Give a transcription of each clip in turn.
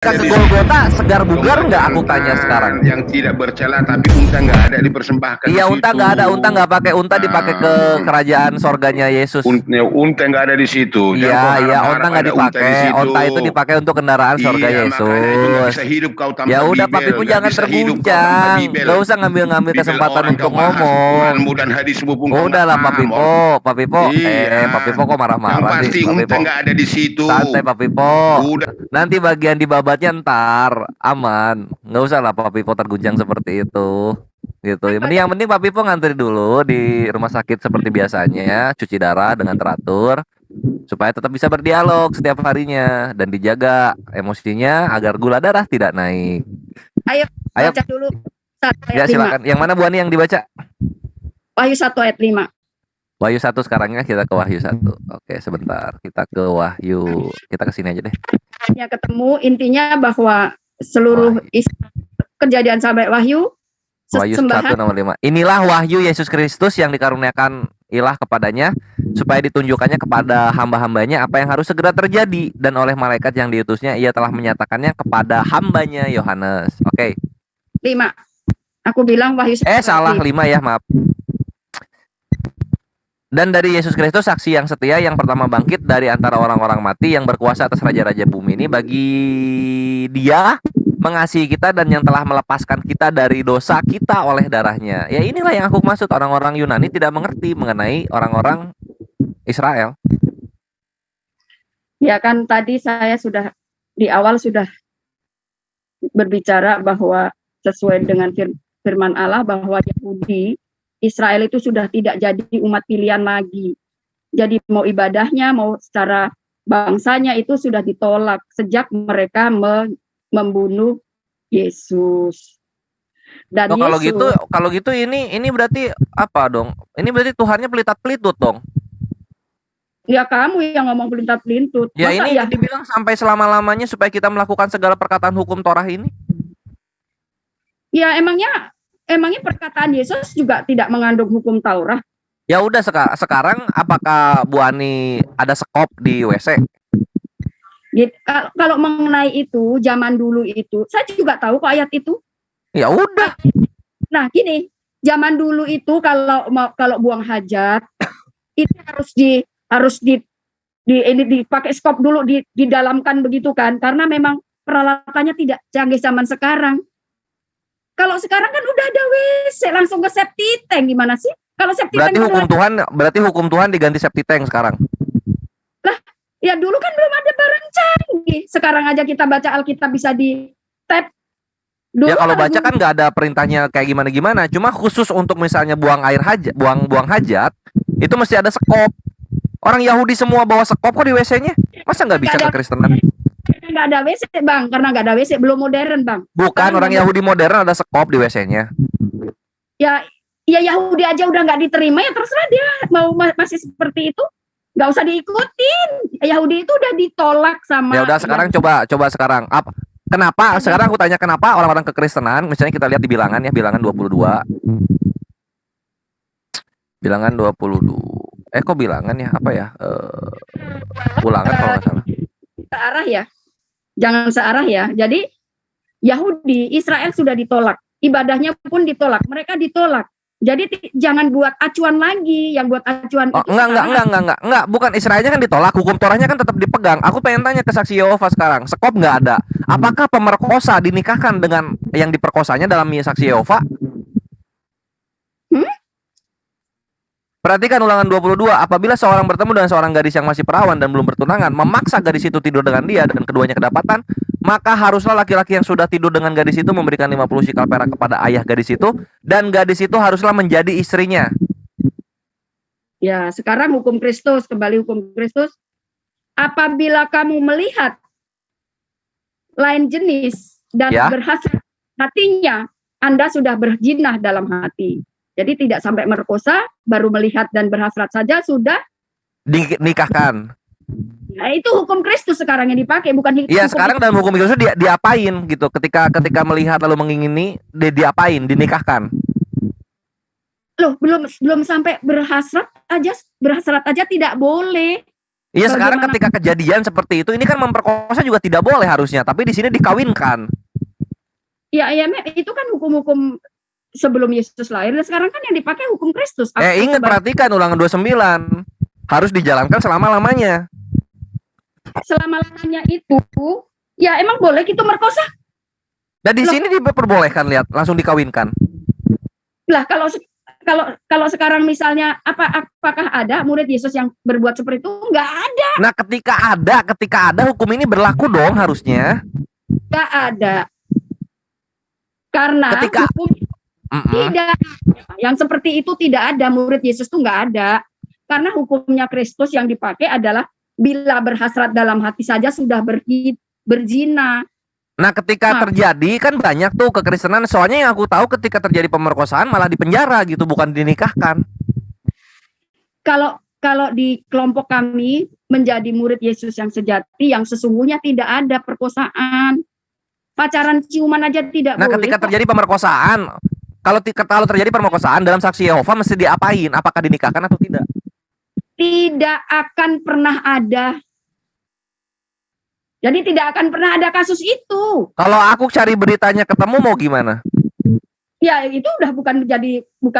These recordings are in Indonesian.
ke Golgota segar bugar nggak, aku tanya sekarang. Yang tidak bercela, tapi unta nggak ada dipersembahkan. Iya, unta nggak ada, unta nggak pakai, unta dipakai ke kerajaan sorganya Yesus. Unta nggak ada di situ. Iya, unta nggak dipakai, unta itu dipakai untuk kendaraan sorga Yesus. Ya udah, papiku jangan terguncang, nggak usah ngambil kesempatan untuk ngomong. Udahlah Papipo, Papipo kok marah-marah sih. Unta nggak ada di situ. Santai Papipo. Nanti bagian dibabatnya ntar aman, nggak usah lah Papipo terguncang seperti itu gitu. Yang penting Papipo ngantri dulu di rumah sakit seperti biasanya, cuci darah dengan teratur supaya tetap bisa berdialog setiap harinya dan dijaga emosinya agar gula darah tidak naik. Ayo baca dulu. Ya silakan. Yang mana Bu Ani yang dibaca? Wahyu 1 ayat 5. Wahyu 1 sekarangnya kita ke Wahyu 1. Oke, sebentar. Kita ke Wahyu. Kita ke sini aja deh. Hanya ketemu intinya bahwa seluruh kejadian sampai Wahyu 1 nomor 5. Inilah wahyu Yesus Kristus yang dikaruniakan ilah kepadanya supaya ditunjukkannya kepada hamba-hambanya apa yang harus segera terjadi, dan oleh malaikat yang diutusnya ia telah menyatakannya kepada hambanya Yohanes. Oke. 5. Aku bilang Wahyu 1. Salah 5 ya, maaf. Dan dari Yesus Kristus saksi yang setia yang pertama bangkit dari antara orang-orang mati, yang berkuasa atas raja-raja bumi ini, bagi Dia mengasihi kita dan yang telah melepaskan kita dari dosa kita oleh darahnya. Ya inilah yang aku maksud, orang-orang Yunani tidak mengerti mengenai orang-orang Israel. Ya kan tadi saya sudah di awal sudah berbicara bahwa sesuai dengan firman Allah bahwa Yahudi Israel itu sudah tidak jadi umat pilihan lagi. Jadi mau ibadahnya, mau secara bangsanya itu sudah ditolak sejak mereka membunuh Yesus. Dan Yesus, kalau gitu ini berarti apa dong? Ini berarti Tuhannya pelitat-pelitut dong. Ya kamu yang ngomong pelintat-pelintut. Ya ini dibilang sampai selama-lamanya supaya kita melakukan segala perkataan hukum Torah ini. Ya emangnya perkataan Yesus juga tidak mengandung hukum Taurat? Ya udah, sekarang apakah Bu Ani ada sekop di WC? Kalau mengenai itu zaman dulu itu, saya juga tahu kok ayat itu. Ya udah. Nah gini, zaman dulu itu kalau buang hajat itu harus dipakai skop dulu, didalamkan begitu kan, karena memang peralatannya tidak canggih zaman sekarang. Kalau sekarang kan udah ada WC, langsung ke septic tank, gimana sih? Kalau septic tank berarti hukum Tuhan diganti septic tank sekarang. Lah, ya dulu kan belum ada barang canggih. Sekarang aja kita baca Alkitab bisa di tap. Ya kalau baca kan nggak ada perintahnya kayak gimana-gimana. Cuma khusus untuk misalnya buang hajat, itu mesti ada sekop. Orang Yahudi semua bawa sekop kok di WC-nya. Masa nggak bisa ke Kristenan? Nggak ada WC bang, karena nggak ada WC, belum modern bang. Bukan, orang Yahudi modern ada sekop di WC-nya. Ya Yahudi aja udah nggak diterima, ya terserah dia mau masih seperti itu, nggak usah diikutin. Yahudi itu udah ditolak sama. Ya udah, sekarang coba sekarang apa? Kenapa? Sekarang aku tanya kenapa orang-orang kekristenan, misalnya kita lihat di bilangan ya, bilangan 22. Bilangan 22. Kok bilangan ya? Apa ya? Ulangan kalau nggak salah. Searah ya. Jangan searah ya. Jadi Yahudi, Israel sudah ditolak. Ibadahnya pun ditolak. Mereka ditolak. Jadi jangan buat acuan lagi. Yang buat acuan itu enggak. Bukan, Israelnya kan ditolak. Hukum Torahnya kan tetap dipegang. Aku pengen tanya ke saksi Yehova sekarang. Sekop nggak ada. Apakah pemerkosa dinikahkan dengan yang diperkosanya dalam saksi Yehova? Perhatikan ulangan 22. Apabila seorang bertemu dengan seorang gadis yang masih perawan dan belum bertunangan, memaksa gadis itu tidur dengan dia dan keduanya kedapatan, maka haruslah laki-laki yang sudah tidur dengan gadis itu memberikan 50 sikal perak kepada ayah gadis itu, dan gadis itu haruslah menjadi istrinya. Ya, sekarang hukum Kristus, kembali hukum Kristus. Apabila kamu melihat lain jenis dan berhasrat hatinya, Anda sudah berzina dalam hati. Jadi tidak sampai merkosa, baru melihat dan berhasrat saja sudah dinikahkan. Nah, itu hukum Kristus sekarang yang dipakai, bukan hukum. Iya, sekarang dalam hukum Kristus diapain gitu? Ketika melihat lalu mengingini, diapain? Dinikahkan. Loh, belum sampai berhasrat aja tidak boleh. Iya, sekarang Bagaimana? ketika kejadian seperti itu, ini kan memperkosa juga tidak boleh harusnya, tapi di sini dikawinkan. Ya, itu kan hukum-hukum sebelum Yesus lahir. Dan sekarang kan yang dipakai hukum Kristus. Ingat, perhatikan Ulangan 29 harus dijalankan selama-lamanya. Selama-lamanya itu, ya emang boleh gitu merkosa. Dan di Loh. sini diperbolehkan, lihat, langsung dikawinkan. Lah kalau sekarang misalnya apakah ada murid Yesus yang berbuat seperti itu? Enggak ada. Nah, ketika ada hukum ini berlaku dong harusnya. Enggak ada. Karena Ketika- hukum tidak yang seperti itu tidak ada, murid Yesus tuh enggak ada. Karena hukumnya Kristus yang dipakai adalah bila berhasrat dalam hati saja sudah berzina. Nah, ketika terjadi kan banyak tuh kekristenan. Soalnya yang aku tahu ketika terjadi pemerkosaan malah dipenjara gitu, bukan dinikahkan. Kalau di kelompok kami menjadi murid Yesus yang sejati, yang sesungguhnya tidak ada perkosaan. Pacaran ciuman aja tidak Nah, boleh. ketika kok. terjadi pemerkosaan, kalau terjadi pemerkosaan dalam saksi Yehova mesti diapain? Apakah dinikahkan atau tidak? Tidak akan pernah ada. Jadi tidak akan pernah ada kasus itu. Kalau aku cari beritanya ketemu mau gimana? Ya itu udah bukan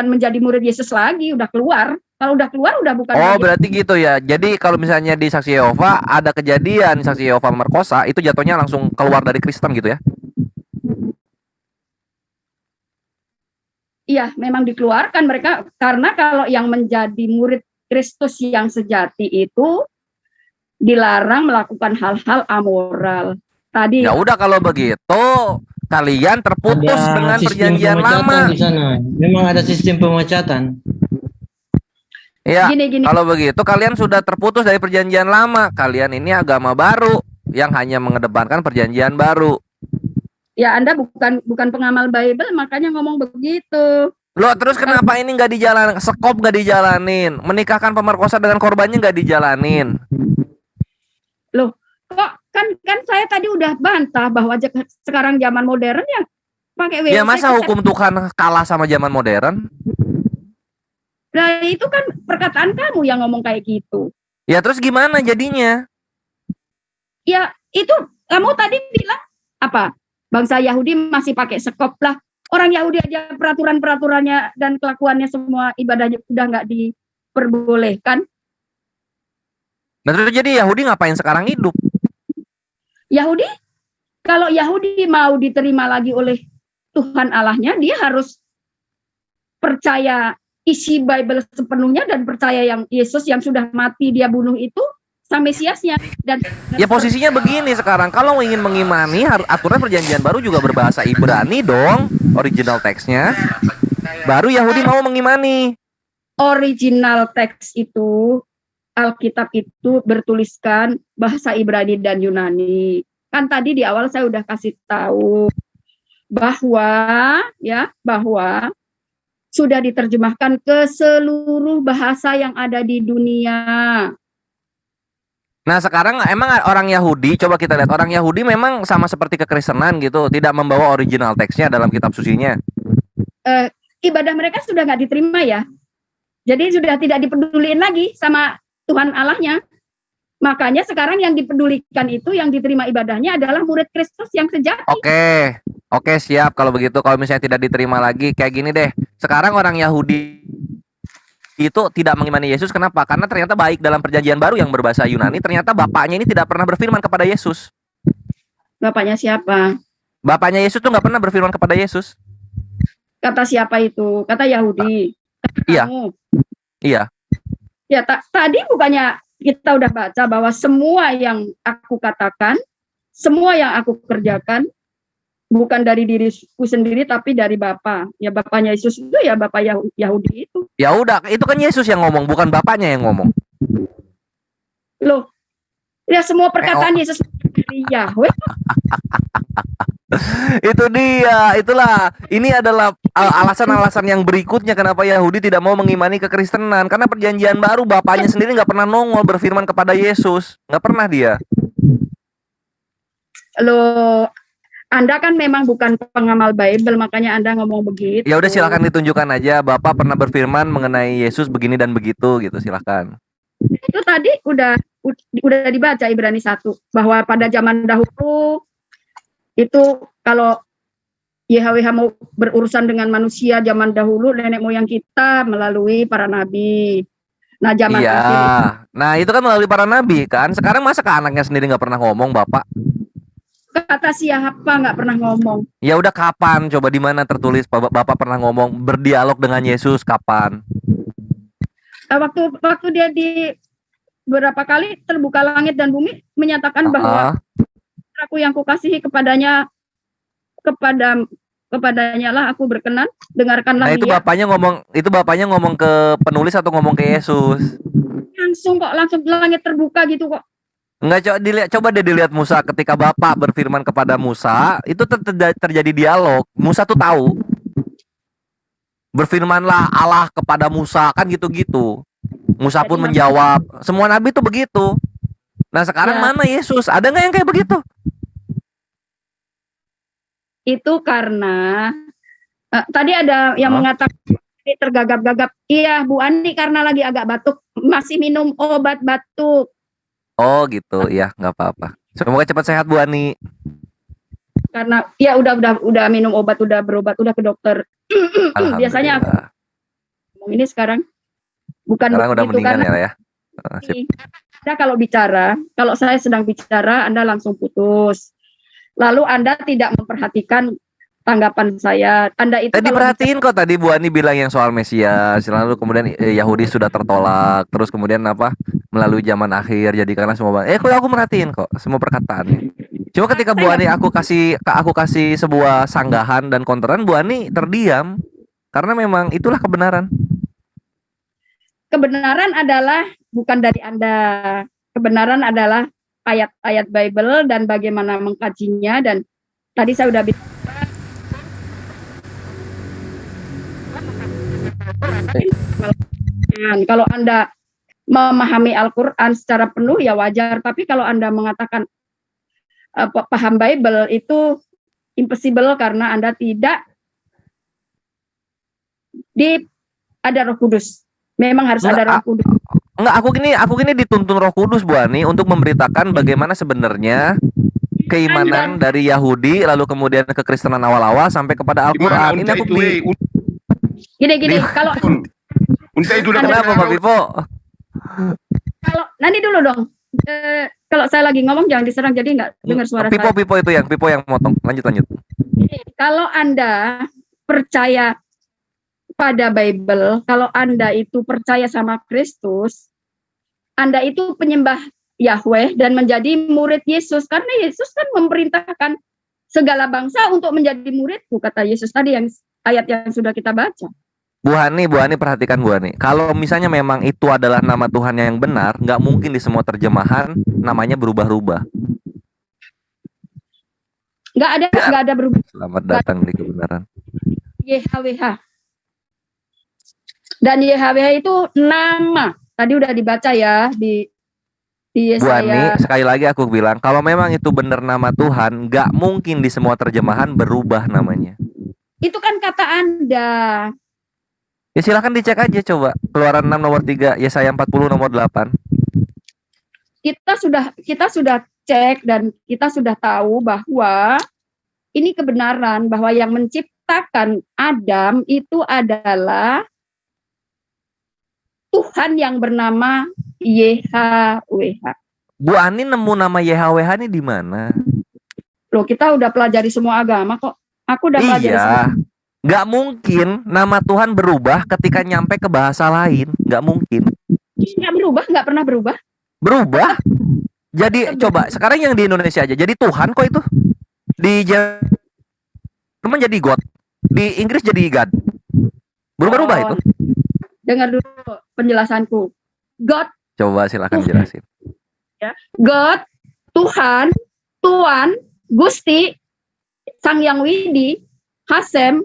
menjadi murid Yesus lagi, udah keluar. Kalau udah keluar udah bukan. Oh, lagi. berarti gitu ya. Jadi kalau misalnya di saksi Yehova ada kejadian saksi Yehova merkosa, itu jatuhnya langsung keluar dari Kristen gitu ya? Iya, memang dikeluarkan mereka, karena kalau yang menjadi murid Kristus yang sejati itu dilarang melakukan hal-hal amoral. Tadi Ya udah, kalau begitu kalian terputus Ada dengan sistem perjanjian pemecatan lama. di sana. Memang ada sistem pemecatan. Ya, gini. kalau begitu kalian sudah terputus dari perjanjian lama. Kalian ini agama baru yang hanya mengedepankan perjanjian baru. Ya Anda bukan pengamal Bible, makanya ngomong begitu. Loh, terus kenapa ini nggak dijalanin? Sekop nggak dijalanin? Menikahkan pemerkosa dengan korbannya nggak dijalanin? Loh, kok kan saya tadi udah bantah bahwa sekarang zaman modern ya pakai WC. Ya masa hukum Tuhan kalah sama zaman modern? Nah, itu kan perkataan kamu yang ngomong kayak gitu. Ya terus gimana jadinya? Ya, itu kamu tadi bilang apa? Bangsa Yahudi masih pakai sekop lah. Orang Yahudi aja peraturan-peraturannya dan kelakuannya semua ibadahnya udah nggak diperbolehkan. Nah, terus jadi Yahudi ngapain sekarang hidup? Yahudi, kalau Yahudi mau diterima lagi oleh Tuhan Allahnya, dia harus percaya isi Bible sepenuhnya dan percaya yang Yesus yang sudah mati dia bunuh itu sang Mesiasnya. Dan Ya posisinya begini sekarang, kalau ingin mengimani aturan perjanjian baru juga berbahasa Ibrani dong, original teksnya. Baru Yahudi mau mengimani. original teks itu, Alkitab itu bertuliskan bahasa Ibrani dan Yunani. Kan tadi di awal saya udah kasih tahu bahwa sudah diterjemahkan ke seluruh bahasa yang ada di dunia. Nah sekarang emang orang Yahudi, coba kita lihat, orang Yahudi memang sama seperti kekristenan gitu, tidak membawa original teksnya dalam kitab sucinya. Ibadah mereka sudah nggak diterima ya. Jadi sudah tidak dipeduliin lagi sama Tuhan Allahnya. Makanya sekarang yang dipedulikan itu, yang diterima ibadahnya adalah murid Kristus yang sejati. Oke, siap. Kalau begitu, kalau misalnya tidak diterima lagi, kayak gini deh. Sekarang orang Yahudi itu tidak mengimani Yesus, kenapa? Karena ternyata baik dalam perjanjian baru yang berbahasa Yunani, ternyata bapaknya ini tidak pernah berfirman kepada Yesus. Bapaknya siapa? Bapaknya Yesus tuh nggak pernah berfirman kepada Yesus. Kata siapa itu? Kata Yahudi. Kata Iya. kamu. Iya. Ya, tadi bukannya kita udah baca bahwa semua yang aku katakan, semua yang aku kerjakan, bukan dari diriku sendiri tapi dari Bapa. Ya Bapaknya Yesus itu ya Bapak Yahudi itu. Ya udah, itu kan Yesus yang ngomong, bukan bapaknya yang ngomong. Loh, ya semua perkataan Yesus dari Yahweh. Itu dia, itulah. Ini adalah alasan-alasan yang berikutnya kenapa Yahudi tidak mau mengimani kekristenan. Karena perjanjian baru bapaknya sendiri nggak pernah nongol berfirman kepada Yesus, nggak pernah dia. Loh, Anda kan memang bukan pengamal Bible, makanya Anda ngomong begitu. Ya udah, silakan ditunjukkan aja Bapak pernah berfirman mengenai Yesus begini dan begitu gitu, silakan. Itu tadi udah udah dibaca Ibrani 1 bahwa pada zaman dahulu itu kalau YHWH mau berurusan dengan manusia zaman dahulu nenek moyang kita melalui para nabi. Nah zaman Iya. akhir Nah itu kan melalui para nabi kan. Sekarang masa ke anaknya sendiri nggak pernah ngomong Bapak? kata siapa nggak pernah ngomong. Ya udah kapan? Coba di mana tertulis Bapak pernah ngomong berdialog dengan Yesus kapan? Waktu dia di beberapa kali terbuka langit dan bumi menyatakan bahwa aku yang kukasihi kepadanya kepadanya lah aku berkenan, dengarkanlah Nah itu dia. bapaknya ngomong ke penulis atau ngomong ke Yesus? Langsung langit terbuka gitu kok. Enggak, coba deh dilihat Musa ketika Bapak berfirman kepada Musa, itu terjadi dialog. Musa tuh tahu. Berfirmanlah Allah kepada Musa, kan gitu-gitu. Musa pun menjawab. Semua nabi tuh begitu. Nah sekarang Ya. mana Yesus? Ada nggak yang kayak begitu? Itu karena tadi ada yang mengatakan tergagap-gagap. Iya Bu Ani karena lagi agak batuk, masih minum obat batuk. Oh gitu, ya nggak apa-apa. Semoga cepat sehat Bu Ani. Karena ya udah minum obat, udah berobat, udah ke dokter. Biasanya aku ngomong ini sekarang bukan sekarang udah begitu mendingan karena ya. Sip. Anda kalau saya sedang bicara, Anda langsung putus. Lalu Anda tidak memperhatikan tanggapan saya. Anda itu Tadi kalau perhatiin kok tadi Bu Ani bilang yang soal Mesias, lalu kemudian Yahudi sudah tertolak, terus kemudian apa melalui zaman akhir jadi karena semua kok aku merhatiin kok semua perkataannya. Cuma ketika Bu Ani aku kasih sebuah sanggahan dan konteran, Bu Ani terdiam karena memang itulah kebenaran. kebenaran adalah bukan dari Anda. Kebenaran adalah ayat-ayat Bible dan bagaimana mengkajinya, dan tadi saya udah bilang kalau Anda memahami Al-Quran secara penuh ya wajar, tapi kalau Anda mengatakan paham Bible itu impossible karena Anda tidak ada Roh Kudus. Memang harus ada Roh Kudus. Enggak, aku gini dituntun Roh Kudus Bu Ani untuk memberitakan bagaimana sebenarnya keimanan dari Yahudi lalu kemudian kekristenan awal-awal sampai kepada Al-Quran. Ini aku Gini, kalau itu udah kenapa Pak Pipo? Kalau nanti dulu dong. Kalau saya lagi ngomong jangan diserang, jadi nggak dengar suara saya. Pipo yang motong. Lanjut. Kalau Anda percaya pada Bible, kalau Anda itu percaya sama Kristus, Anda itu penyembah Yahweh dan menjadi murid Yesus, karena Yesus kan memerintahkan segala bangsa untuk menjadi muridku, kata Yesus tadi yang ayat yang sudah kita baca. Bu Hani perhatikan Bu Hani. Kalau misalnya memang itu adalah nama Tuhan yang benar, nggak mungkin di semua terjemahan namanya berubah-ubah. Nggak ada berubah. Selamat datang di kebenaran. YHWH. Dan YHWH itu nama. Tadi udah dibaca ya di Bu Ani, Yesaya. sekali lagi aku bilang, kalau memang itu benar nama Tuhan, nggak mungkin di semua terjemahan berubah namanya. Itu kan kata Anda. Ya silahkan dicek aja coba. Keluaran 6 nomor 3, Yesaya 40 nomor 8. Kita sudah cek dan kita sudah tahu bahwa ini kebenaran, bahwa yang menciptakan Adam itu adalah Tuhan yang bernama YHWH. Bu Ani nemu nama YHWH ini di mana? Loh, kita udah pelajari semua agama kok. Aku udah pelajari semua. Nggak mungkin nama Tuhan berubah ketika nyampe ke bahasa lain. Nggak mungkin. Nggak berubah, nggak pernah berubah. Berubah. Jadi coba sekarang yang di Indonesia aja. Jadi Tuhan kok itu. Di Jerman jadi God. Di Inggris jadi God. Berubah-ubah itu. Dengar dulu penjelasanku. God. Coba silakan jelasin. Ya. God, Tuhan, Tuan, Gusti, Sang Yang Widi, Hasem,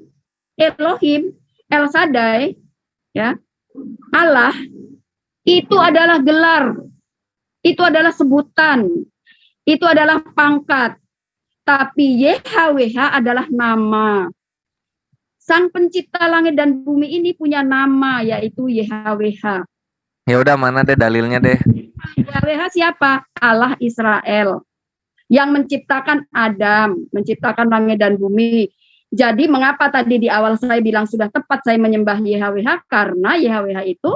Elohim, El Shaddai, ya, Allah, itu adalah gelar, itu adalah sebutan, itu adalah pangkat, tapi YHWH adalah nama. Sang pencipta langit dan bumi ini punya nama, yaitu YHWH. Ya udah, mana deh dalilnya deh. YHWH siapa? Allah Israel yang menciptakan Adam, menciptakan langit dan bumi. Jadi mengapa tadi di awal saya bilang sudah tepat saya menyembah YHWH? Karena YHWH itu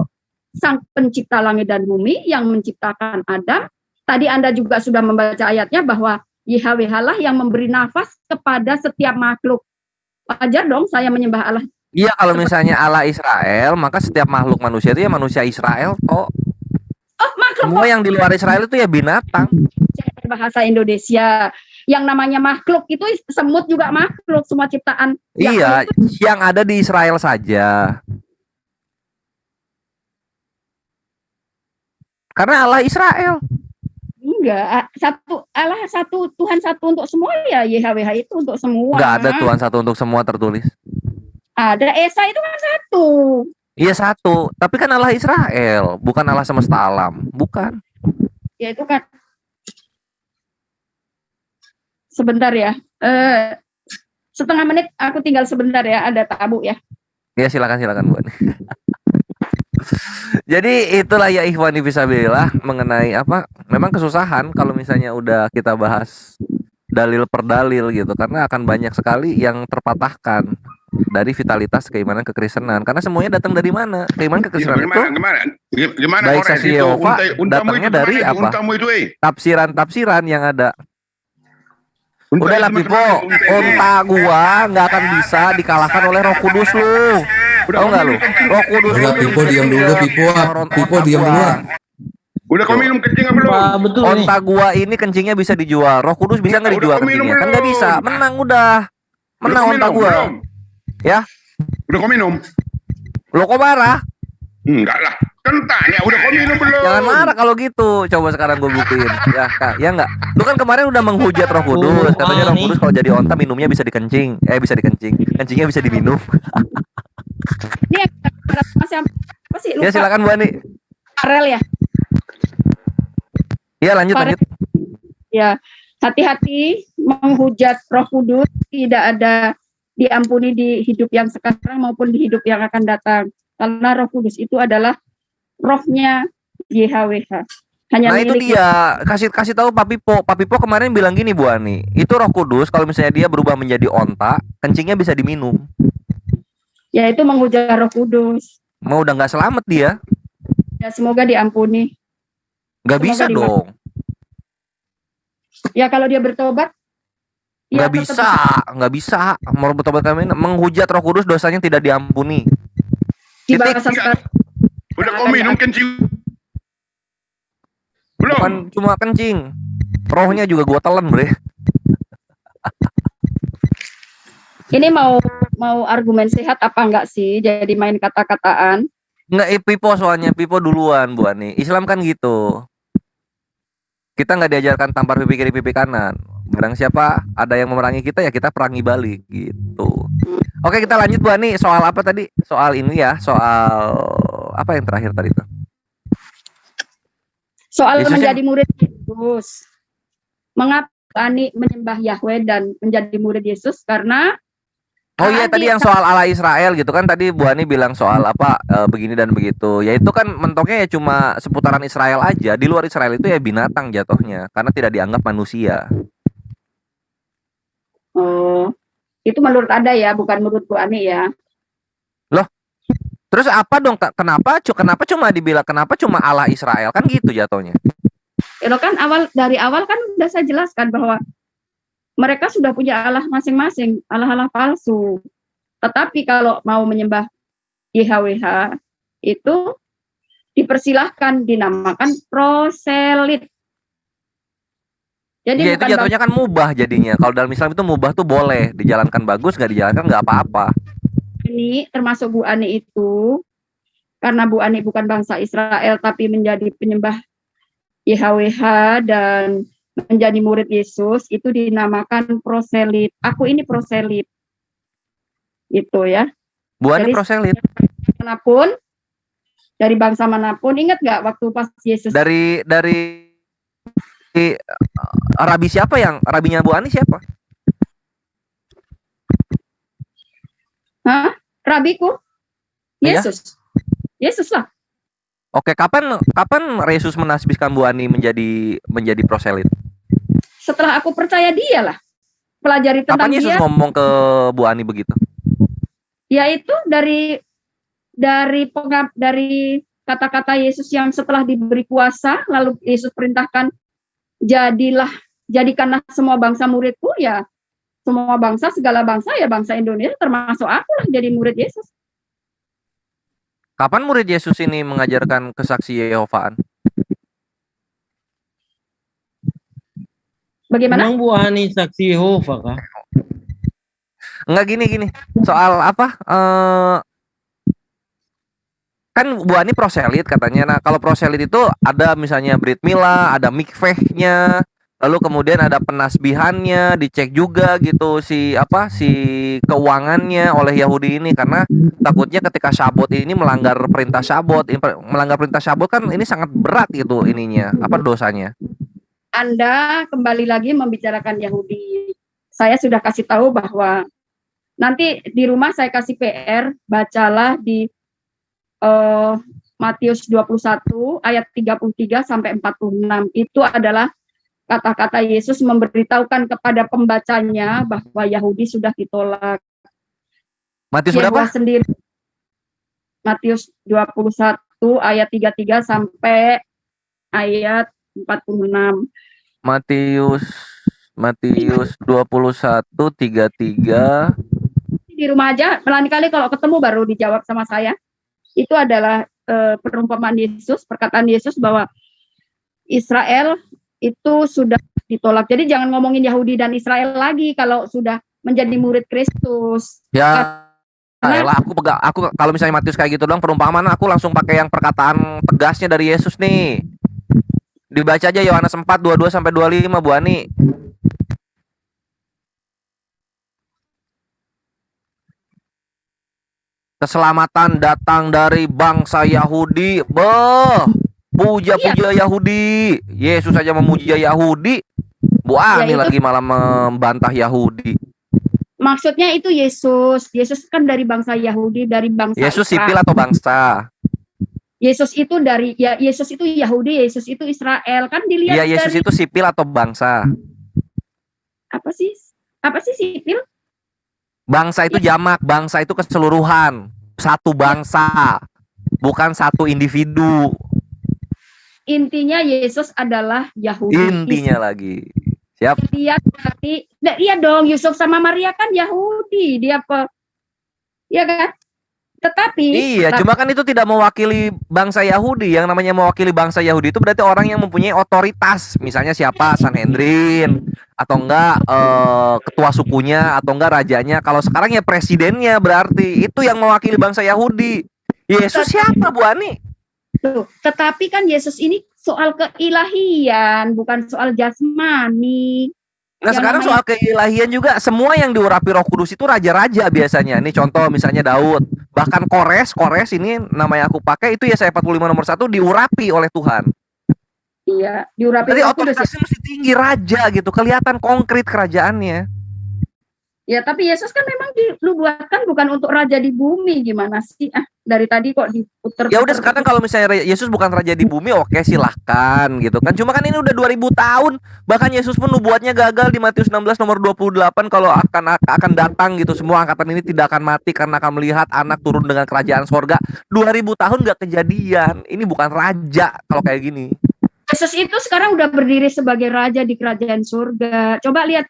sang pencipta langit dan bumi yang menciptakan Adam. Tadi Anda juga sudah membaca ayatnya bahwa YHWH lah yang memberi nafas kepada setiap makhluk. Wajar dong saya menyembah Allah. Iya, kalau misalnya Allah Israel, maka setiap makhluk manusia itu ya manusia Israel kok. Oh, makhluk Semua yang di luar Israel itu ya binatang. bahasa Indonesia. Yang namanya makhluk itu semut juga makhluk, semua ciptaan. Iya, yang ada di Israel saja. Karena Allah Israel. Enggak, satu Allah satu, Tuhan satu untuk semua ya, YHWH itu untuk semua. Enggak ada Tuhan satu untuk semua tertulis. Ada Esa itu kan satu. Iya satu, tapi kan Allah Israel, bukan Allah semesta alam, bukan. Ya itu kan. Sebentar ya. Setengah menit aku tinggal sebentar ya, ada tamu ya. Ya silakan Bu. Jadi itulah ya ikhwani fisabilillah mengenai apa? Memang kesusahan kalau misalnya udah kita bahas dalil per dalil gitu, karena akan banyak sekali yang terpatahkan dari vitalitas keimanan kekristenan, karena semuanya datang dari mana? Keimanan kekristenan itu Gimana baik Kores saksi itu Yehova untamu datangnya itu dari gimana itu apa? untamu itu Tafsiran yang ada. Unta Udahlah itu Pipo, macam mana itu? unta gua nggak akan bisa dikalahkan oleh Roh Kudus lu. Tahu nggak lu? Roh Kudus Udah Pipo diam dulu, Pipo diam dulu. Udah kau minum kencing apa belum? Wah, betul nih. Onta gua ini kencingnya bisa dijual. Roh Kudus bisa nggak Udah dijual kau minum kencingnya? Kan nggak belum? bisa. Menang udah. Menang Udah kau onta minum gua. belum? Ya. Udah kau minum? Lo kok marah? Enggak lah. Kan tanya udah kau minum belum? Jangan marah kalau gitu. Coba sekarang gue buktiin. Ya, Kak. Ya enggak? Lu kan kemarin udah menghujat Roh Kudus. Katanya Roh nih. Kudus kalau jadi onta minumnya bisa dikencing. Bisa dikencing. Kencingnya bisa diminum. Ini yang masih apa sih? Ya silakan Bu Ani. Farel ya. Iya lanjut. Ya, hati-hati menghujat Roh Kudus, tidak ada diampuni di hidup yang sekarang maupun di hidup yang akan datang. Karena Roh Kudus itu adalah rohnya YHWH. Hanya Nah itu milik dia, kasih tahu Pak Pipo. Pak Pipo kemarin bilang gini Bu Ani, itu Roh Kudus kalau misalnya dia berubah menjadi onta, kencingnya bisa diminum. yaitu menghujat Roh Kudus. Mau udah nggak selamat dia, Ya semoga diampuni. nggak Semoga bisa dimaafkan. dong, Ya kalau dia bertobat, ya nggak bisa, nggak bisa. Mau bertobat kami menghujat Roh Kudus dosanya tidak diampuni. di Titik. bahasa sekarang. Udah kau minum kencing belum? Bukan cuma kencing, rohnya juga gua telan bre. Ini mau argumen sehat apa enggak sih? Jadi main kata-kataan. Nggak, Pipo soalnya Pipo duluan Bu Ani. Islam kan gitu. Kita nggak diajarkan tampar pipi kiri pipi kanan. Barang siapa ada yang memerangi kita ya kita perangi balik gitu. Oke kita lanjut Bu Ani. Soal apa tadi? Soal ini ya. Soal apa yang terakhir tadi tuh? Soal Yesus menjadi murid Yesus. Mengapa Ani menyembah Yahweh dan menjadi murid Yesus? Karena Oh iya tadi yang soal Allah Israel gitu kan, tadi Bu Ani bilang soal apa begini dan begitu. Ya itu kan mentoknya ya cuma seputaran Israel aja. Di luar Israel itu ya binatang jatuhnya karena tidak dianggap manusia. itu menurut Anda ya, bukan menurut Bu Ani ya. Terus apa dong? Kenapa cuma dibilang kenapa cuma Allah Israel kan gitu jatuhnya? Ya kan dari awal kan udah saya jelaskan bahwa mereka sudah punya Allah masing-masing, Allah-Allah palsu. Tetapi kalau mau menyembah YHWH itu dipersilahkan, dinamakan proselit. Jadi Iya itu jatuhnya kan mubah jadinya. Kalau dalam Islam itu mubah tuh boleh, dijalankan bagus, nggak dijalankan nggak apa-apa. ini termasuk Bu Ani itu, karena Bu Ani bukan bangsa Israel tapi menjadi penyembah YHWH dan menjadi murid Yesus, itu dinamakan proselit. Aku ini proselit. Gitu ya. Bu Ani Jadi, proselit. Manapun, dari bangsa manapun, ingat nggak waktu pas Yesus Dari rabi siapa yang rabinya Bu Ani siapa? Hah? Rabiku? Iya. Yesus. Yesus lah. Oke, kapan kapan Yesus menasbihkan Bu Ani menjadi proselit? Setelah aku percaya dia lah, pelajari tentang Kapan Yesus dia, ngomong ke Bu Ani begitu? yaitu dari kata-kata Yesus yang setelah diberi kuasa, lalu Yesus perintahkan jadikanlah semua bangsa muridku, ya semua bangsa, segala bangsa, ya bangsa Indonesia termasuk aku lah jadi murid Yesus. Kapan murid Yesus ini mengajarkan kesaksi Yehovaan? Bagaimana? Memang Bu Ani saksi Yehova kah? Enggak, gini. Soal apa? Kan Bu Ani proselit katanya. Nah, kalau proselit itu ada misalnya Brit Mila, ada mikvehnya, lalu kemudian ada penasbihannya, dicek juga gitu si keuangannya oleh Yahudi ini, karena takutnya ketika Syabot ini melanggar perintah Syabot. Melanggar perintah Syabot kan ini sangat berat gitu ininya. Apa dosanya? Anda kembali lagi membicarakan Yahudi. Saya sudah kasih tahu bahwa nanti di rumah saya kasih PR, bacalah di Matius 21 ayat 33 sampai 46. Itu adalah kata-kata Yesus memberitahukan kepada pembacanya bahwa Yahudi sudah ditolak. Matius Dia berapa? buat sendiri. Matius 21 ayat 33 sampai ayat 46. Matius 21:33. Di rumah aja, lain kali kalau ketemu baru dijawab sama saya. Itu adalah perumpamaan Yesus, perkataan Yesus bahwa Israel itu sudah ditolak. Jadi jangan ngomongin Yahudi dan Israel lagi kalau sudah menjadi murid Kristus. Ya, elah, aku kalau misalnya Matius kayak gitu dong perumpamaan, aku langsung pakai yang perkataan tegasnya dari Yesus nih. Dibaca aja Yohanes 4:22 sampai 25, Bu Ani. Keselamatan datang dari bangsa Yahudi. Puja-puja Yahudi. Yesus saja memuji Yahudi. Bu Ani lagi malah membantah Yahudi. Maksudnya itu Yesus kan dari bangsa Yahudi, dari bangsa Yesus Israel. sipil atau bangsa? Yesus itu Yesus itu Yahudi, Yesus itu Israel, kan dilihat. Iya, Yesus itu sipil atau bangsa? Apa sih sipil? Bangsa itu jamak, bangsa itu keseluruhan, satu bangsa, bukan satu individu. Intinya Yesus adalah Yahudi. Intinya lagi. Siap. Dia berarti, iya dong, Yusuf sama Maria kan Yahudi, ya kan? Iya, cuma kan itu tidak mewakili bangsa Yahudi. Yang namanya mewakili bangsa Yahudi itu berarti orang yang mempunyai otoritas. Misalnya siapa? Sanhedrin, atau enggak ketua sukunya, atau enggak rajanya. Kalau sekarang ya presidennya, berarti itu yang mewakili bangsa Yahudi. Yesus siapa, Bu Ani? Tetapi kan Yesus ini soal keilahian, bukan soal jasmani. Nah, sekarang soal keilahian juga, semua yang diurapi Roh Kudus itu raja-raja biasanya. Ini contoh misalnya Daud, bahkan Kores ini nama yang aku pakai itu Yesaya 45 nomor 1 diurapi oleh Tuhan. Iya, diurapi. Jadi otoritasnya mesti tinggi, raja gitu, kelihatan konkret kerajaannya. Ya, tapi Yesus kan memang dinubuatkan bukan untuk raja di bumi, gimana sih? Dari tadi kok diputer. Ya udah, sekarang kalau misalnya Yesus bukan raja di bumi, oke, silahkan gitu kan. Cuma kan ini udah 2000 tahun. Bahkan Yesus pun nubuatnya gagal di Matius 16 nomor 28 kalau akan datang gitu. Semua angkatan ini tidak akan mati karena akan melihat anak turun dengan kerajaan sorga. 2000 tahun gak kejadian. Ini bukan raja kalau kayak gini. Yesus itu sekarang udah berdiri sebagai raja di kerajaan surga. Coba lihat.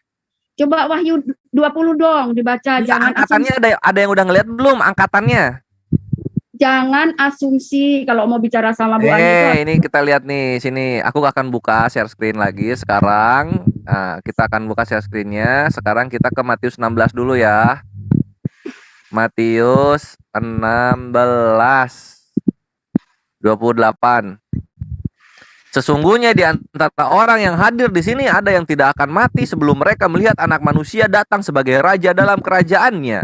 Coba Wahyu 20 dong dibaca. Jangan angkatannya ada yang udah ngeliat belum angkatannya? Jangan asumsi kalau mau bicara sama Bu Ani. Ini kita lihat nih sini. Aku akan buka share screen lagi sekarang. Nah, kita akan buka share screennya. Sekarang kita ke Matius 16 dulu ya. Matius 16 28. Sesungguhnya di antara orang yang hadir di sini ada yang tidak akan mati sebelum mereka melihat Anak Manusia datang sebagai raja dalam kerajaannya.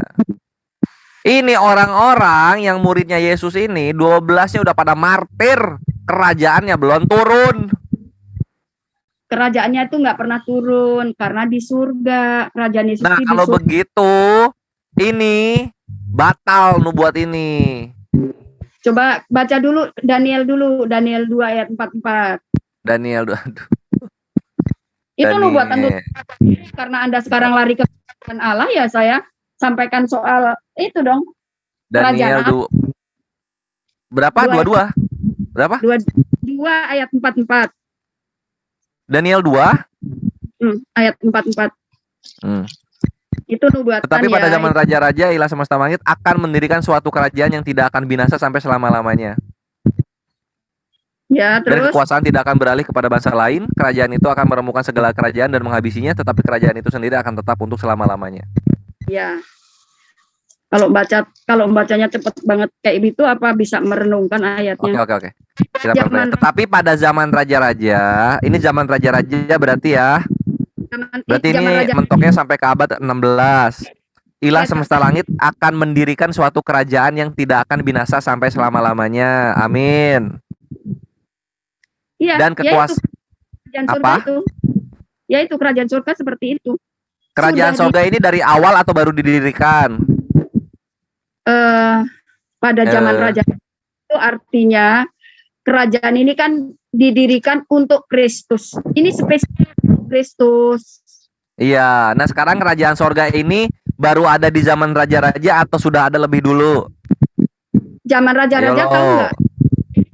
Ini orang-orang yang muridnya Yesus ini 12-nya udah pada martir, kerajaannya belum turun. Kerajaannya itu nggak pernah turun karena di surga kerajaan Yesus. Nah, kalau begitu ini batal nubuat ini. Coba baca dulu Daniel 2 ayat 44. Daniel, aduh. Itu loh buat Daniel. karena Anda sekarang lari ke kerajaan Allah, ya saya sampaikan soal itu dong. Daniel Kerajaan berapa? 22. Berapa? 2 ayat 44. Daniel 2. Ayat 44. Itu nubuatan Tetapi pada ya. zaman raja-raja ilah semesta langit akan mendirikan suatu kerajaan yang tidak akan binasa sampai selama-lamanya. Ya, Dan terus kekuasaan tidak akan beralih kepada bangsa lain. Kerajaan itu akan meremukkan segala kerajaan dan menghabisinya, tetapi kerajaan itu sendiri akan tetap untuk selama-lamanya. ya. Kalau membacanya cepet banget kayak gitu, apa bisa merenungkan ayatnya? Oke. Kita perhatikan. Tetapi pada zaman raja-raja, ini zaman raja-raja berarti ya. Berarti ini mentoknya sampai ke abad 16. Ilah semesta langit akan mendirikan suatu kerajaan yang tidak akan binasa sampai selama-lamanya. Amin. Iya, Dan kekuasaan kerajaan surga itu. Ya itu kerajaan surga seperti itu. Kerajaan surga ini dari awal atau baru didirikan? Pada zaman raja itu artinya kerajaan ini kan didirikan untuk Kristus. Ini spesial Kristus. Iya. Nah sekarang kerajaan surga ini baru ada di zaman raja-raja atau sudah ada lebih dulu? Zaman raja-raja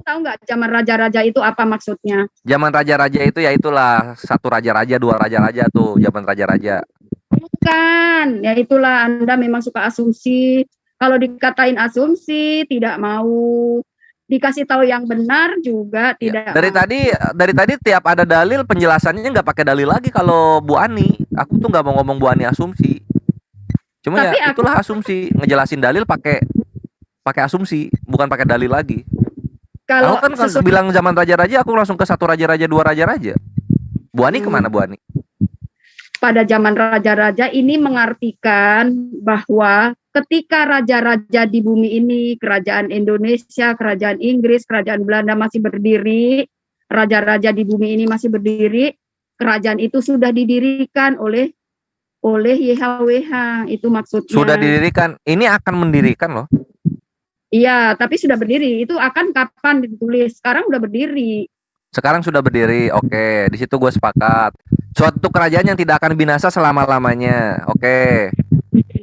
tahu nggak zaman raja-raja itu apa maksudnya? Zaman raja-raja itu ya itulah satu raja-raja, dua raja-raja tuh zaman raja-raja. Bukan, ya itulah Anda memang suka asumsi. Kalau dikatain asumsi tidak mau, dikasih tahu yang benar juga tidak. Dari tadi tiap ada dalil penjelasannya nggak pakai dalil lagi kalau Bu Ani. Aku tuh nggak mau ngomong Bu Ani asumsi. Cuma Tapi ya itulah asumsi, ngejelasin dalil pakai asumsi, bukan pakai dalil lagi. Kalau aku kan bilang zaman raja-raja, aku langsung ke satu raja-raja, dua raja-raja. Bu Ani kemana Bu Ani? Pada zaman raja-raja ini mengartikan bahwa ketika raja-raja di bumi ini, kerajaan Indonesia, kerajaan Inggris, kerajaan Belanda masih berdiri, raja-raja di bumi ini masih berdiri, kerajaan itu sudah didirikan oleh YHWH, itu maksudnya. Sudah didirikan, ini akan mendirikan loh. Iya, tapi sudah berdiri. Itu akan kapan ditulis? Sekarang udah berdiri. Sekarang sudah berdiri, oke. Di situ gue sepakat. Suatu kerajaan yang tidak akan binasa selama-lamanya, oke.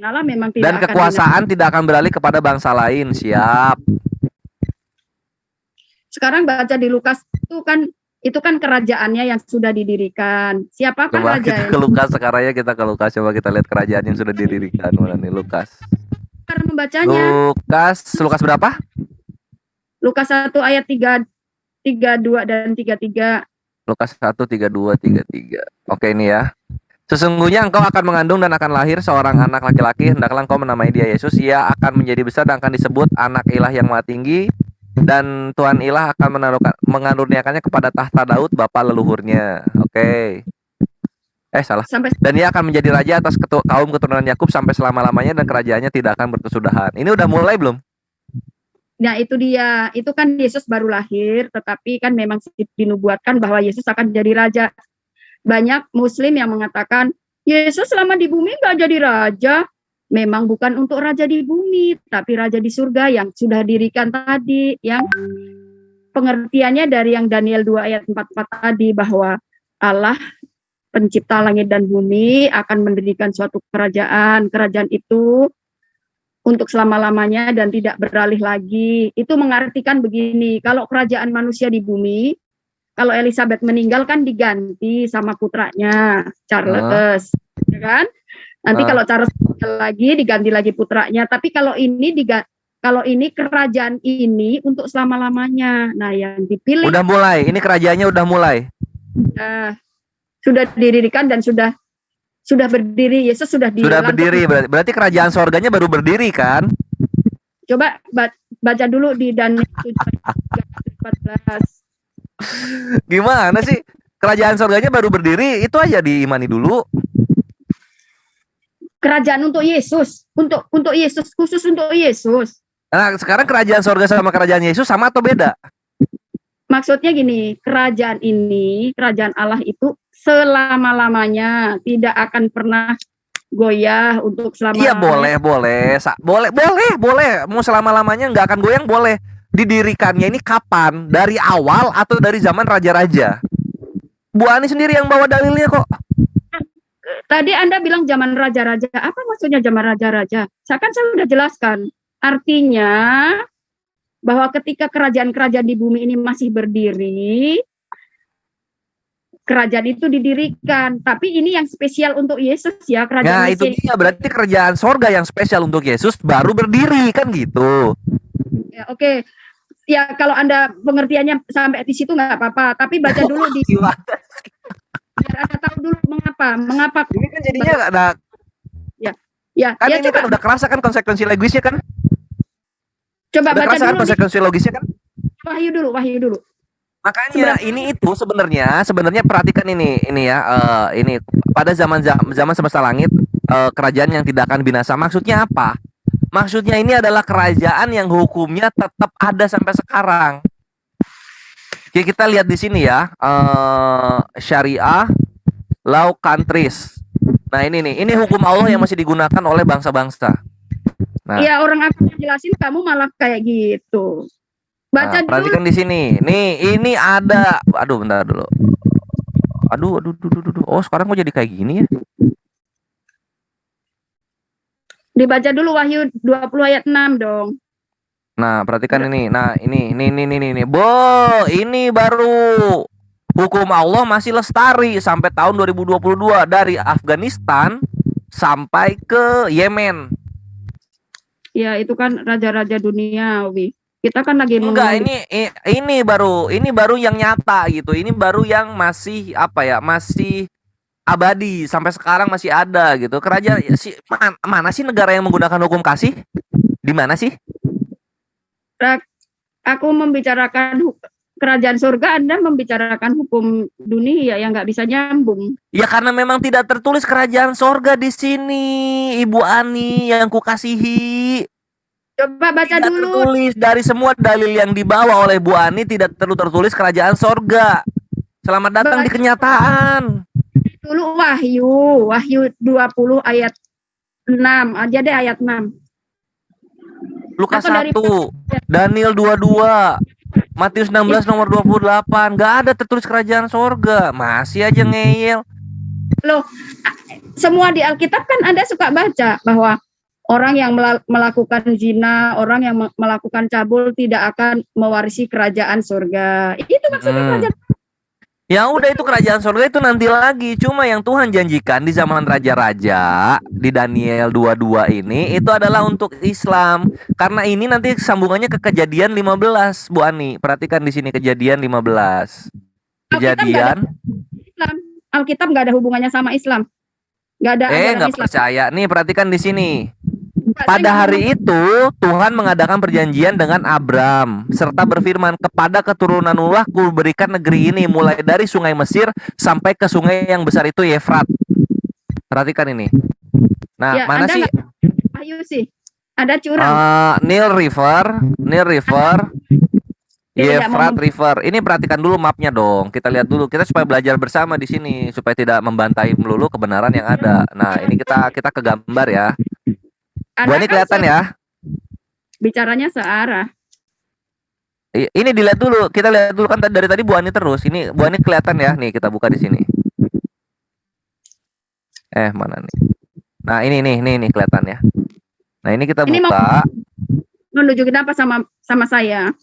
Memang tidak. Dan kekuasaan tidak akan beralih kepada bangsa lain, siap. Sekarang baca di Lukas itu kan kerajaannya yang sudah didirikan. Siapakah Coba raja? kita ke Lukas sekarang ya, kita ke Lukas. Coba kita lihat kerajaan yang sudah didirikan. Mana nih Lukas? Cara membacanya. Lukas berapa? Lukas 1 ayat 32 dan 33. Lukas 1, 32, 33. Oke ini ya. Sesungguhnya engkau akan mengandung dan akan lahir seorang anak laki-laki. Hendaklah engkau menamai dia Yesus. Ia akan menjadi besar dan akan disebut anak ilah yang maha tinggi. Dan Tuhan ilah akan mengaruniakannya kepada tahta Daud bapa leluhurnya. Oke. Salah. Dan ia akan menjadi raja atas kaum keturunan Yakub sampai selama-lamanya dan kerajaannya tidak akan berkesudahan. Ini udah mulai belum? Nah itu dia, itu kan Yesus baru lahir, tetapi kan memang dinubuatkan bahwa Yesus akan jadi raja. Banyak Muslim yang mengatakan Yesus selama di bumi nggak jadi raja. Memang bukan untuk raja di bumi, tapi raja di surga yang sudah dirikan tadi, yang pengertiannya dari yang Daniel 2 ayat 44 tadi, bahwa Allah pencipta langit dan bumi akan mendirikan suatu kerajaan. Kerajaan itu untuk selama-lamanya dan tidak beralih lagi. Itu mengartikan begini, kalau kerajaan manusia di bumi, kalau Elizabeth meninggal kan diganti sama putranya, Charles, ya kan? Nanti kalau Charles lagi diganti lagi putranya. Tapi kalau ini kerajaan ini untuk selama-lamanya. Nah, yang dipilih udah mulai. Ini kerajaannya udah mulai. Sudah didirikan dan sudah berdiri. Yesus sudah berdiri. Berarti kerajaan sorganya baru berdiri kan? Coba baca dulu di Daniel 7:14. Gimana sih? Kerajaan sorganya baru berdiri, itu aja diimani dulu. Kerajaan untuk Yesus, untuk Yesus, khusus untuk Yesus. Nah, sekarang kerajaan sorga sama kerajaan Yesus sama atau beda? Maksudnya gini, kerajaan ini, kerajaan Allah itu selama-lamanya, tidak akan pernah goyah untuk selama-lamanya. Iya boleh. Mau selama-lamanya nggak akan goyang boleh. didirikannya ini kapan? Dari awal atau dari zaman raja-raja? Bu Ani sendiri yang bawa dalilnya kok. Tadi Anda bilang zaman raja-raja. Apa maksudnya zaman raja-raja? Saya sudah jelaskan. Artinya bahwa ketika kerajaan-kerajaan di bumi ini masih berdiri, kerajaan itu didirikan. Tapi ini yang spesial untuk Yesus ya, kerajaan Nah, itu dia berarti kerajaan sorga yang spesial untuk Yesus baru berdiri kan gitu. Ya, oke. Ya kalau Anda pengertiannya sampai di situ nggak apa-apa. Tapi baca dulu di biar Anda tahu dulu mengapa. Ini kan jadinya ada Ya, kan ya ini coba, kan udah kerasa kan konsekuensi logisnya kan? coba Udah baca kerasa kan dulu. konsekuensi logisnya kan? Wahyu dulu. Makanya ini itu sebenarnya perhatikan ini ya ini pada zaman semesta langit kerajaan yang tidak akan binasa. Maksudnya apa? Maksudnya ini adalah kerajaan yang hukumnya tetap ada sampai sekarang. Oke, kita lihat di sini ya syariah law countries. Nah ini hukum Allah yang masih digunakan oleh bangsa-bangsa. Nah, Iya orang aku jelasin kamu malah kayak gitu. Baca dulu. perhatikan di sini. Nih, ini ada. Aduh, bentar dulu. Aduh. Oh, sekarang kok jadi kayak gini ya? Dibaca dulu Wahyu 20 ayat 6 dong. Nah, perhatikan ini. Nah, ini. Bo, ini baru hukum Allah masih lestari sampai tahun 2022 dari Afghanistan sampai ke Yemen. Ya itu kan raja-raja duniawi. Kita kan lagi Enggak, ini baru yang nyata gitu. Ini baru yang masih masih abadi sampai sekarang masih ada gitu. Kerajaan mana sih negara yang menggunakan hukum kasih? Di mana sih? Aku membicarakan kerajaan surga, Anda membicarakan hukum dunia yang nggak bisa nyambung. Ya karena memang tidak tertulis kerajaan sorga di sini, Ibu Ani yang kukasihi. Coba baca Tidak dulu. tertulis dari semua dalil yang dibawa oleh Bu Ani tidak tertulis kerajaan sorga. Selamat datang di kenyataan. Dulu Wahyu 20 ayat 6 aja deh ayat 6. Lukas Atau dari- 1, Daniel 22, Matius 16 nomor 28. Gak ada tertulis kerajaan sorga. Masih aja ngeyel. Loh, semua di Alkitab kan Anda suka baca bahwa orang yang melakukan zina, orang yang melakukan cabul tidak akan mewarisi kerajaan surga. Itu maksudnya kerajaan. Ya udah, itu kerajaan surga itu nanti lagi. Cuma yang Tuhan janjikan di zaman raja-raja di Daniel 22 ini itu adalah untuk Islam. Karena ini nanti sambungannya ke Kejadian 15, Bu Ani. Perhatikan di sini Kejadian 15. Kejadian. Alkitab nggak ada hubungannya sama Islam. Nggak ada. Nggak percaya. Nih perhatikan di sini. Pada hari itu Tuhan mengadakan perjanjian dengan Abram serta berfirman, kepada keturunan Nuh ku berikan negeri ini mulai dari sungai Mesir sampai ke sungai yang besar itu Efrat. Perhatikan ini. Nah, Ya, mana Anda sih? Wahyu sih. Ada curang. Nil River, Dia tidak Efrat mau River. Ini perhatikan dulu mapnya dong. Kita lihat dulu. Kita supaya belajar bersama di sini supaya tidak membantai melulu kebenaran yang ada. Nah, ini kita ke gambar ya. Bu Ani kelihatan ya? Bicaranya searah. Ini dilihat dulu, kita lihat dulu kan dari tadi Bu Ani terus. Ini Bu Ani kelihatan ya? Nih kita buka di sini. Mana nih? Nah ini kelihatan ya. Nah ini kita buka. Menunjukin apa sama saya?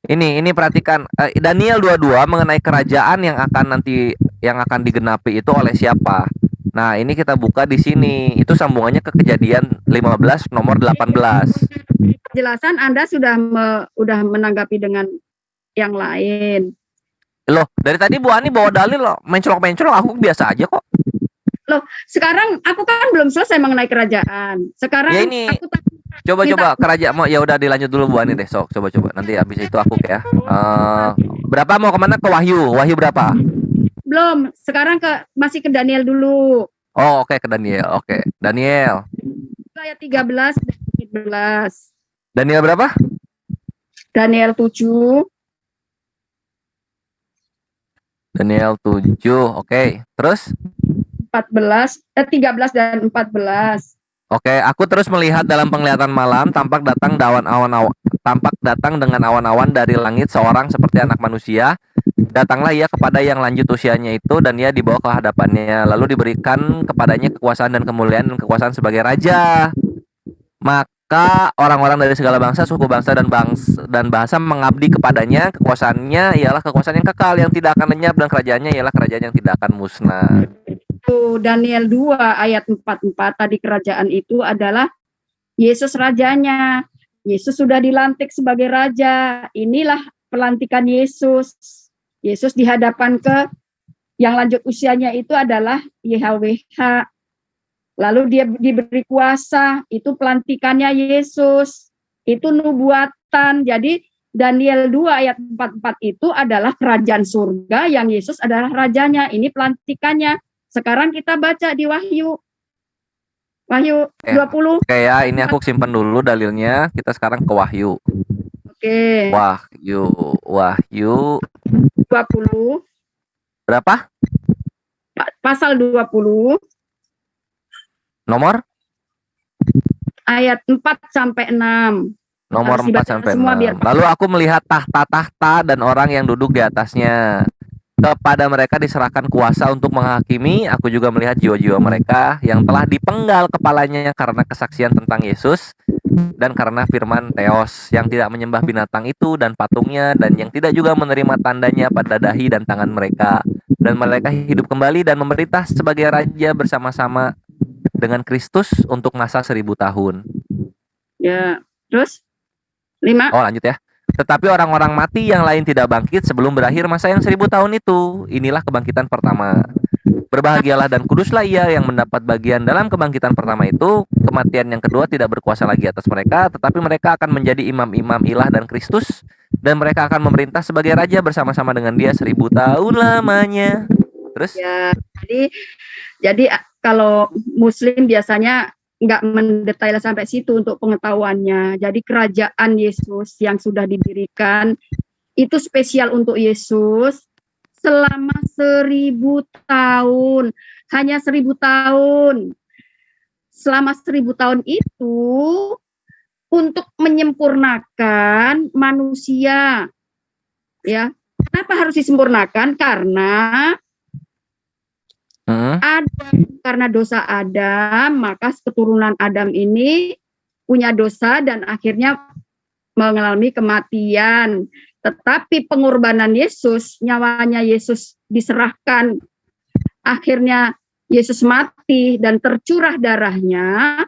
Ini perhatikan Daniel 22 mengenai kerajaan yang akan digenapi itu oleh siapa? Nah, ini kita buka di sini. Itu sambungannya ke Kejadian 15 nomor 18. Penjelasan Anda sudah menanggapi dengan yang lain. Loh, dari tadi Bu Ani bawa dalil loh, mencolok-mencolok, aku biasa aja kok. Loh, sekarang aku kan belum selesai mengenai kerajaan. Sekarang Ya ini. aku Coba kerajaan mau ya udah dilanjut dulu Bu Ani deh, sok coba nanti habis itu aku ya. Berapa mau kemana ke Wahyu? Wahyu berapa? belum. Sekarang masih ke Daniel dulu. Oh oke, ke Daniel. Oke. Daniel. Ayat 13 dan 14. Daniel berapa? Daniel 7. Daniel 7. Oke. Terus? 13 dan 14. Oke, aku terus melihat dalam penglihatan malam tampak datang tampak datang dengan awan-awan dari langit seorang seperti anak manusia. Datanglah ia kepada yang lanjut usianya itu, dan ia dibawa ke hadapannya. Lalu diberikan kepadanya kekuasaan dan kemuliaan dan kekuasaan sebagai raja. Maka orang-orang dari segala bangsa, suku bangsa dan bahasa mengabdi kepadanya. Kekuasaannya ialah kekuasaan yang kekal, yang tidak akan lenyap, dan kerajaannya ialah kerajaan yang tidak akan musnah. Daniel 2 ayat 44 tadi, kerajaan itu adalah Yesus rajanya. Yesus sudah dilantik sebagai raja. Inilah pelantikan Yesus. Yesus dihadapan ke yang lanjut usianya itu adalah YHWH. Lalu dia diberi kuasa, itu pelantikannya Yesus. Itu nubuatan. Jadi Daniel 2 ayat 44 itu adalah kerajaan surga yang Yesus adalah rajanya. Ini pelantikannya. Sekarang kita baca di Wahyu 20. Oke ya, ini aku simpan dulu dalilnya. Kita sekarang ke Wahyu. Oke. Wahyu 20. Berapa? Pasal 20 Nomor? ayat 4 sampai 6. Nomor Harus 4 dibaca sampai semua 6. biar Lalu aku melihat tahta-tahta dan orang yang duduk di atasnya. Kepada mereka diserahkan kuasa untuk menghakimi. Aku juga melihat jiwa-jiwa mereka yang telah dipenggal kepalanya karena kesaksian tentang Yesus dan karena firman Theos, yang tidak menyembah binatang itu dan patungnya, dan yang tidak juga menerima tandanya pada dahi dan tangan mereka. Dan mereka hidup kembali dan memerintah sebagai raja bersama-sama dengan Kristus untuk masa 1000 tahun. Ya, terus 5. Oh, lanjut ya. Tetapi orang-orang mati yang lain tidak bangkit sebelum berakhir masa yang 1000 tahun itu. Inilah kebangkitan pertama. Berbahagialah dan kuduslah ia yang mendapat bagian dalam kebangkitan pertama itu. Kematian yang kedua tidak berkuasa lagi atas mereka, tetapi mereka akan menjadi imam-imam ilah dan Kristus, dan mereka akan memerintah sebagai raja bersama-sama dengan dia 1000 tahun lamanya. Terus? Ya, jadi kalau Muslim biasanya nggak mendetail sampai situ untuk pengetahuannya. Jadi kerajaan Yesus yang sudah didirikan itu spesial untuk Yesus selama 1000 tahun. Hanya 1000 tahun. Selama 1000 tahun itu untuk menyempurnakan manusia. Ya. Kenapa harus disempurnakan? Karena karena dosa Adam, maka keturunan Adam ini punya dosa dan akhirnya mengalami kematian. Tetapi pengorbanan Yesus, nyawanya Yesus diserahkan, akhirnya Yesus mati dan tercurah darahnya,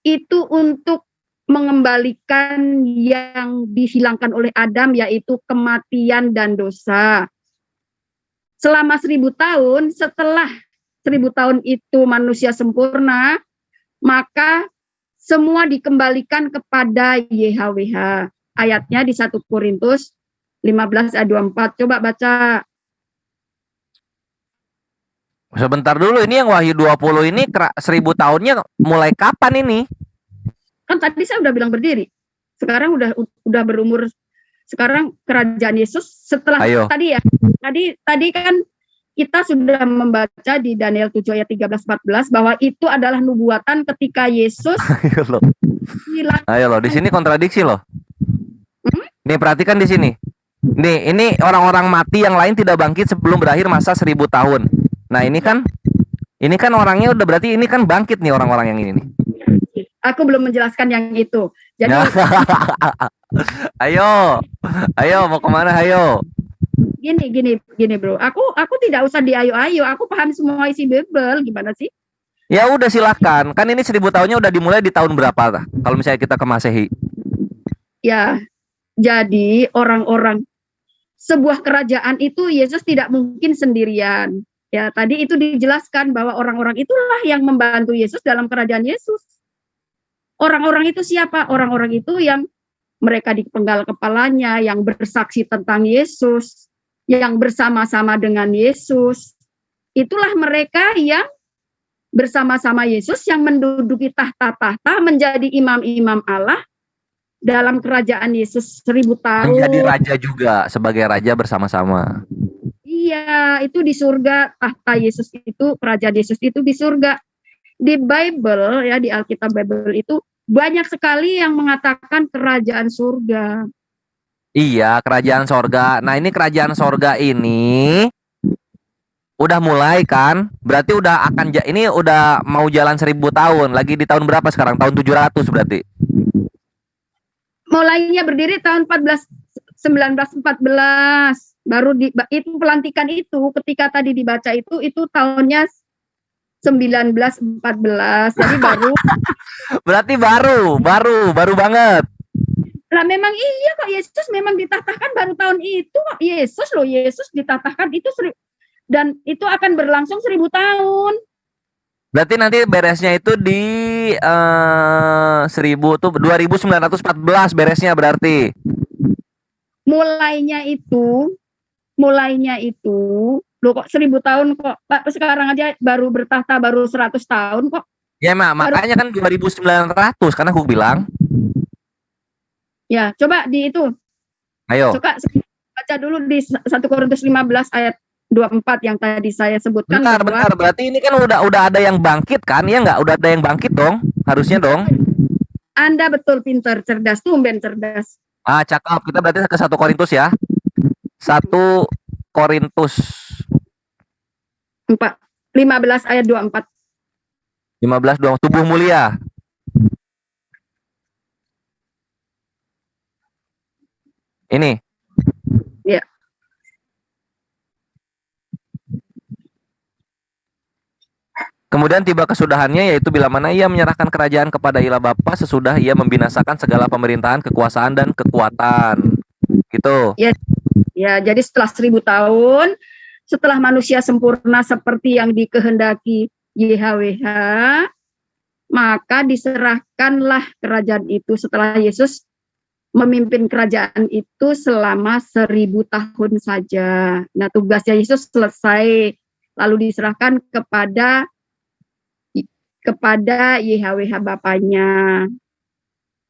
itu untuk mengembalikan yang dihilangkan oleh Adam, yaitu kematian dan dosa. Selama 1000 tahun, setelah 1000 tahun itu manusia sempurna, maka semua dikembalikan kepada YHWH. Ayatnya di 1 Korintus 15 ayat 24. Coba baca. Sebentar dulu, ini yang Wahyu 20 ini 1000 tahunnya mulai kapan ini? Kan tadi saya udah bilang berdiri. Sekarang udah berumur. Sekarang kerajaan Yesus setelah tadi ya. Tadi kan kita sudah membaca di Daniel 7 ayat 13-14 bahwa itu adalah nubuatan ketika Yesus. Ayo loh, di sini kontradiksi loh. Nih perhatikan di sini. Nih, ini orang-orang mati yang lain tidak bangkit sebelum berakhir masa 1000 tahun. Nah, ini kan orangnya udah, berarti ini kan bangkit nih orang-orang yang ini nih. Aku belum menjelaskan yang itu. Jadi Ayo mau kemana? Ayo. Gini bro, aku tidak usah diayo-ayo, aku paham semua isi Bible, gimana sih? Ya udah silahkan, kan ini 1000 tahunnya udah dimulai di tahun berapa kalau misalnya kita ke Masehi? Ya, jadi orang-orang sebuah kerajaan itu Yesus tidak mungkin sendirian. Ya, tadi itu dijelaskan bahwa orang-orang itulah yang membantu Yesus dalam kerajaan Yesus. Orang-orang itu siapa? Orang-orang itu yang mereka dipenggal kepalanya, yang bersaksi tentang Yesus, yang bersama-sama dengan Yesus. Itulah mereka yang bersama-sama Yesus yang menduduki tahta-tahta, menjadi imam-imam Allah dalam kerajaan Yesus 1000 tahun. Menjadi raja juga, sebagai raja bersama-sama. Iya, itu di surga. Tahta Yesus itu, kerajaan Yesus itu di surga. Di Bible ya, di Alkitab Bible itu banyak sekali yang mengatakan kerajaan surga. Iya, kerajaan sorga. Nah, ini kerajaan sorga ini udah mulai kan? Berarti udah akan ini udah mau jalan 1000 tahun. Lagi di tahun berapa sekarang? Tahun 700 berarti. Mulainya berdiri tahun 1914. Baru itu pelantikan itu ketika tadi dibaca itu tahunnya 1914. Jadi baru Berarti baru banget. lah memang iya kok, Yesus memang ditatahkan baru tahun itu kok. Yesus ditatahkan itu dan itu akan berlangsung 1000 tahun. Berarti nanti beresnya itu di 2914 beresnya berarti. Mulainya itu loh kok 1000 tahun kok. Pak sekarang aja baru bertahta baru 100 tahun kok. Ya makanya kan 2900 karena aku bilang. Ya, coba di itu. Ayo. Coba baca dulu di 1 Korintus 15 ayat 24 yang tadi saya sebutkan. Bentar. Berarti ini kan udah ada yang bangkit kan? Ya nggak? Udah ada yang bangkit dong. Harusnya dong. Anda betul pintar, cerdas, tumben cerdas. Ah, cakep. Kita berarti ke 1 Korintus ya. 1 Korintus 15 ayat 24. 15 tubuh mulia. Ini. Ya. Kemudian tiba kesudahannya, yaitu bila mana ia menyerahkan kerajaan kepada Allah Bapa sesudah ia membinasakan segala pemerintahan, kekuasaan dan kekuatan. Gitu. Ya, jadi setelah 1000 tahun, setelah manusia sempurna seperti yang dikehendaki YHWH, maka diserahkanlah kerajaan itu setelah Yesus memimpin kerajaan itu selama 1000 tahun saja. Nah, tugasnya Yesus selesai, lalu diserahkan kepada YHWH Bapaknya.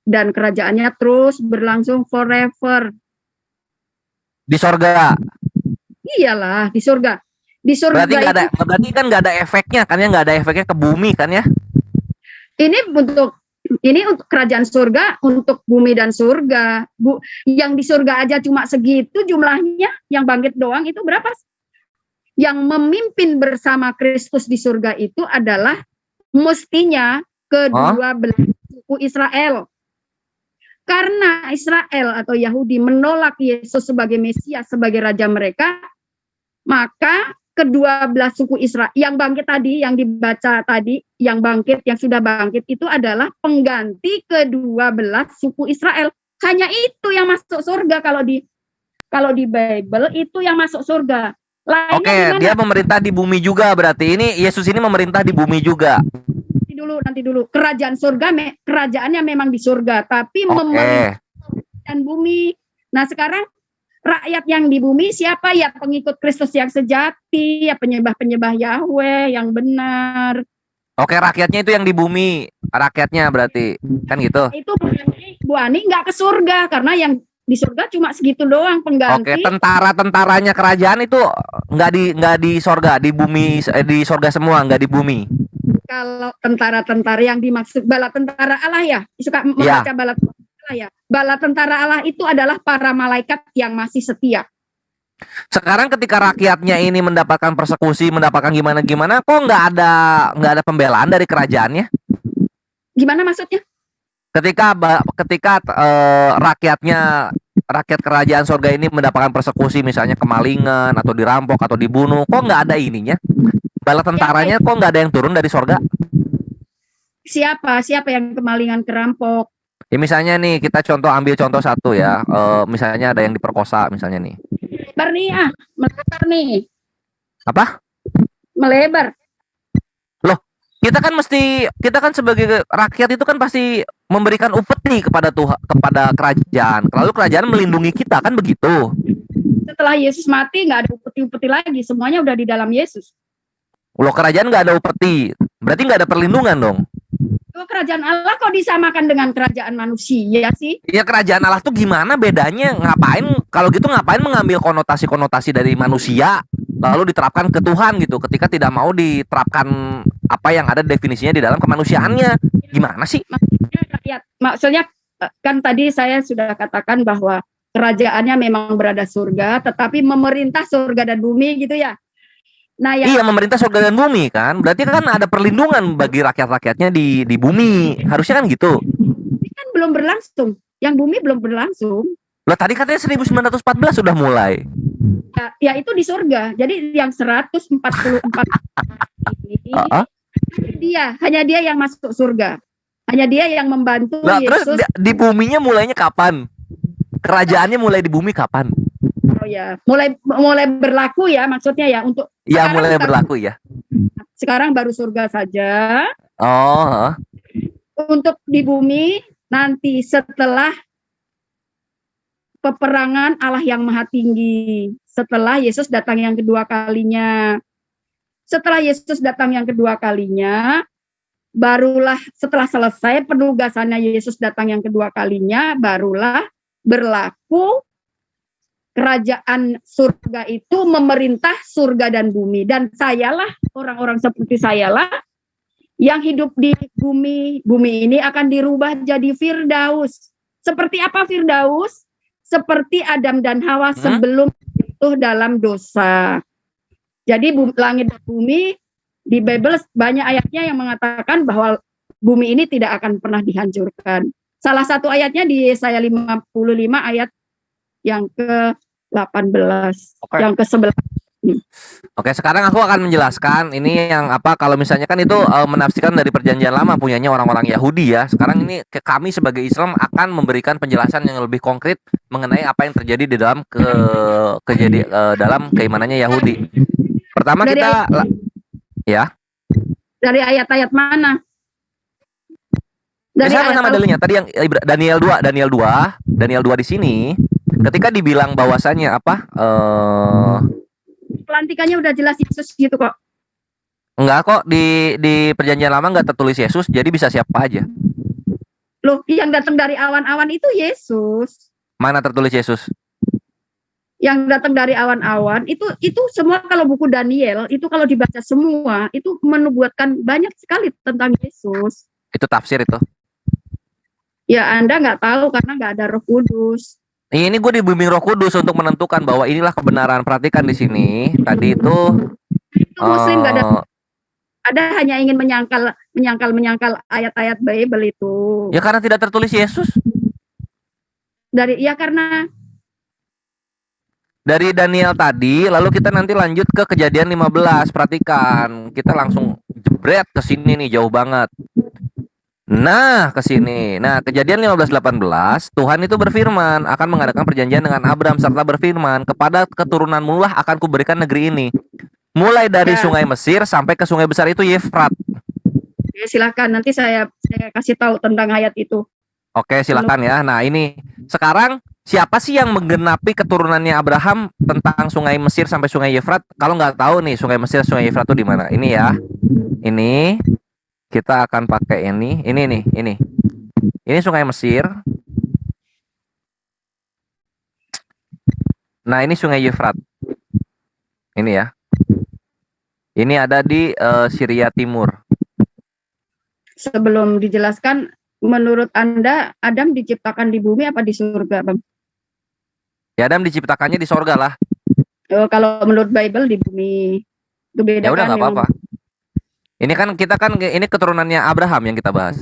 Dan kerajaannya terus berlangsung forever. Di sorga. Iyalah, di surga. Di surga berarti kan nggak ada efeknya kan ya, nggak ada efeknya ke bumi kan ya? Ini untuk kerajaan surga, untuk bumi dan surga. Yang di surga aja cuma segitu jumlahnya, yang bangkit doang itu berapa? Yang memimpin bersama Kristus di surga itu adalah mestinya kedua belah suku Israel. Karena Israel atau Yahudi menolak Yesus sebagai Mesias, sebagai raja mereka, maka kedua belah suku Israel yang bangkit tadi, yang dibaca tadi, yang sudah bangkit itu adalah pengganti kedua belah suku Israel. Hanya itu yang masuk surga kalau di Bible itu yang masuk surga. Oke, dia memerintah di bumi juga berarti. Ini Yesus ini memerintah di bumi juga. Nanti dulu. Kerajaan surga, kerajaannya memang di surga, tapi memerintah dan bumi. Nah, sekarang rakyat yang di bumi siapa? Ya pengikut Kristus yang sejati, ya penyembah-penyembah Yahweh yang benar. Oke, rakyatnya itu yang di bumi, rakyatnya berarti kan gitu. Itu Bu Ani nggak ke surga karena yang di surga cuma segitu doang pengganti. Oke, tentara-tentaranya kerajaan itu nggak di surga, di bumi, di surga semua, nggak di bumi. Kalau tentara-tentara yang dimaksud bala tentara Allah ya, suka membaca bala tentara Allah ya. Bala tentara Allah itu adalah para malaikat yang masih setia. Sekarang ketika rakyatnya ini mendapatkan persekusi, mendapatkan gimana, kok nggak ada pembelaan dari kerajaannya? Gimana maksudnya? Ketika rakyat kerajaan surga ini mendapatkan persekusi, misalnya kemalingan atau dirampok atau dibunuh, kok nggak ada ininya? Bala tentaranya kok nggak ada yang turun dari surga? Siapa yang kemalingan kerampok? Ya misalnya nih, kita ambil contoh satu ya, misalnya ada yang diperkosa misalnya nih. Melebar nih. Apa? Melebar. Loh, kita kan sebagai rakyat itu kan pasti memberikan upeti kepada Tuhan, kepada kerajaan. Lalu kerajaan melindungi kita kan begitu. Setelah Yesus mati nggak ada upeti-upeti lagi, semuanya udah di dalam Yesus. Loh, kerajaan nggak ada upeti, berarti nggak ada perlindungan dong. Kerajaan Allah kok disamakan dengan kerajaan manusia sih? Iya, kerajaan Allah tuh gimana bedanya? Ngapain mengambil konotasi-konotasi dari manusia lalu diterapkan ke Tuhan gitu, ketika tidak mau diterapkan apa yang ada definisinya di dalam kemanusiaannya? Gimana sih? Maksudnya maksudnya kan tadi saya sudah katakan bahwa kerajaannya memang berada surga, tetapi memerintah surga dan bumi gitu ya. Nah, yang Iya, memerintah surga dan bumi kan. Berarti kan ada perlindungan bagi rakyat-rakyatnya di bumi. Harusnya kan gitu. ini kan belum berlangsung. Yang bumi belum berlangsung. Lah tadi katanya 1914 sudah mulai. Ya itu di surga. Jadi yang 144 ini hanya dia yang masuk surga. Hanya dia yang membantu Lah terus Yesus. di buminya mulainya kapan? Kerajaannya mulai di bumi kapan? Oh ya, mulai berlaku ya maksudnya ya untuk Ya sekarang mulai bukan- berlaku ya. Sekarang baru surga saja. Oh, heeh. Untuk di bumi nanti setelah peperangan Allah yang Maha Tinggi, setelah Yesus datang yang kedua kalinya. Setelah Yesus datang yang kedua kalinya, barulah setelah selesai penugasannya Yesus datang yang kedua kalinya, barulah berlaku kerajaan surga itu memerintah surga dan bumi. Dan sayalah, orang-orang seperti sayalah yang hidup di bumi. Bumi ini akan dirubah jadi Firdaus. Seperti apa Firdaus? Seperti Adam dan Hawa sebelum jatuh dalam dosa. Jadi langit dan bumi di Bible banyak ayatnya yang mengatakan bahwa bumi ini tidak akan pernah dihancurkan. Salah satu ayatnya di Yesaya 55 ayat yang ke-18, Oke. yang ke-11. Oke, sekarang aku akan menjelaskan ini yang apa kalau misalnya kan itu menafsirkan dari perjanjian lama punyanya orang-orang Yahudi ya. Sekarang ini kami sebagai Islam akan memberikan penjelasan yang lebih konkret mengenai apa yang terjadi di dalam dalam keimanannya Yahudi. Pertama Dari kita ya. Dari ayat-ayat mana? Dari Sama-sama ayat dalilnya. Tadi yang Daniel 2 di sini ketika dibilang bahwasannya apa pelantikannya udah jelas Yesus gitu kok. enggak kok di perjanjian lama enggak tertulis Yesus, jadi bisa siapa aja. Loh, yang datang dari awan-awan itu Yesus. Mana tertulis Yesus? Yang datang dari awan-awan itu semua kalau buku Daniel itu kalau dibaca semua itu menubuatkan banyak sekali tentang Yesus. Itu tafsir itu. Ya Anda nggak tahu karena nggak ada Roh Kudus. Ini gue dibimbing Roh Kudus untuk menentukan bahwa inilah kebenaran. Perhatikan di sini. Tadi itu Itu Muslim nggak ada hanya ingin menyangkal ayat-ayat Bible itu. ya karena tidak tertulis Yesus. Karena Dari Daniel tadi, lalu kita nanti lanjut ke Kejadian 15. Perhatikan, kita langsung jebret ke sini nih, jauh banget. Nah, ke sini. Nah, Kejadian 15:18, Tuhan itu berfirman akan mengadakan perjanjian dengan Abraham serta berfirman, kepada keturunanmu lah akan kuberikan negeri ini. Mulai dari sungai Mesir sampai ke sungai besar itu Yefrat. ya, silakan nanti saya kasih tahu tentang ayat itu. Oke, silakan ya. Nah, ini sekarang siapa sih yang menggenapi keturunannya Abraham tentang sungai Mesir sampai sungai Yefrat? Kalau nggak tahu nih sungai Mesir, sungai Yefrat itu di mana? Ini ya. Ini kita akan pakai ini. Ini sungai Mesir. Nah, ini sungai Yefrat. Ini ya. Ini ada di Syria Timur. Sebelum dijelaskan, menurut Anda Adam diciptakan di bumi apa di surga, Bang? Ya, Adam diciptakannya di sorga lah. Kalau menurut Bible di bumi. Itu beda Ya udah kan nggak apa-apa. Ini kan ini keturunannya Abraham yang kita bahas.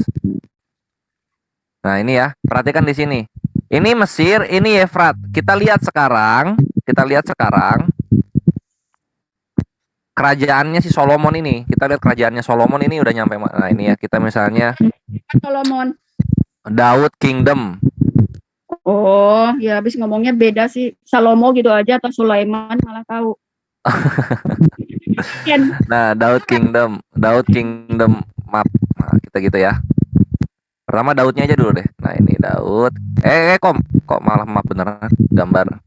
Nah, ini ya, perhatikan di sini. Ini Mesir, ini Yefrat. Kita lihat sekarang kerajaannya si Solomon ini. Kita lihat kerajaannya Solomon ini udah nyampe mana. Nah, ini ya, kita misalnya Solomon. Daud Kingdom. Oh, ya habis ngomongnya beda sih. Salomo gitu aja atau Sulaiman malah tahu. Nah, Daud Kingdom map. Nah, kita gitu ya. Pertama Daudnya aja dulu deh. Nah, ini Daud. Kok malah map beneran gambar.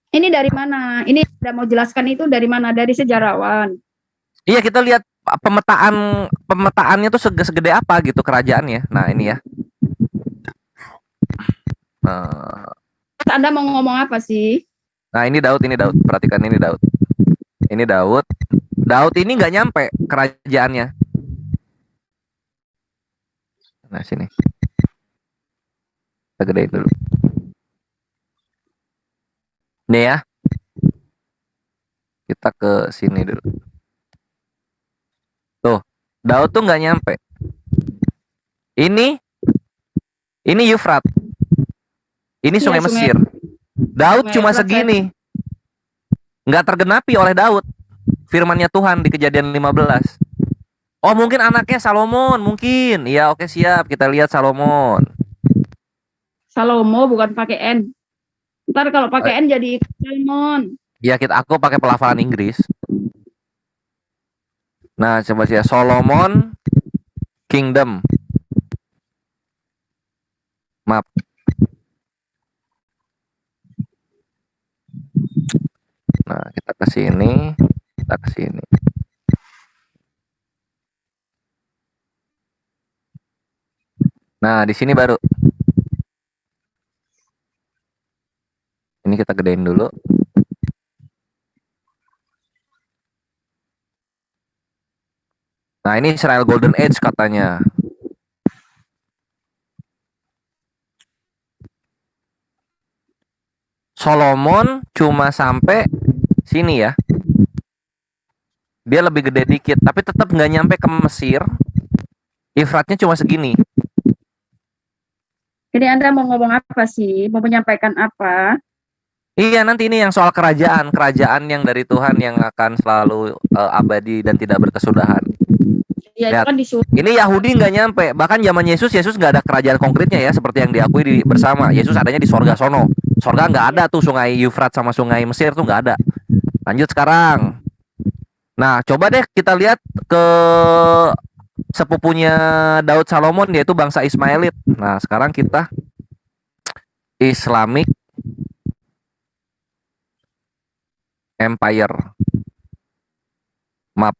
Ini dari mana? Ini udah mau jelaskan itu dari mana? Dari sejarawan. Iya, kita lihat pemetaannya tuh segede apa gitu kerajaannya. Nah, ini ya. Anda mau ngomong apa sih? Nah, ini Daud. Perhatikan ini Daud. Ini Daud. Daud ini nggak nyampe kerajaannya. Nah, sini. Kita gedein dulu. Nih ya. Kita ke sini dulu. Tuh, Daud tuh nggak nyampe. Ini Yufrat. Ini Sungai Iya, Mesir. Daud Sungai cuma Efrat, segini. Nggak tergenapi oleh Daud. Firman-Nya Tuhan di Kejadian 15. Oh, mungkin anaknya Salomon, mungkin. Iya, oke, siap. Kita lihat Salomon. Salomo bukan pakai N. Ntar kalau pakai N jadi Salmon. Ya, aku pakai pelafalan Inggris. Nah, coba sih ya. Solomon Kingdom. Map. Nah, kita ke sini, kita ke sini. Nah, di sini baru. Ini kita gedein dulu. Nah, ini Israel Golden Age katanya. Solomon cuma sampai sini ya. Dia lebih gede dikit, tapi tetap nggak nyampe ke Mesir. Efratnya cuma segini. Ini Anda mau ngomong apa sih? Mau menyampaikan apa? Iya, nanti ini yang soal kerajaan yang dari Tuhan yang akan selalu abadi dan tidak berkesudahan. Ya, itu Lihat. kan disuruh. Ini Yahudi nggak nyampe. Bahkan zaman Yesus nggak ada kerajaan konkretnya ya, seperti yang diakui bersama. Yesus adanya di sorga sono. Sorga nggak ada tuh, Sungai Yufrat sama Sungai Mesir tuh nggak ada. Lanjut sekarang. Nah, coba deh kita lihat ke sepupunya Daud Salomon, yaitu bangsa Ismailit. Nah, sekarang kita Islamic Empire map.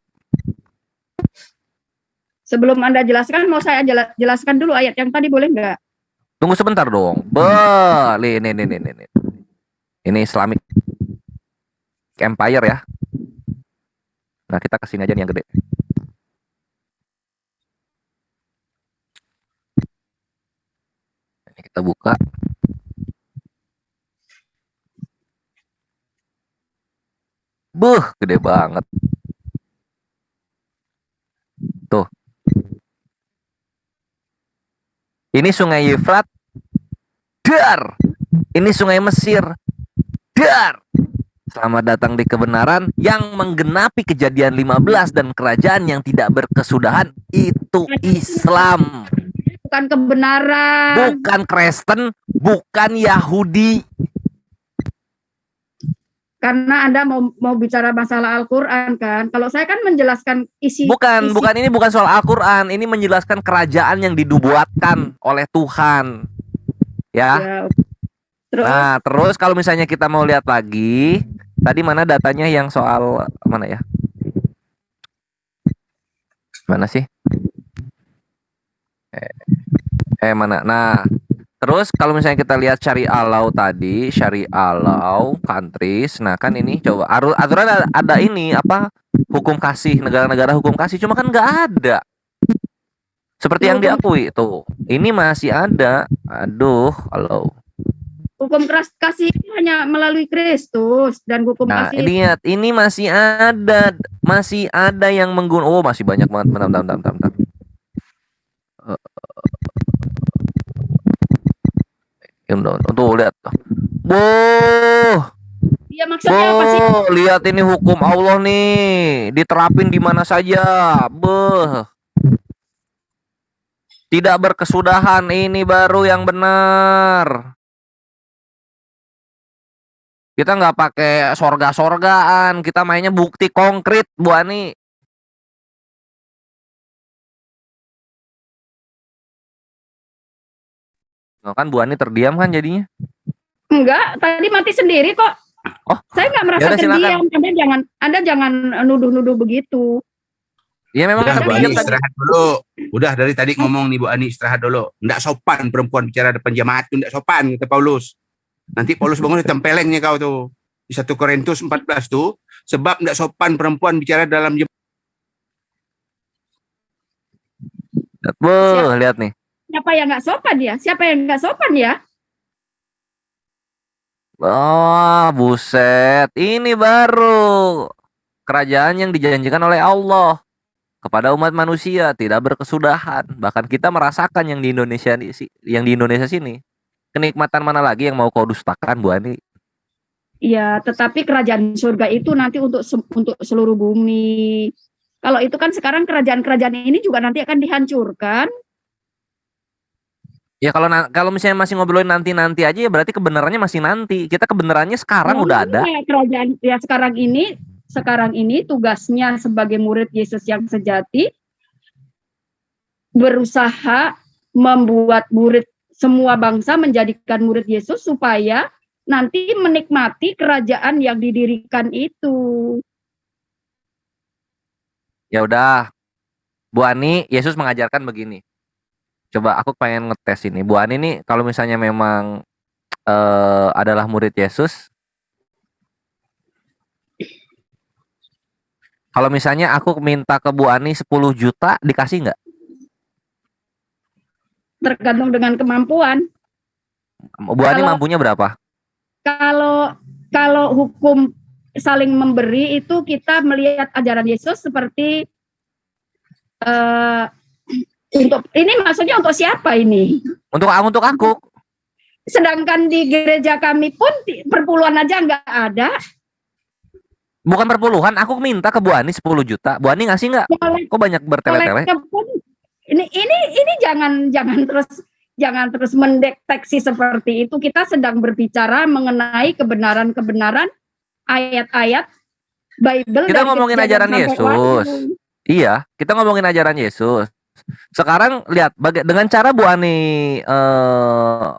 Sebelum Anda jelaskan, mau saya jelaskan dulu ayat yang tadi, boleh nggak? Tunggu sebentar dong. Ini. Ini Islamic Empire ya. Nah, kita kesini aja nih yang gede. Ini kita buka. Gede banget. Tuh. Ini Sungai Yufrat. Dar. Ini Sungai Mesir. Dar. Selamat datang di kebenaran yang menggenapi Kejadian 15 dan kerajaan yang tidak berkesudahan itu Islam. Bukan kebenaran. Bukan Kristen, bukan Yahudi. Karena Anda mau bicara masalah Al-Quran kan. Kalau saya kan menjelaskan isi. Bukan ini bukan soal Al-Quran. Ini menjelaskan kerajaan yang dinubuatkan oleh Tuhan. Ya. Terus, Nah, terus kalau misalnya kita mau lihat lagi, tadi mana datanya yang soal mana ya? Mana sih? Mana? Nah, terus kalau misalnya kita lihat Syariah Law tadi, Syariah Law countries, nah kan ini coba aturan ada ini apa? Hukum kasih, negara-negara hukum kasih, cuma kan nggak ada. Seperti yang diakui tuh. Ini masih ada. Aduh, halo. hukum kasih itu hanya melalui Kristus dan hukum Nah, kasih. lihat, ini masih ada yang menggunakan. Oh, masih banyak banget. Bentar. Tuh lihat. Iya, maksudnya apa sih? Lihat ini hukum Allah nih, diterapin di mana saja. Tidak berkesudahan, ini baru yang benar. Kita nggak pakai sorga-sorgaan, kita mainnya bukti konkret, Bu Ani. Oh, kan Bu Ani terdiam kan jadinya? Enggak, tadi mati sendiri kok. Oh, saya nggak merasa yaudah, terdiam. Anda jangan nuduh-nuduh begitu. Ya memang Udah Bu diam Ani tadi. istirahat dulu. Udah dari tadi ngomong nih Bu Ani istirahat dulu. Nggak sopan perempuan bicara depan jemaat itu, nggak sopan kata Paulus. Nanti Paulus bangun ditempelengnya kau tuh. Di 1 Korintus 14 tuh, sebab nggak sopan perempuan bicara dalam jemaat. Lihat nih. Siapa yang nggak sopan ya? Siapa yang nggak sopan ya? Oh, buset. Ini baru kerajaan yang dijanjikan oleh Allah kepada umat manusia, tidak berkesudahan. Bahkan kita merasakan yang di Indonesia sini. Kenikmatan mana lagi yang mau kau dustakan, Bu Ani? Ya, tetapi kerajaan surga itu nanti untuk seluruh bumi. Kalau itu kan sekarang kerajaan-kerajaan ini juga nanti akan dihancurkan. Ya kalau misalnya masih ngobrolin nanti aja ya berarti kebenarannya masih nanti. Kita kebenarannya sekarang udah ada. Kerajaan ya sekarang ini tugasnya sebagai murid Yesus yang sejati berusaha membuat murid semua bangsa menjadikan murid Yesus supaya nanti menikmati kerajaan yang didirikan itu. Ya udah, Bu Ani, Yesus mengajarkan begini. Coba aku pengen ngetes ini. Bu Ani nih kalau misalnya memang adalah murid Yesus, kalau misalnya aku minta ke Bu Ani 10 juta, dikasih nggak? Tergantung dengan kemampuan. Bu Ani mampunya berapa? Kalau hukum saling memberi itu kita melihat ajaran Yesus seperti untuk ini maksudnya untuk siapa ini? Untuk aku. Sedangkan di gereja kami pun perpuluhan aja nggak ada. Bukan perpuluhan, aku minta ke Bu Ani 10 juta. Bu Ani ngasih nggak? Kok banyak bertele-tele? Ini jangan terus mendeteksi seperti itu. Kita sedang berbicara mengenai kebenaran-kebenaran ayat-ayat Bible. Kita ngomongin ajaran Yesus. Iya, kita ngomongin ajaran Yesus. Sekarang lihat dengan cara Bu Ani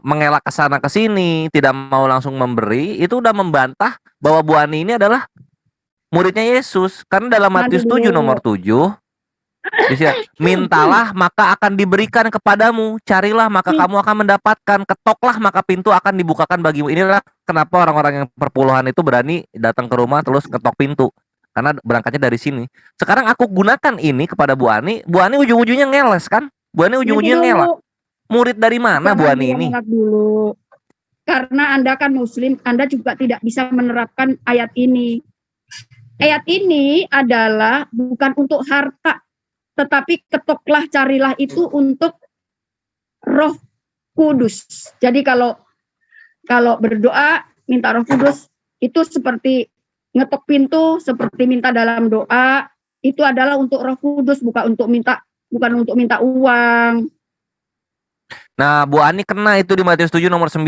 mengelak ke sana ke sini, tidak mau langsung memberi, itu udah membantah bahwa Bu Ani ini adalah muridnya Yesus. Karena dalam Matius 7 nomor 7, mintalah maka akan diberikan kepadamu, carilah maka kamu akan mendapatkan, ketoklah maka pintu akan dibukakan bagimu. Inilah kenapa orang-orang yang perpuluhan itu berani datang ke rumah terus ketok pintu. Karena berangkatnya dari sini. Sekarang aku gunakan ini kepada Bu Ani. Bu Ani ujung-ujungnya ngeles kan? Bu Ani ujung-ujungnya ngelak. Murid dari mana Bu Ani ini? Dulu. Karena Anda kan Muslim, Anda juga tidak bisa menerapkan ayat ini. Ayat ini adalah bukan untuk harta, tetapi ketoklah carilah itu untuk Roh Kudus. Jadi kalau berdoa minta Roh Kudus itu seperti ngetok pintu, seperti minta dalam doa, itu adalah untuk Roh Kudus, bukan untuk minta uang. Nah, Bu Ani kena itu di Matius 7 nomor 9.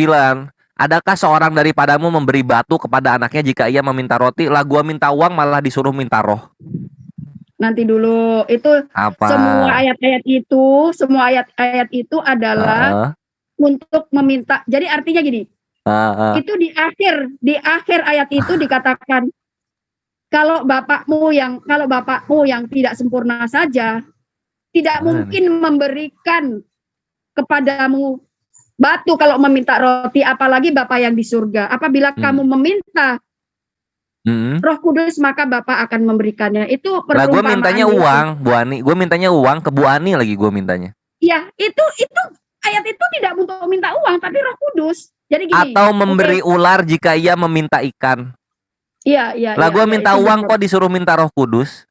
Adakah seorang daripadamu memberi batu kepada anaknya jika ia meminta roti? Lah gua minta uang malah disuruh minta roh. Nanti dulu, itu apa? Semua ayat-ayat itu adalah untuk meminta. Jadi artinya gini. Itu di akhir ayat itu dikatakan kalau bapakmu yang tidak sempurna saja tidak mungkin memberikan kepadamu batu kalau meminta roti, apalagi Bapa yang di surga. Apabila kamu meminta Roh Kudus maka Bapa akan memberikannya. Itu perumpamaan. Lah gue mintanya uang, Bu Ani. Gue mintanya uang ke Bu Ani lagi gue mintanya. Iya, itu ayat itu tidak untuk minta uang tapi Roh Kudus. Jadi gini, atau memberi ular jika ia meminta ikan. Iya. Lah gue minta uang kok disuruh minta Roh Kudus.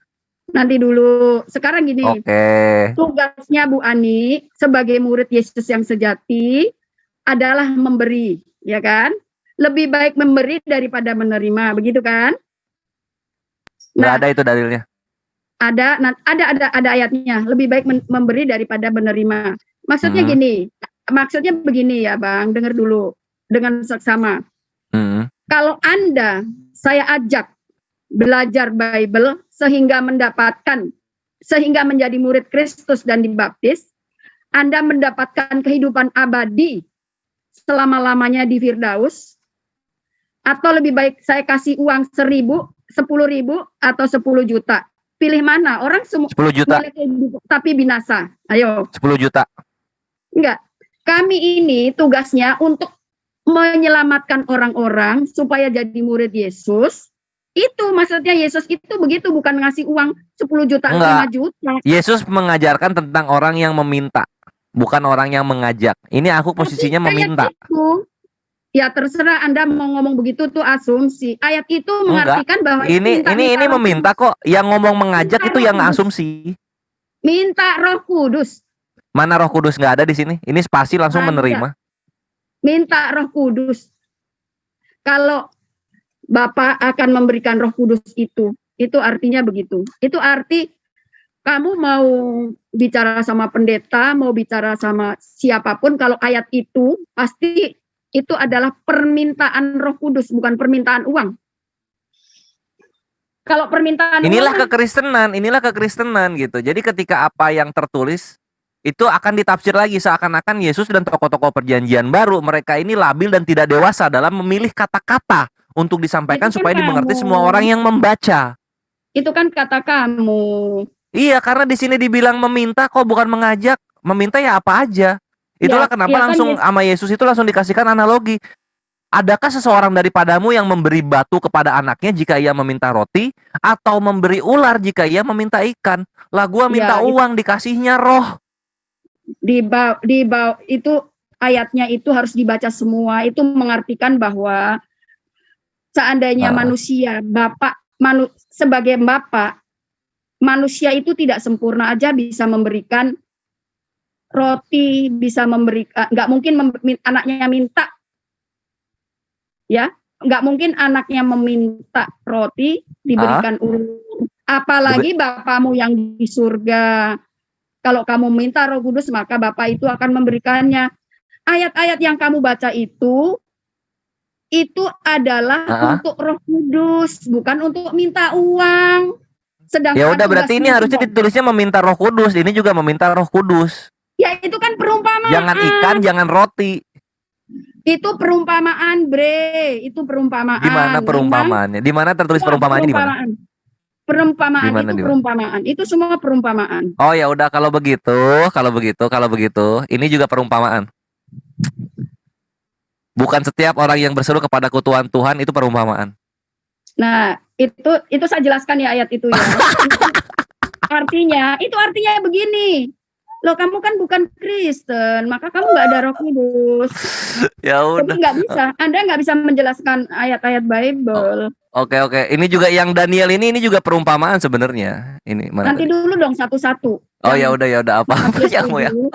Nanti dulu. Sekarang gini. Tugasnya Bu Ani sebagai murid Yesus yang sejati adalah memberi, ya kan? Lebih baik memberi daripada menerima, begitu kan? Nggak ada itu dalilnya. Ada ayatnya. Lebih baik memberi daripada menerima. Maksudnya begini ya, Bang. Dengar dulu. Dengan seksama. Kalau saya ajak belajar Bible sehingga menjadi murid Kristus dan dibaptis, Anda mendapatkan kehidupan abadi selama-lamanya di Firdaus, atau lebih baik saya kasih uang 1.000, 10.000 atau 10 juta. Pilih mana? Orang semua 10 juta. Tapi binasa. Ayo. 10 juta. Enggak. Kami ini tugasnya untuk menyelamatkan orang-orang supaya jadi murid Yesus. Itu maksudnya Yesus itu begitu, bukan ngasih uang 10 juta, 5 juta. Yesus mengajarkan tentang orang yang meminta, bukan orang yang mengajak. Ini aku posisinya meminta. Ya terserah Anda mau ngomong begitu tuh asumsi. Ayat itu mengartikan bahwa Ini Roh meminta kok. Yang ngomong mengajak Minta itu Roh yang Kudus. asumsi. Minta Roh Kudus. Mana Roh Kudus, nggak ada di sini. Ini spasi langsung Ada. menerima. Minta Roh Kudus. Kalau Bapa akan memberikan Roh Kudus itu artinya begitu. Itu arti kamu mau bicara sama pendeta, mau bicara sama siapapun, kalau ayat itu pasti itu adalah permintaan Roh Kudus, bukan permintaan uang. Kalau permintaan Inilah uang, kekristenan gitu. Jadi ketika apa yang tertulis itu akan ditafsir lagi seakan-akan Yesus dan tokoh-tokoh perjanjian baru mereka ini labil dan tidak dewasa dalam memilih kata-kata untuk disampaikan Itu kan supaya dimengerti kamu. semua orang yang membaca. itu kan kata kamu. Iya, karena di sini dibilang meminta kok bukan mengajak. Meminta ya apa aja. Itulah Ya, kenapa ya kan langsung sama Yesus itu langsung dikasihkan analogi. Adakah seseorang daripadamu yang memberi batu kepada anaknya jika ia meminta roti, atau memberi ular jika ia meminta ikan? Lah gua minta Ya, uang, dikasihnya roh. di bawah itu ayatnya itu harus dibaca semua. Itu mengartikan bahwa seandainya manusia, sebagai Bapak, manusia itu tidak sempurna aja bisa memberikan roti, bisa memberikan, nggak mungkin anaknya minta, ya, nggak mungkin anaknya meminta roti diberikan ular. Apalagi Bapamu yang di surga. Kalau kamu minta Roh Kudus, maka Bapa itu akan memberikannya. Ayat-ayat yang kamu baca itu adalah untuk Roh Kudus, bukan untuk minta uang. Sedangkan Ya udah, berarti ini harusnya ditulisnya meminta Roh Kudus. Ini juga meminta Roh Kudus. Ya itu kan perumpamaan. Jangan ikan, jangan roti. Itu perumpamaan, Bre. Itu perumpamaan. Gimana perumpamaannya? Di mana tertulis perumpamaannya di mana? Perumpamaan Dimana, itu dimana? perumpamaan. Itu semua perumpamaan. Oh ya udah, kalau begitu, ini juga perumpamaan. Bukan setiap orang yang berseru kepadaku Tuhan itu perumpamaan. Nah, itu saya jelaskan ya ayat itu ya. Itu artinya begini. Loh, kamu kan bukan Kristen, maka kamu nggak ada Roh Kudus. Ya Jadi udah. nggak bisa. Anda nggak bisa menjelaskan ayat-ayat Bible. Oke. Ini juga yang Daniel ini juga perumpamaan sebenarnya. Ini mana? Nanti dulu dong satu-satu. Oh ya udah apa Matius yang mau ya? 7.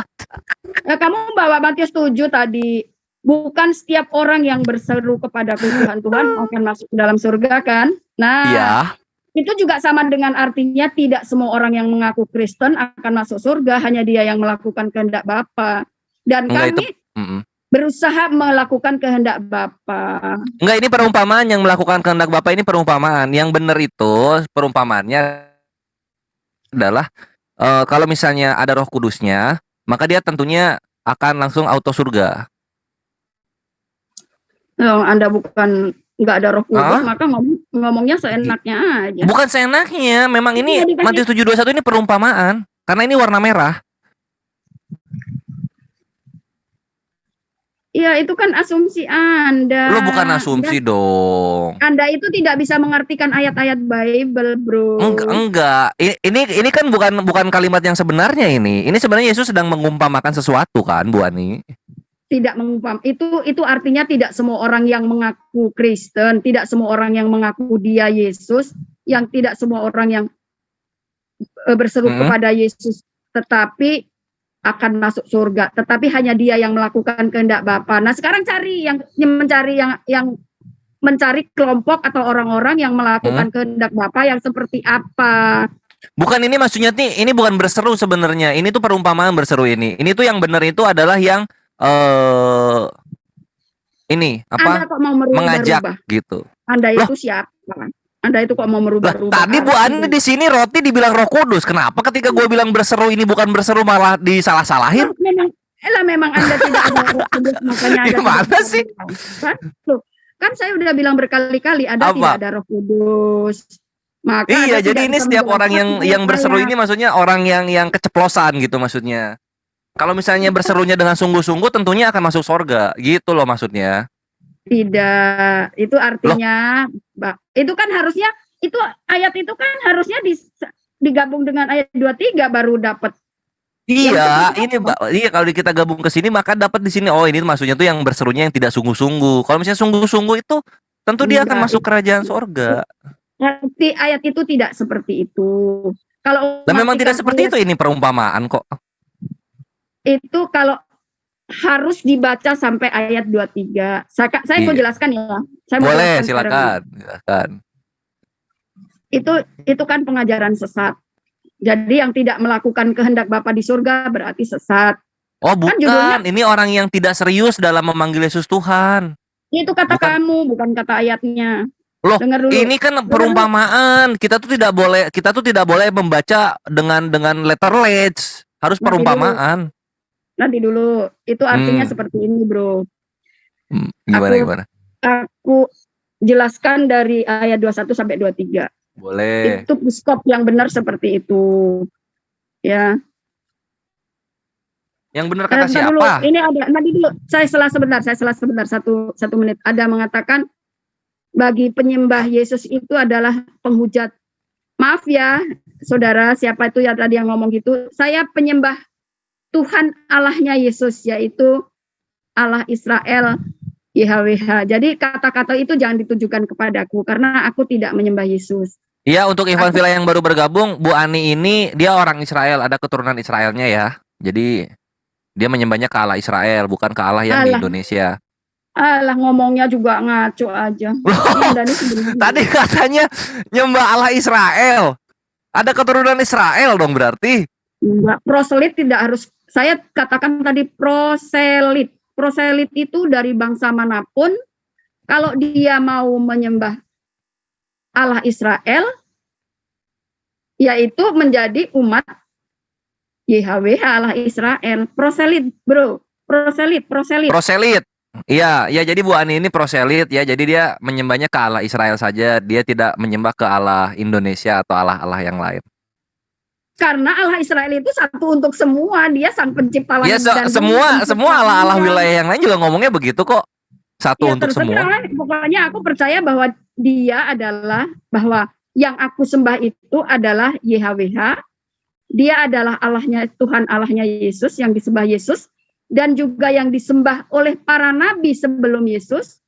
Nah, kamu bawa Matius 7 tadi. Bukan setiap orang yang berseru kepada Tuhan akan masuk ke dalam surga kan? Nah, Iya. itu juga sama dengan artinya tidak semua orang yang mengaku Kristen akan masuk surga, hanya dia yang melakukan kehendak Bapa. Dan Enggak, kami berusaha melakukan kehendak Bapa. Enggak, ini perumpamaan yang melakukan kehendak Bapa, ini perumpamaan. Yang benar itu perumpamaannya adalah kalau misalnya ada Roh Kudusnya, maka dia tentunya akan langsung auto surga. Anda nggak ada Roh Kudus, maka ngomongnya seenaknya aja. Bukan seenaknya, memang ini Iya, Matius 7:21 ini perumpamaan. Karena ini warna merah. Iya, itu kan asumsi Anda. Lo bukan asumsi dong. Anda itu tidak bisa mengartikan ayat-ayat Bible, bro. Enggak. Ini kan bukan kalimat yang sebenarnya ini. Ini sebenarnya Yesus sedang mengumpamakan sesuatu kan, Bu Ani? Tidak mengumpam. Itu artinya tidak semua orang yang mengaku Kristen, tidak semua orang yang mengaku dia Yesus, yang tidak semua orang yang berseru kepada Yesus tetapi akan masuk surga, tetapi hanya dia yang melakukan kehendak Bapa. Nah, sekarang mencari kelompok atau orang-orang yang melakukan kehendak Bapa yang seperti apa. Bukan, ini maksudnya nih, ini bukan berseru sebenarnya. Ini tuh perumpamaan berseru ini. Ini tuh yang benar itu adalah yang ini apa? Anda kok mau merubah-rubah? Mengajak gitu. Anda itu siapa? Anda itu kok mau merubah-rubah? Tadi Bu Ani di sini roti dibilang Roh Kudus. Kenapa ketika gue bilang berseru ini bukan berseru malah disalah-salahin? Memang Anda tidak ada Roh Kudus, makanya Anda gimana sih? Loh, kan saya udah bilang berkali-kali Anda tidak ada Roh Kudus. Maka iya, jadi ini setiap orang yang berseru ini maksudnya orang yang keceplosan gitu maksudnya. Kalau misalnya berserunya dengan sungguh-sungguh tentunya akan masuk surga, gitu loh maksudnya. Tidak, itu artinya itu kan harusnya ayat itu kan harusnya digabung dengan ayat 23 baru dapat Iya, ini iya kalau kita gabung ke sini maka dapat di sini. Oh, ini maksudnya tuh yang berserunya yang tidak sungguh-sungguh. Kalau misalnya sungguh-sungguh itu tentu dia akan Enggak, masuk kerajaan surga. Nanti ayat itu tidak seperti itu. Kalau Dan memang tidak mematikan seperti ayat itu, ini perumpamaan kok. itu kalau harus dibaca sampai ayat 23. Saya mau Iya. jelaskan ya. Saya mau Boleh, jelaskan sekarang. silakan. Itu kan pengajaran sesat. Jadi yang tidak melakukan kehendak Bapa di surga berarti sesat. Oh, bukan. judulnya- Ini orang yang tidak serius dalam memanggil Yesus Tuhan. Itu kata Bukan. kamu, bukan kata ayatnya. Loh, Dengar dulu. ini kan perumpamaan. Kita tuh tidak boleh membaca dengan letterless. Harus Nanti perumpamaan. Nanti dulu. Itu artinya Hmm. seperti ini, Bro. Gimana? Aku jelaskan dari ayat 21 sampai 23. Boleh. Itu piskop yang benar seperti itu. Ya. Yang benar kata Bentar dulu. siapa? Ini ada, nanti dulu. Saya salah sebentar. Satu menit. Ada mengatakan bagi penyembah Yesus itu adalah penghujat. Maaf ya, saudara, siapa itu ya tadi yang ngomong gitu. Saya penyembah Tuhan Allahnya Yesus, yaitu Allah Israel, YHWH. Jadi kata-kata itu jangan ditujukan kepadaku, karena aku tidak menyembah Yesus. Iya, untuk Ivan Villa yang baru bergabung, Bu Ani ini dia orang Israel, ada keturunan Israelnya ya. Jadi dia menyembahnya ke Allah Israel, bukan ke Allah yang di Allah. Indonesia. Alah, ngomongnya juga ngaco aja. Ini Dani sebenarnya- Tadi katanya nyembah Allah Israel. Ada keturunan Israel dong berarti. Enggak, proselit tidak harus, saya katakan tadi proselit. Proselit itu dari bangsa manapun, kalau dia mau menyembah Allah Israel, yaitu menjadi umat YHWH Allah Israel. Proselit, bro. Proselit. Proselit. Iya, ya jadi Bu Ani ini proselit ya. Jadi dia menyembahnya ke Allah Israel saja. Dia tidak menyembah ke Allah Indonesia atau Allah-Allah yang lain. Karena Allah Israel itu satu untuk semua, dia sang pencipta Ya langit dan bumi, semua pencipta Allah-Allah dunia. wilayah yang lain juga ngomongnya begitu kok. Satu Ya untuk semua. terserah, pokoknya aku percaya bahwa dia adalah, bahwa yang aku sembah itu adalah YHWH. Dia adalah Allahnya, Tuhan Allahnya Yesus, yang disembah Yesus, dan juga yang disembah oleh para nabi sebelum Yesus.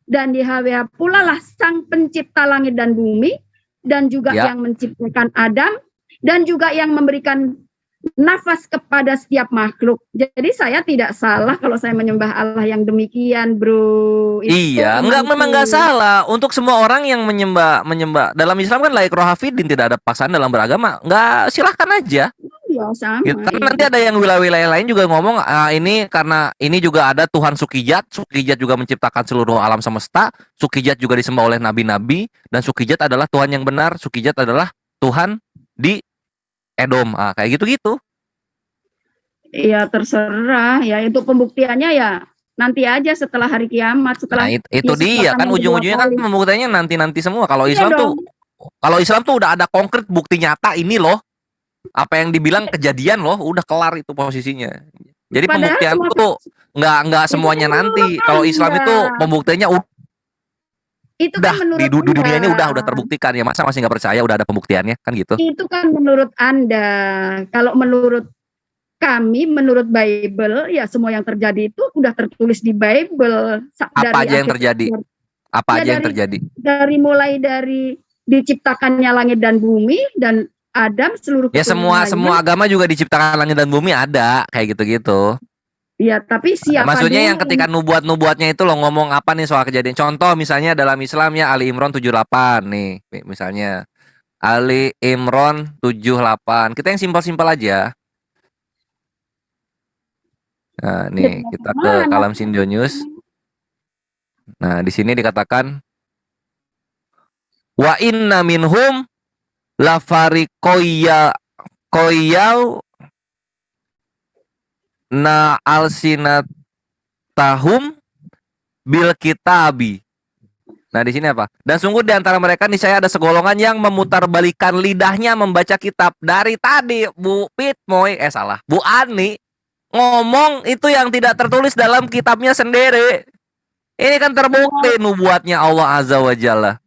Dan YHWH pula lah sang pencipta langit dan bumi, dan juga Ya. yang menciptakan Adam, dan juga yang memberikan nafas kepada setiap makhluk. Jadi saya tidak salah kalau saya menyembah Allah yang demikian, bro. Itu Iya, memang nggak salah. Untuk semua orang yang menyembah dalam Islam kan laik rohafidin, tidak ada paksaan dalam beragama. Nggak, silahkan aja. Ya, sama. Gitu. Karena nanti ada yang wilayah-wilayah lain juga ngomong ini karena ini juga ada Tuhan Sukijat. Sukijat juga menciptakan seluruh alam semesta. Sukijat juga disembah oleh nabi-nabi, dan Sukijat adalah Tuhan yang benar. Sukijat adalah Tuhan di Edom. Kayak gitu-gitu. Ya terserah. Ya itu pembuktiannya ya nanti aja setelah hari kiamat. Setelah Nah, itu Yesus dia datang kan kedua ujung-ujungnya kan kali. pembuktiannya nanti-nanti semua. Kalau Iya Islam dong. tuh udah ada konkret bukti nyata ini loh. Apa yang dibilang kejadian loh, udah kelar itu posisinya. Jadi Padahal pembuktian semua- tuh nggak semuanya nanti. Kalau Islam itu pembuktiannya Itu udah kan menurut di dunia ini Anda. udah terbuktikan ya. Masa masih nggak percaya udah ada pembuktiannya kan gitu. Itu kan menurut Anda. Kalau menurut kami, menurut Bible, ya semua yang terjadi itu udah tertulis di Bible. Apa aja yang terjadi? Apa Ya, aja yang terjadi? Mulai dari diciptakannya langit dan bumi dan Adam seluruh Ya semua agama juga diciptakan langit dan bumi ada kayak gitu-gitu. Ya, tapi siapa Maksudnya dulu yang ketika nubuat-nubuatnya itu lo ngomong apa nih soal kejadian. Contoh misalnya dalam Islam ya Ali Imran 78 nih misalnya. Ali Imran 78. Kita yang simpel-simpel aja. Nah, nih kita ke Kalam Sindonius. Nah, di sini dikatakan wa inna minhum la fariqoya koyau na alsinatahum bil kitabi. Nah, di sini apa? Dan sungguh di antara mereka niscaya ada segolongan yang memutarbalikkan lidahnya membaca kitab. Dari tadi Bu Pitmoy, Bu Ani ngomong itu yang tidak tertulis dalam kitabnya sendiri. Ini kan terbukti nubuatnya Allah Azza wa Jalla.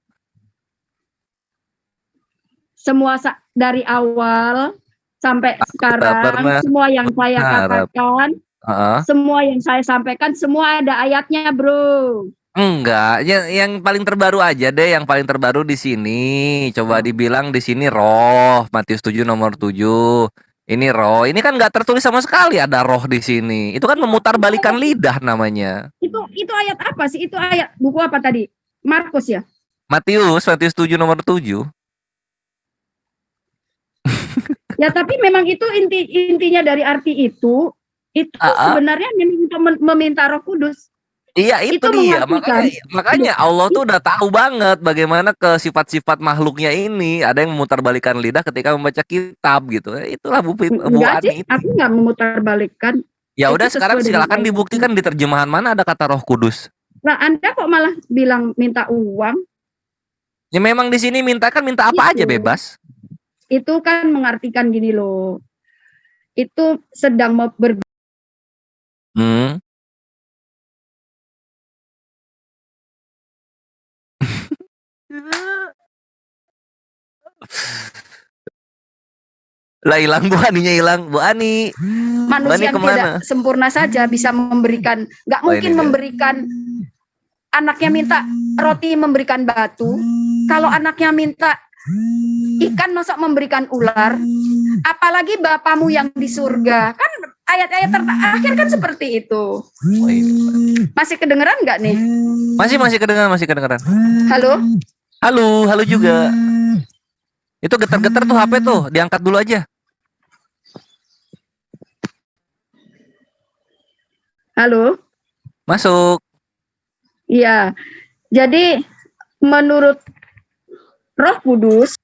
semua dari awal sampai pernah sekarang semua yang saya harap. katakan, Heeh. semua yang saya sampaikan, semua ada ayatnya, bro. Enggak, yang paling terbaru aja deh, yang paling terbaru di sini. Coba dibilang di sini roh, Matius 7 nomor 7. Ini roh, ini kan nggak tertulis sama sekali ada roh di sini. Itu kan memutarbalikan lidah namanya. Itu ayat apa sih? Itu ayat buku apa tadi? Markus ya? Matius 7 nomor 7. Ya, tapi memang itu intinya dari arti itu sebenarnya meminta Roh Kudus. Iya itu dia, makanya Allah tuh udah tahu banget bagaimana ke sifat-sifat makhluknya ini. Ada yang memutarbalikkan lidah ketika membaca kitab gitu. Itulah Bu Enggak Ani. sih, aku nggak memutarbalikkan. Ya udah Itu sekarang sesuai silakan dengan dibuktikan di terjemahan mana ada kata Roh Kudus. Nah, Anda kok malah bilang minta uang? Ya memang di sini minta apa aja Itu. bebas. Itu kan mengartikan gini loh. Itu sedang Hmm. Lah hilang Bu Aninya hilang. Bu Ani. manusia yang kemana? tidak sempurna saja bisa memberikan, nggak mungkin ini dia. memberikan. Anaknya minta roti memberikan batu. Kalau anaknya minta ikan masa memberikan ular. Apalagi Bapamu yang di surga. Kan ayat-ayat terakhir kan seperti itu. Masih kedengeran nggak nih? Masih kedengeran. Halo juga. Itu getar-getar tuh HP tuh, diangkat dulu aja. Halo? Masuk. Iya. Jadi menurut Roh Kudus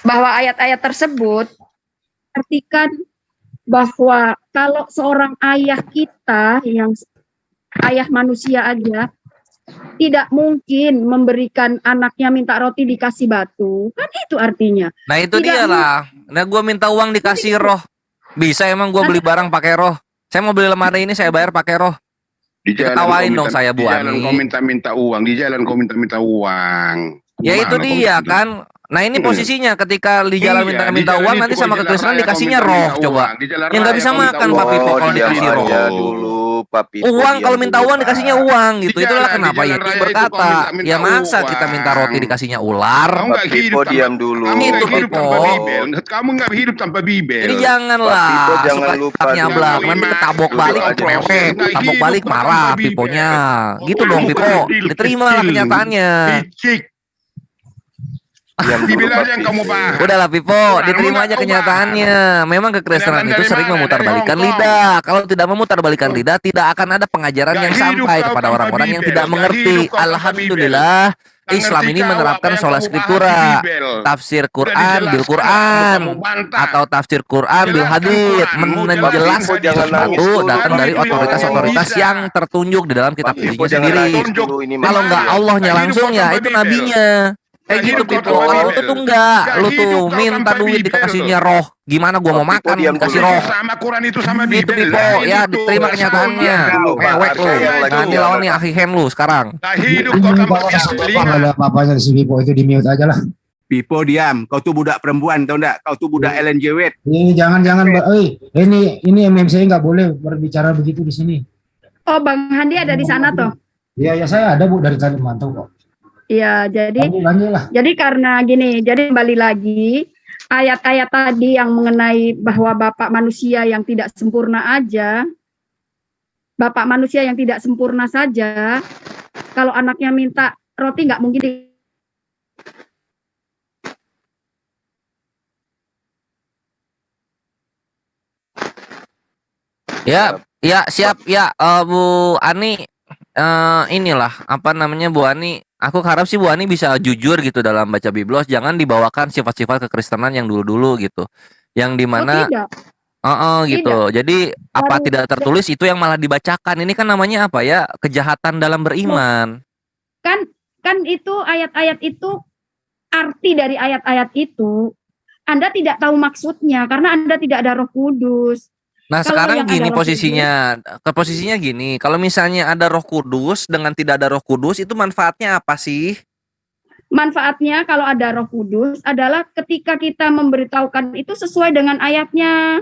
bahwa ayat-ayat tersebut artikan bahwa kalau seorang ayah kita yang ayah manusia aja tidak mungkin memberikan anaknya minta roti dikasih batu. Kan itu artinya. Nah itu dia lah. Nah gue minta uang dikasih roh. Bisa emang gue beli barang pakai roh. Saya mau beli lemari ini saya bayar pakai roh. Diketawain dong saya Bu Ani. Di jalan kau minta-minta uang. Di jalan kau minta-minta uang. Ya itu dia kan. Nah ini posisinya ketika di jalan minta-minta uang nanti sama kekristenan dikasihnya roh coba. Ya nggak bisa makan Pak Pipo kalau dikasih roh. Uang kalau minta uang dikasihnya uang gitu. Itulah kenapa Yesus berkata, ya masa kita minta roti dikasihnya ular? Pak Pipo diam dulu. Itu Pipo. Kamu nggak hidup tanpa Bibel. Jadi janganlah jangan lupa nyablak nanti ketabok balik tabok balik marah Piponya. Gitu dong Pipo. Diterima lah kenyataannya. Bibel aja yang kamu bahas. Udahlah Pipo, diterima aja kenyataannya. Memang kekristenan itu sering memutarbalikkan lidah. Kalau tidak memutarbalikkan lidah, tidak akan ada pengajaran yang sampai kepada orang-orang yang tidak mengerti. Alhamdulillah, Islam ini menerapkan sola scriptura, tafsir Quran bil Quran, atau tafsir Quran bil hadits, menjelaskan sesuatu datang dari otoritas-otoritas yang tertunjuk di dalam kitab sucinya sendiri. Kalau nggak Allahnya langsung ya itu nabinya. Kayak gitu Pipo, kalau lu tuh enggak, lu tuh minta duit dikasihnya roh. Gimana gua mau makan dikasih roh. Sama Quran itu sama Bibel. Itu Pipo, ya diterima kenyataannya. Mewek lu, nanti lawan nih akhi Hen lu sekarang. Hidup kau tanpa telinga. Kalau ada apa-apanya si Pipo itu di mute aja lah. Pipo diam, kau tuh budak perempuan tau enggak? Kau tuh budak Ellen G. White. Ini jangan ini MMC nggak boleh berbicara begitu di sini. Oh, Bang Handi ada di sana toh? Iya ya saya ada Bu dari tadi mantau kok. Iya, Lanjut lah. jadi karena gini, jadi kembali lagi ayat-ayat tadi yang mengenai bahwa Bapak manusia yang tidak sempurna aja, Bapak manusia yang tidak sempurna saja, kalau anaknya minta roti nggak mungkin Ya siap ya Bu Ani. Inilah apa namanya Bu Ani. Aku harap sih Bu Ani bisa jujur gitu dalam baca Biblos, jangan dibawakan sifat-sifat kekristenan yang dulu-dulu gitu. Yang dimana gitu. Jadi apa tidak tertulis itu yang malah dibacakan. Ini kan namanya apa ya? Kejahatan dalam beriman. Kan itu ayat-ayat itu, arti dari ayat-ayat itu Anda tidak tahu maksudnya karena Anda tidak ada Roh Kudus. Nah, Kalau sekarang yang gini ada Roh posisinya gini. Kalau misalnya ada Roh Kudus dengan tidak ada Roh Kudus itu manfaatnya apa sih? Manfaatnya kalau ada Roh Kudus adalah ketika kita memberitahukan itu sesuai dengan ayatnya.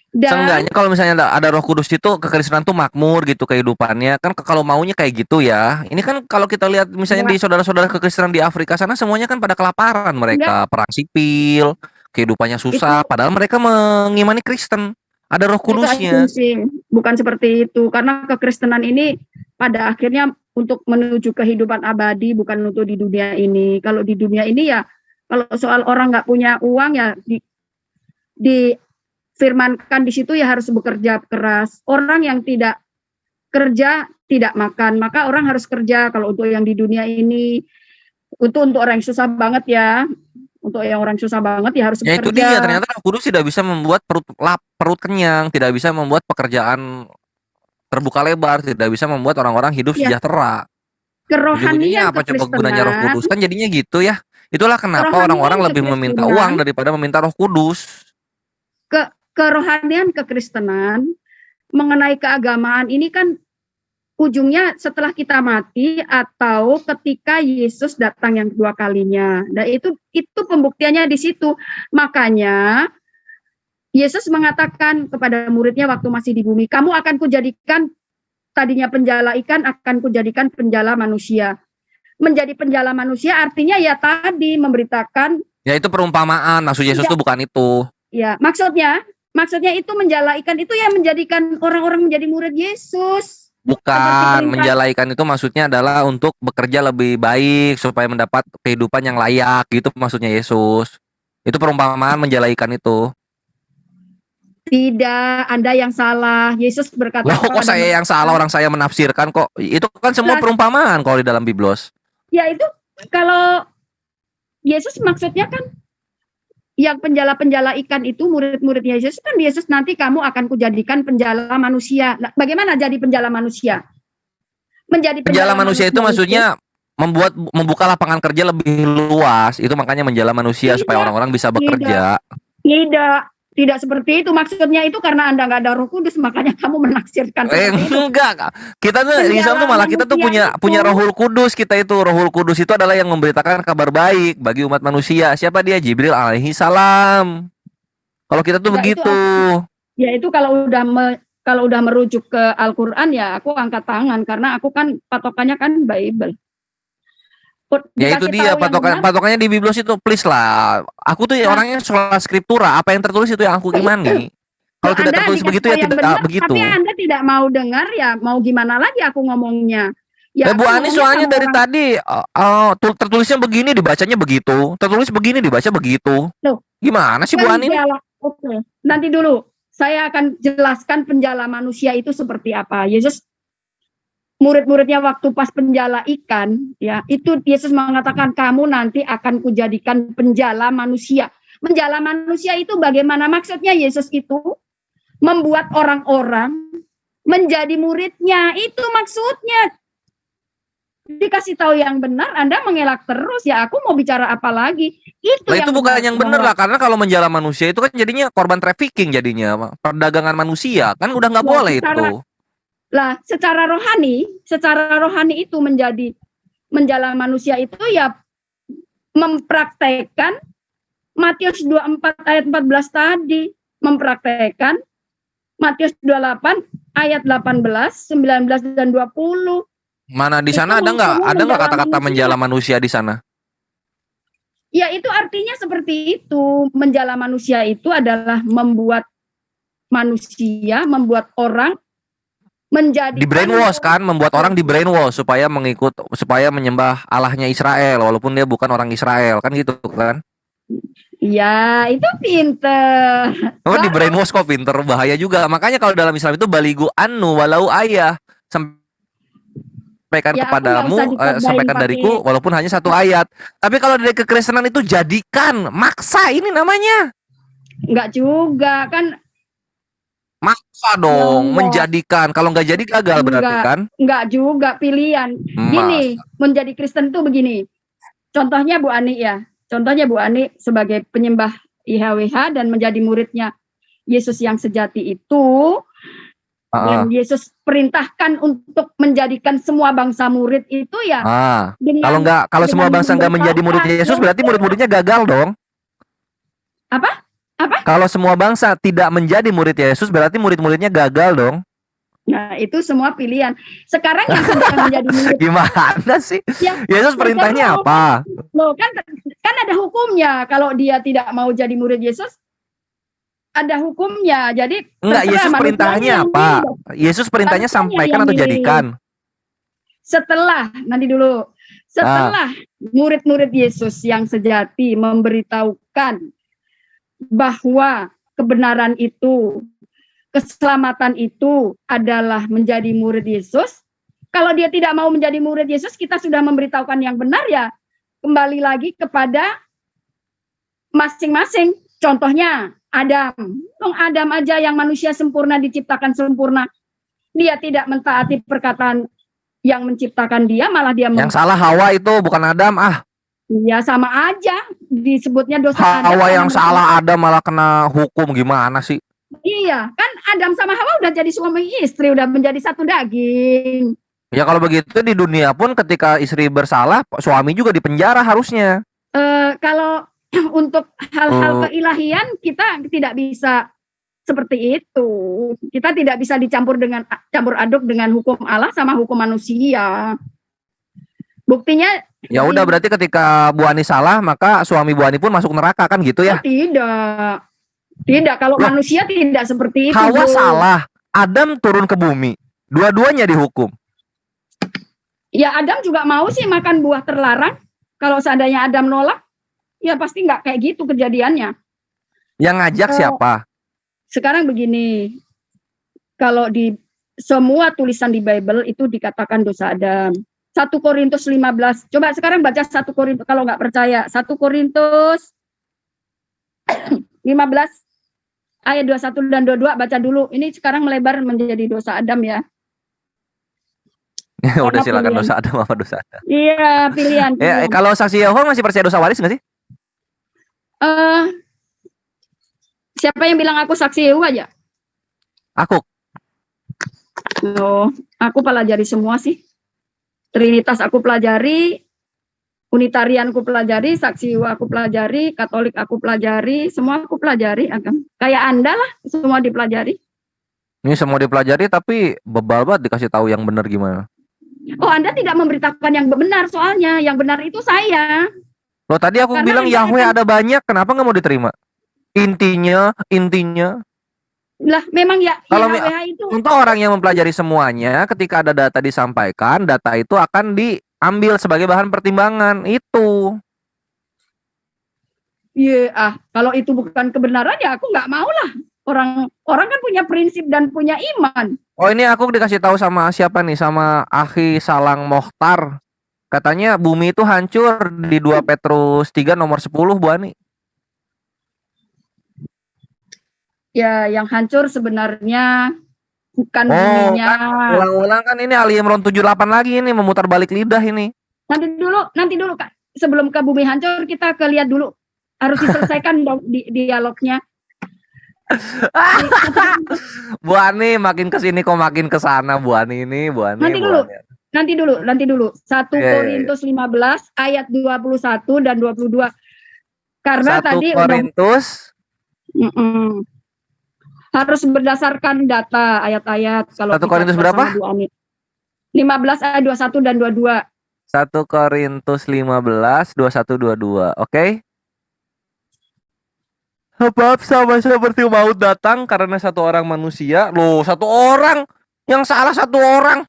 Dan Seenggaknya kalau misalnya ada Roh Kudus itu kekristenan tuh makmur gitu kehidupannya. Kan kalau maunya kayak gitu ya. Ini kan kalau kita lihat misalnya di saudara-saudara kekristenan di Afrika sana semuanya kan pada kelaparan mereka, perang sipil, kehidupannya susah, padahal mereka mengimani Kristen. Ada Roh itu Kudusnya. asumsi, bukan seperti itu. Karena kekristenan ini pada akhirnya untuk menuju kehidupan abadi, bukan untuk di dunia ini. Kalau di dunia ini ya, kalau soal orang nggak punya uang ya difirmankan di situ ya harus bekerja keras. Orang yang tidak kerja tidak makan, maka orang harus kerja. Kalau untuk yang di dunia ini, untuk orang yang susah banget ya. Untuk yang orang susah banget ya harus Ya bekerja. itu dia, ternyata Roh Kudus tidak bisa membuat perut kenyang, tidak bisa membuat pekerjaan terbuka lebar, tidak bisa membuat orang-orang hidup Ya. sejahtera. Kerohanian Ujung-ujungnya apa coba gunanya Roh kekristenan, Kudus? Kan jadinya gitu ya. Itulah kenapa Kerohanian orang-orang lebih meminta kekristenan. uang daripada meminta Roh Kudus. kerohanian kekristenan mengenai keagamaan ini kan ujungnya setelah kita mati atau ketika Yesus datang yang kedua kalinya. Nah, itu pembuktiannya di situ. Makanya Yesus mengatakan kepada muridnya waktu masih di bumi, kamu akan kujadikan, tadinya penjala ikan akan kujadikan penjala manusia. Menjadi penjala manusia artinya ya tadi memberitakan. Ya itu perumpamaan, maksud Yesus itu bukan itu. Ya, maksudnya itu menjala ikan itu ya menjadikan orang-orang menjadi murid Yesus. Bukan, menjala ikan itu maksudnya adalah untuk bekerja lebih baik supaya mendapat kehidupan yang layak, gitu maksudnya Yesus. Itu perumpamaan menjala ikan itu. Tidak, Anda yang salah. Yesus berkata, Loh, kok saya yang salah, orang saya menafsirkan kok. Itu kan semua perumpamaan kalau di dalam Biblos. Ya itu kalau Yesus maksudnya kan yang penjala-penjala ikan itu murid-muridnya Yesus kan, Yesus nanti kamu akan kujadikan penjala manusia. Nah, bagaimana jadi penjala manusia? Menjadi penjala manusia itu maksudnya membuka lapangan kerja lebih luas. Itu makanya menjala manusia supaya orang-orang bisa bekerja. Tidak seperti itu maksudnya, itu karena Anda nggak ada Roh Kudus makanya kamu menaksirkan seperti itu. Enggak, kita tuh di Islam tuh malah kita tuh punya Rohul Kudus. Kita itu Rohul Kudus itu adalah yang memberitakan kabar baik bagi umat manusia. Siapa dia? Jibril alaihi salam. Kalau kita tuh begitu. Ya itu kalau udah merujuk ke Al-Qur'an ya aku angkat tangan karena aku kan patokannya kan Bible. Ya itu dia patokannya di Biblos itu, please lah. Aku tuh orangnya soal skriptura, apa yang tertulis itu yang aku imani. Kalau tidak tertulis begitu ya tidak begitu. Tapi Anda tidak mau dengar ya mau gimana lagi aku ngomongnya. Ya, Bu Ani soalnya dari tadi tertulisnya begini dibacanya begitu, tertulis begini dibaca begitu. Loh, gimana sih Bu Ani? Oke, nanti dulu saya akan jelaskan penjala manusia itu seperti apa. Yesus murid-muridnya waktu pas penjala ikan, ya itu Yesus mengatakan kamu nanti akan kujadikan penjala manusia. Menjala manusia itu bagaimana maksudnya? Yesus itu membuat orang-orang menjadi muridnya, itu maksudnya. Dikasih tahu yang benar, Anda mengelak terus ya. Aku mau bicara apa lagi? Itu bukan yang benar lah, karena kalau menjala manusia itu kan jadinya korban trafficking, jadinya perdagangan manusia kan udah nggak boleh itu. Lah, secara rohani itu menjadi menjala manusia itu ya mempraktekkan Matius 24 ayat 14 tadi, mempraktekkan Matius 28 ayat 18, 19 dan 20. Mana di sana ada nggak kata-kata menjala manusia di sana? Ya itu artinya seperti itu. Menjala manusia itu adalah membuat manusia, membuat orang menjadi di brainwash kan, membuat orang di brainwash supaya menyembah Allahnya Israel walaupun dia bukan orang Israel kan gitu kan. Ya itu pinter. Di brainwash kok pinter, bahaya juga. Makanya kalau dalam Islam itu baligu anu walau ayah, sampaikan kepadamu, sampaikan dariku walaupun hanya satu ayat. Tapi kalau dari kekristenan itu jadikan, maksa ini namanya. Enggak juga kan. Maksa dong, menjadikan. Kalau nggak jadi gagal berarti kan? Enggak juga, pilihan. Gini, menjadi Kristen itu begini. Contohnya Bu Ani ya. Contohnya Bu Ani sebagai penyembah IHWH dan menjadi muridnya Yesus yang sejati itu, yang Yesus perintahkan untuk menjadikan semua bangsa murid itu ya. Kalau semua bangsa nggak menjadi murid Yesus, berarti murid-muridnya gagal dong. Apa? Kalau semua bangsa tidak menjadi murid Yesus, berarti murid-muridnya gagal dong. Nah, itu semua pilihan. Sekarang yang sudah menjadi murid. Gimana sih? Ya, Yesus perintahnya apa? Loh, kan ada hukumnya. Kalau dia tidak mau jadi murid Yesus, ada hukumnya. Jadi enggak, Yesus perintahnya apa? Yesus perintahnya sampaikan atau jadikan? Setelah murid-murid Yesus yang sejati memberitahukan bahwa kebenaran itu, keselamatan itu adalah menjadi murid Yesus. Kalau dia tidak mau menjadi murid Yesus, kita sudah memberitahukan yang benar ya. Kembali lagi kepada masing-masing. Contohnya Adam. Adam aja yang manusia sempurna, diciptakan sempurna. Dia tidak mentaati perkataan yang menciptakan dia, malah dia yang salah Hawa itu, bukan Adam. Iya, sama aja disebutnya dosa Hawa yang salah, Adam malah kena hukum. Gimana sih? Iya, kan Adam sama Hawa udah jadi suami istri, udah menjadi satu daging. Ya kalau begitu di dunia pun ketika istri bersalah, suami juga dipenjara harusnya. Kalau untuk hal-hal keilahian kita tidak bisa seperti itu. Kita tidak bisa campur aduk dengan hukum Allah sama hukum manusia. Buktinya ya udah, berarti ketika Bu Ani salah, maka suami Bu Ani pun masuk neraka kan gitu ya? Tidak, kalau manusia tidak seperti itu. Hawa salah, Adam turun ke bumi, dua-duanya dihukum. Ya Adam juga mau sih makan buah terlarang. Kalau seandainya Adam nolak, ya pasti nggak kayak gitu kejadiannya. Yang ngajak siapa? Sekarang begini, kalau di semua tulisan di Bible itu dikatakan dosa Adam. 1 Korintus 15. Coba sekarang baca 1 Korintus kalau nggak percaya. 1 Korintus 15 ayat 21 dan 22 baca dulu. Ini sekarang melebar menjadi dosa Adam ya. Udah silakan pilihan. Dosa Adam apa dosa Adam? Iya, pilihan. Kalau saksi Yehova masih percaya dosa waris nggak sih? Siapa yang bilang aku saksi Yehova aja? Aku. Aku pelajari semua sih. Trinitas aku pelajari, Unitarian aku pelajari, Saksi Yehova aku pelajari, Katolik aku pelajari, semua aku pelajari agama. Kayak Anda lah, semua dipelajari. Ini semua dipelajari tapi bebal banget dikasih tahu yang benar gimana? Oh, Anda tidak memberitakan yang benar soalnya, yang benar itu saya. Loh tadi aku bilang Yahweh ada banyak, kenapa nggak mau diterima? Intinya. Lah memang ya kalau itu untuk orang yang mempelajari semuanya, ketika ada data disampaikan, data itu akan diambil sebagai bahan pertimbangan itu. Iya, kalau itu bukan kebenaran ya aku nggak mau lah. Orang kan punya prinsip dan punya iman. Oh ini aku dikasih tahu sama siapa nih, sama Akhi Salang Mohtar. Katanya bumi itu hancur di 2 Petrus 3 nomor 10 Bu Ani. Ya, yang hancur sebenarnya bukan buminya. Ulang-ulang kan ini Ali Imran 78 lagi ini, memutar balik lidah ini. Nanti dulu Kak. Sebelum ke bumi hancur kita lihat dulu. Harus diselesaikan dong dialognya. Bu Ani makin kesini kok makin kesana Bu Ani ini, Bu Ani. Nanti dulu. 1 Korintus 15 ayat 21 dan 22. Karena 1 tadi Korintus harus berdasarkan data ayat-ayat. Kalau 1 Korintus berapa? 15 ayat 21 dan 22. 1 Korintus 15 21 22. Oke. Sebab sama seperti maut datang karena satu orang manusia. Loh, satu orang yang salah satu orang.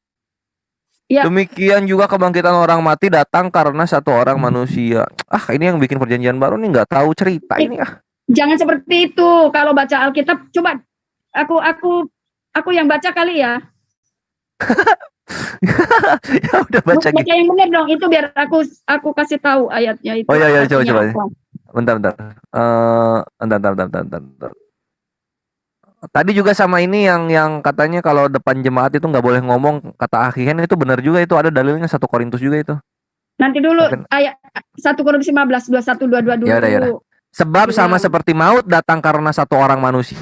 Ya. Demikian juga kebangkitan orang mati datang karena satu orang manusia. Ini yang bikin perjanjian baru nih nggak tahu cerita ini. Jangan seperti itu. Kalau baca Alkitab, coba aku yang baca kali ya. Ya udah baca gitu. Baca yang benar dong. Itu biar aku kasih tahu ayatnya itu. Oh iya coba. Bentar. Tadi juga sama ini yang katanya kalau depan jemaat itu nggak boleh ngomong, kata Akhihen itu benar juga, itu ada dalilnya 1 Korintus juga itu. Nanti dulu ayat 1 Korintus 15 21 22 dulu. Ya udah. Sebab sama seperti maut datang karena satu orang manusia.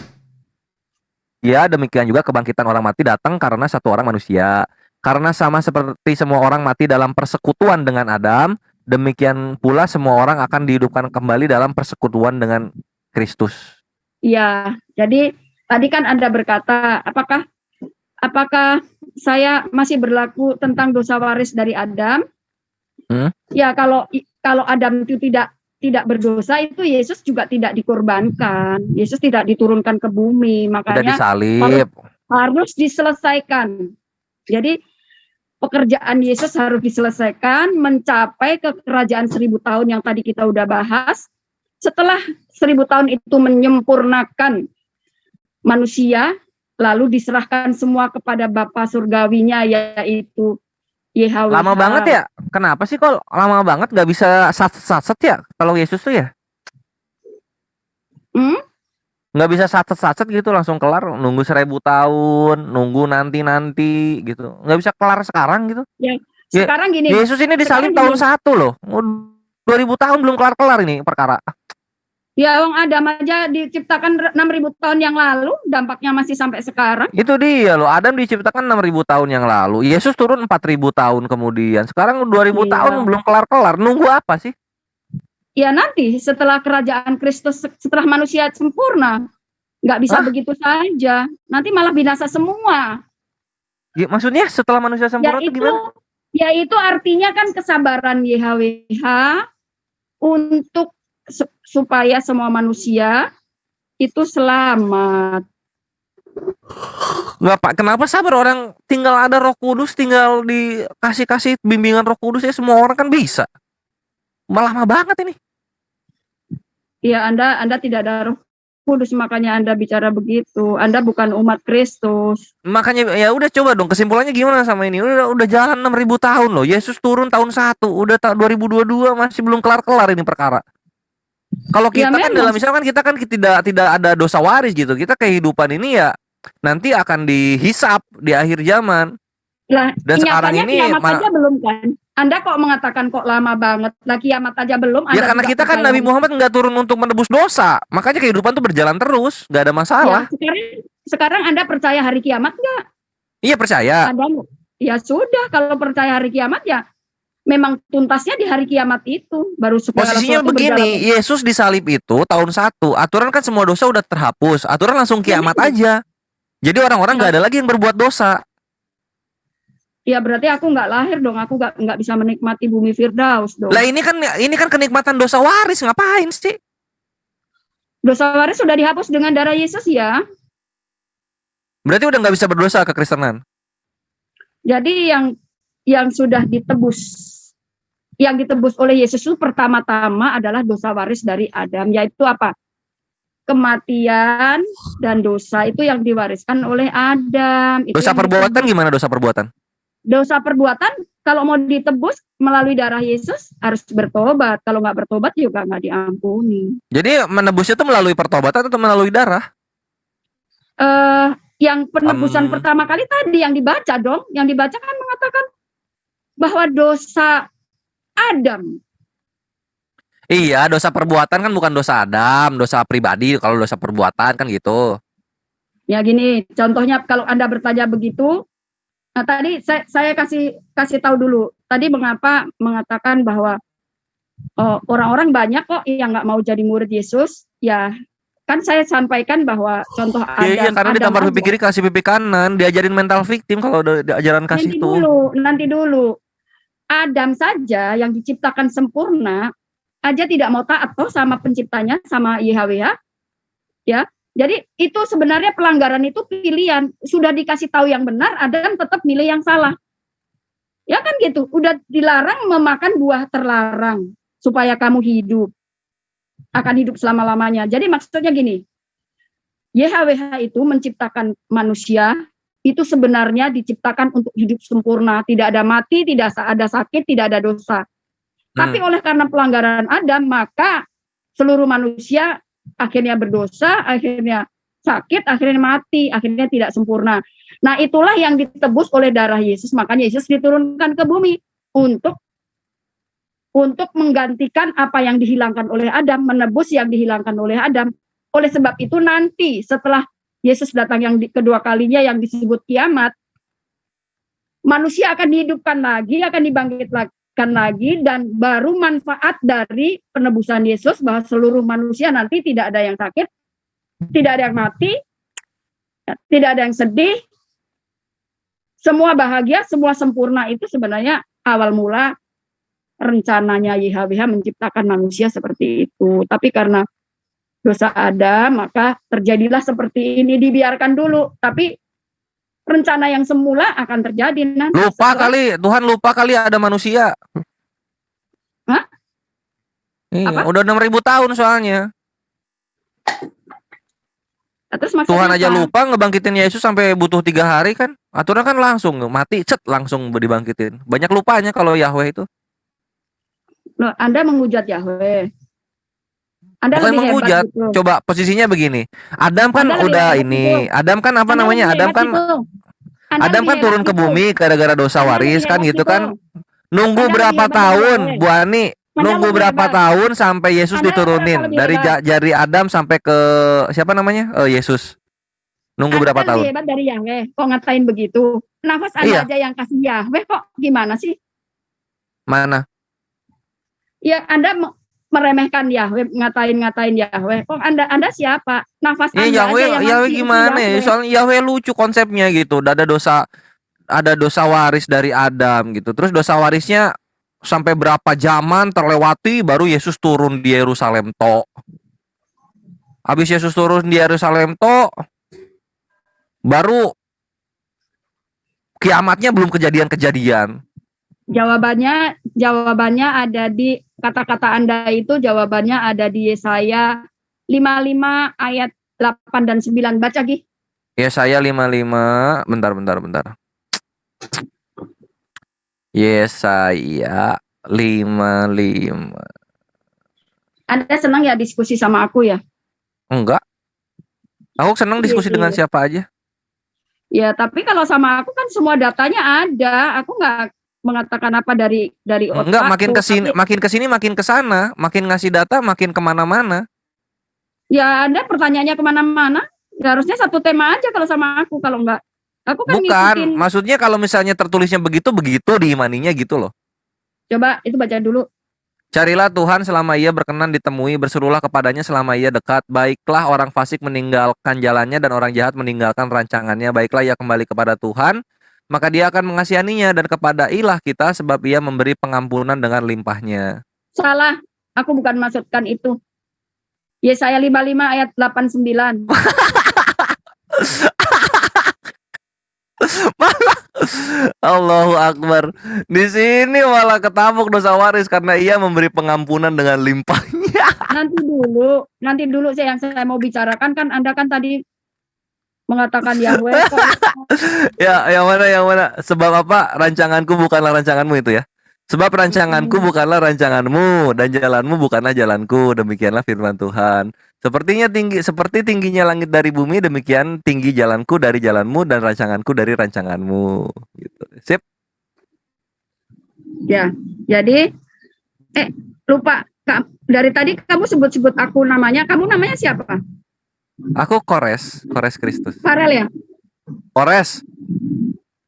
Ya, demikian juga kebangkitan orang mati datang karena satu orang manusia. Karena sama seperti semua orang mati dalam persekutuan dengan Adam, demikian pula semua orang akan dihidupkan kembali dalam persekutuan dengan Kristus. Ya, jadi tadi kan Anda berkata, apakah saya masih berlaku tentang dosa waris dari Adam? Ya, kalau Adam itu tidak berdosa, itu Yesus juga tidak dikorbankan. Yesus tidak diturunkan ke bumi, Udah makanya disalib. harus diselesaikan. Jadi pekerjaan Yesus harus diselesaikan mencapai ke kerajaan 1000 tahun yang tadi kita udah bahas. Setelah 1000 tahun itu menyempurnakan manusia, lalu diserahkan semua kepada Bapa surgawinya, yaitu YHWH. Lama banget ya? Kenapa sih kok lama banget nggak bisa satset ya kalau Yesus tuh ya? Nggak bisa satset gitu langsung kelar, nunggu 1000 tahun, nunggu nanti gitu, nggak bisa kelar sekarang gitu. Ya, sekarang gini. Yesus ini disalib tahun 1 loh, 2000 tahun belum kelar ini perkara. Ya, Wong Adam aja diciptakan 6000 tahun yang lalu, dampaknya masih sampai sekarang. Itu dia loh, Adam diciptakan 6000 tahun yang lalu, Yesus turun 4000 tahun kemudian, sekarang 2000 Iya. tahun belum kelar, nunggu apa sih? Ya nanti setelah kerajaan Kristus, setelah manusia sempurna, nggak bisa begitu saja. Nanti malah binasa semua. Ya, maksudnya setelah manusia sempurna itu gimana? Yaitu artinya kan kesabaran YHWH untuk supaya semua manusia itu selamat. Nggak Pak, kenapa sabar orang tinggal ada Roh Kudus, tinggal dikasih bimbingan Roh Kudus ya semua orang kan bisa. Malah lama banget ini. Ya, Anda tidak ada Roh Kudus, makanya Anda bicara begitu. Anda bukan umat Kristus. Makanya ya udah coba dong kesimpulannya gimana sama ini. Udah jalan 6000 tahun loh. Yesus turun tahun 1, udah 2022 masih belum kelar ini perkara. Kalau kita kan dalam misalkan kita kan tidak ada dosa waris gitu. Kita kehidupan ini ya nanti akan dihisap di akhir zaman. Lah, dan sekarang ini kiamat aja belum kan? Anda kok mengatakan kok lama banget? Lah kiamat aja belum. Ya karena kita kan Nabi Muhammad nggak turun untuk menebus dosa, makanya kehidupan tuh berjalan terus, nggak ada masalah. Ya, sekarang Anda percaya hari kiamat nggak? Iya percaya. Ya sudah, kalau percaya hari kiamat ya memang tuntasnya di hari kiamat itu baru segala posisinya begini, Yesus disalib itu tahun 1, aturan kan semua dosa udah terhapus, aturan langsung kiamat aja. Jadi orang-orang nggak ada lagi yang berbuat dosa. Ya berarti aku nggak lahir dong, aku nggak bisa menikmati bumi Firdaus dong. Lah ini kan kenikmatan dosa waris, ngapain sih? Dosa waris sudah dihapus dengan darah Yesus ya. Berarti udah nggak bisa berdosa kekristenan. Jadi yang sudah ditebus, yang ditebus oleh Yesus itu pertama-tama adalah dosa waris dari Adam, yaitu apa? Kematian dan dosa itu yang diwariskan oleh Adam. Dosa perbuatan gimana dosa perbuatan? Dosa perbuatan kalau mau ditebus melalui darah Yesus harus bertobat. Kalau nggak bertobat juga nggak diampuni. Jadi menebusnya itu melalui pertobatan atau melalui darah? Yang penebusan pertama kali tadi yang dibaca dong. Yang dibaca kan mengatakan bahwa dosa Adam. Iya, dosa perbuatan kan bukan dosa Adam, dosa pribadi. Kalau dosa perbuatan kan gitu. Ya gini, contohnya kalau Anda bertanya begitu. Nah tadi saya kasih tahu dulu. Tadi mengapa mengatakan bahwa orang-orang banyak kok yang nggak mau jadi murid Yesus. Ya kan saya sampaikan bahwa contoh Adam. Iya, karena ditampar pipi kiri kasih pipi kanan, diajarin mental victim kalau ajaran kasih itu. Nanti dulu. Adam saja yang diciptakan sempurna aja tidak mau taat toh sama penciptanya, sama YHWH. Ya. Jadi itu sebenarnya pelanggaran itu pilihan. Sudah dikasih tahu yang benar, Adam tetap milih yang salah. Ya kan gitu. Udah dilarang memakan buah terlarang supaya kamu hidup. Akan hidup selama-lamanya. Jadi maksudnya gini. YHWH itu menciptakan manusia itu sebenarnya diciptakan untuk hidup sempurna. Tidak ada mati, tidak ada sakit, tidak ada dosa. Tapi oleh karena pelanggaran Adam, maka seluruh manusia akhirnya berdosa, akhirnya sakit, akhirnya mati, akhirnya tidak sempurna. Nah itulah yang ditebus oleh darah Yesus. Makanya Yesus diturunkan ke bumi untuk menggantikan apa yang dihilangkan oleh Adam, menebus yang dihilangkan oleh Adam. Oleh sebab itu nanti setelah Yesus datang yang kedua kalinya yang disebut kiamat, manusia akan dihidupkan lagi, akan dibangkitkan lagi, dan baru manfaat dari penebusan Yesus bahwa seluruh manusia nanti tidak ada yang sakit, tidak ada yang mati, tidak ada yang sedih, semua bahagia, semua sempurna. Itu sebenarnya awal mula rencananya YHWH menciptakan manusia seperti itu. Tapi karena dosa ada, maka terjadilah seperti ini, dibiarkan dulu. Tapi rencana yang semula akan terjadi nanti. Tuhan lupa kali ada manusia. Hah? Iya, Apa? udah 6.000 tahun soalnya. Terus maksudnya Tuhan aja apa? lupa ngebangkitin Yesus sampai butuh 3 hari kan. Aturan kan langsung mati, langsung dibangkitin. Banyak lupanya kalau Yahweh itu. Loh, Anda menghujat Yahweh. Anda Bukan lebih hebat menghujat. gitu. Coba posisinya begini. Adam kan Anda lebih udah hebat ini. gitu. Adam kan apa Anda namanya? lebih Adam hebat kan gitu. Anda Adam lebih kan turun hebat ke gitu. bumi gara-gara dosa Anda waris lebih kan hebat gitu kan. Nunggu Anda berapa lebih hebat tahun, dari Yahweh. Bu Ani? Anda Nunggu lebih berapa hebat. tahun sampai Yesus Anda diturunin lebih dari hebat. jari Adam sampai ke siapa namanya? Yesus. Nunggu berapa Anda lebih tahun? hebat dari Yahweh. Kok ngatain begitu? Nafas Anda Iya. aja yang kasih Yahweh, kok gimana sih? Mana? Ya Anda meremehkan Yahweh, ngatain Yahweh. Kok Anda siapa? Nafas Anda aja Yahweh, yang Yahweh ngasih itu gimana ya? Yahweh. Soalnya Yahweh lucu konsepnya gitu. Udah ada dosa waris dari Adam gitu. Terus dosa warisnya sampai berapa zaman terlewati baru Yesus turun di Yerusalem tok. Habis Yesus turun di Yerusalem tok, baru kiamatnya belum kejadian-kejadian. Jawabannya ada di kata-kata Anda itu, jawabannya ada di Yesaya 55 ayat 8 dan 9. Baca Gi. Yesaya 55, bentar. Yesaya 55. Anda senang ya diskusi sama aku ya? Enggak. Aku senang diskusi Iya. dengan siapa aja. Ya, tapi kalau sama aku kan semua datanya ada. Aku nggak mengatakan apa dari otakku. Enggak, makin kesini, tapi, makin kesini, makin kesana, makin ngasih data, makin kemana-mana. ya Anda pertanyaannya kemana-mana. Ya, harusnya satu tema aja kalau sama aku. Kalau enggak, aku kan Bukan, ngikutin. maksudnya kalau misalnya tertulisnya begitu diimaninya gitu loh. Coba itu baca dulu. Carilah Tuhan selama ia berkenan ditemui, berserulah kepadanya selama ia dekat. Baiklah orang fasik meninggalkan jalannya dan orang jahat meninggalkan rancangannya. Baiklah ia kembali kepada Tuhan, maka dia akan mengasihaninya, dan kepada ilah kita sebab ia memberi pengampunan dengan limpahnya. Salah, aku bukan maksudkan itu. Yesaya 55 ayat 89. Allahu Akbar. Di sini malah ketabuk dosa waris karena ia memberi pengampunan dengan limpahnya. Nanti dulu yang saya mau bicarakan kan Anda kan tadi mengatakan Yahweh. Ya, yang mana? Sebab apa? Rancanganku bukanlah rancanganmu itu ya. Sebab rancanganku bukanlah rancanganmu dan jalanmu bukanlah jalanku. Demikianlah firman Tuhan. Seperti tingginya langit dari bumi, demikian tinggi jalanku dari jalanmu dan rancanganku dari rancanganmu. Gitu. Sip. Ya, jadi lupa. Dari tadi kamu sebut-sebut aku namanya. Kamu namanya siapa? Aku Kores Kristus. Farel ya? Kores.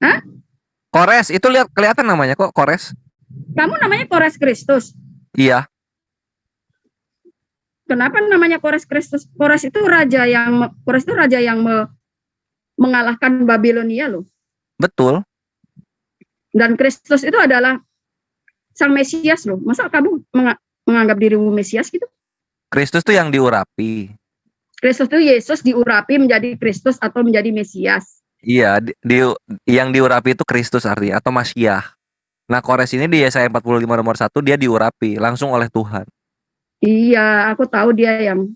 Hah? Kores, itu kelihatan namanya kok, Kores. Kamu namanya Kores Kristus. Iya. Kenapa namanya Kores Kristus? Kores itu raja yang mengalahkan Babilonia loh. Betul. Dan Kristus itu adalah sang Mesias loh. Masa kamu menganggap dirimu Mesias gitu? Kristus tuh yang diurapi. Kristus itu Yesus diurapi menjadi Kristus atau menjadi Mesias. Iya, yang diurapi itu Kristus artinya atau Masyah. Nah, Kores ini di Yesaya 45 nomor 1 dia diurapi langsung oleh Tuhan. Iya, aku tahu dia yang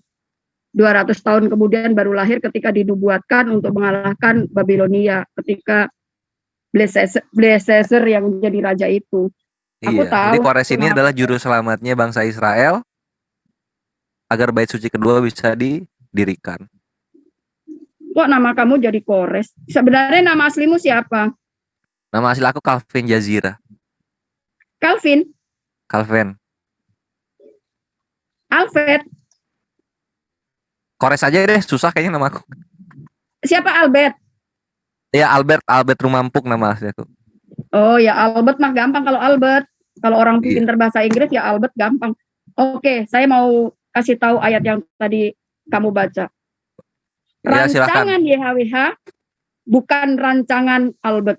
200 tahun kemudian baru lahir ketika dinubuatkan untuk mengalahkan Babilonia ketika Belshazzar yang menjadi raja itu. Aku Iya, tahu. jadi Kores ini adalah juru selamatnya bangsa Israel agar bait suci kedua bisa didirikan. Kok nama kamu jadi Kores? Sebenarnya nama aslimu siapa? Nama asli aku Calvin Jazira. Calvin? Alfred? Kores aja deh, susah kayaknya nama aku. Siapa Albert? Ya Albert Rumampuk nama asliku. Oh ya Albert mah gampang kalau Albert. Kalau orang Iya. pintar bahasa Inggris ya Albert gampang. Oke, saya mau kasih tahu ayat yang tadi kamu baca. Ya, silakan. Rancangan YHWH bukan rancangan Albert.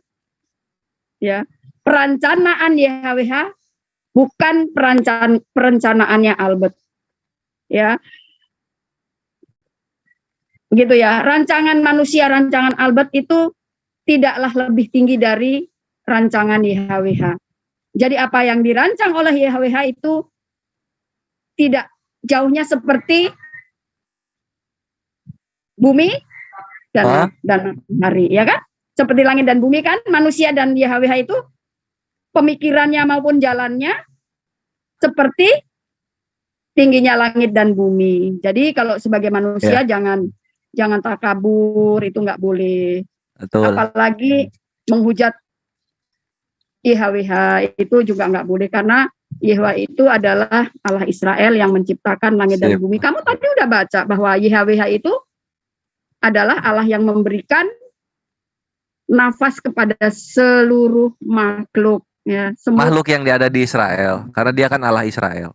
Ya. Perencanaan YHWH bukan perencanaannya Albert. Ya. Gitu ya. Rancangan manusia, rancangan Albert itu tidaklah lebih tinggi dari rancangan YHWH. Jadi apa yang dirancang oleh YHWH itu tidak jauhnya seperti bumi dan matahari, ya kan? Seperti langit dan bumi kan, manusia dan YHWH itu pemikirannya maupun jalannya seperti tingginya langit dan bumi. Jadi kalau sebagai manusia jangan takabur, itu nggak boleh. Betul. Apalagi menghujat YHWH itu juga nggak boleh karena YHWH itu adalah Allah Israel yang menciptakan langit dan bumi. Kamu tadi udah baca bahwa YHWH itu adalah Allah yang memberikan nafas kepada seluruh makhluk. Ya, Makhluk yang ada di Israel, karena dia kan Allah Israel.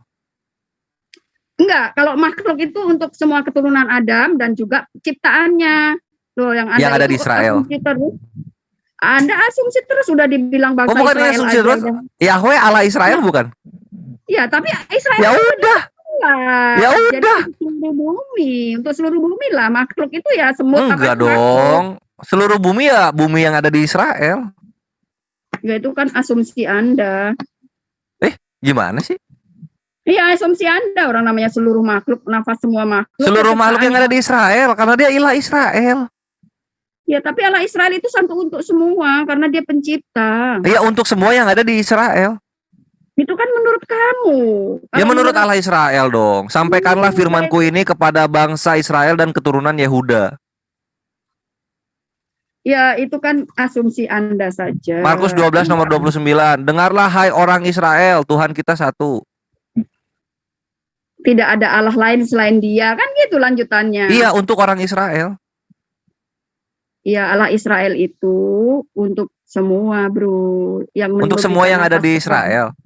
Enggak, kalau makhluk itu untuk semua keturunan Adam dan juga ciptaannya. Loh, yang ada di Israel. Anda asumsi terus sudah dibilang bangsa bukan Israel asumsi terus? Yahweh Allah Israel bukan? Ya, tapi Israel Ya udah. Ya udah. Untuk seluruh bumi lah makhluk itu ya semut. Enggak dong. Seluruh bumi ya bumi yang ada di Israel. Ya itu kan asumsi Anda. Gimana sih? Iya, asumsi Anda, orang namanya seluruh makhluk, nafas semua makhluk. Seluruh makhluk yang ada di Israel karena dia ilah Israel. Ya, tapi Allah Israel itu satu untuk semua karena dia pencipta. Ya untuk semua yang ada di Israel. Itu kan menurut kamu. Ya menurut Allah Israel dong. Sampaikanlah firmanku ini kepada bangsa Israel dan keturunan Yehuda. Ya, itu kan asumsi Anda saja. Markus 12 nomor 29. Dengarlah hai orang Israel, Tuhan kita satu. Tidak ada Allah lain selain Dia, kan gitu lanjutannya. Iya, untuk orang Israel. Iya, Allah Israel itu untuk semua, Bro. Untuk semua yang ada di Israel.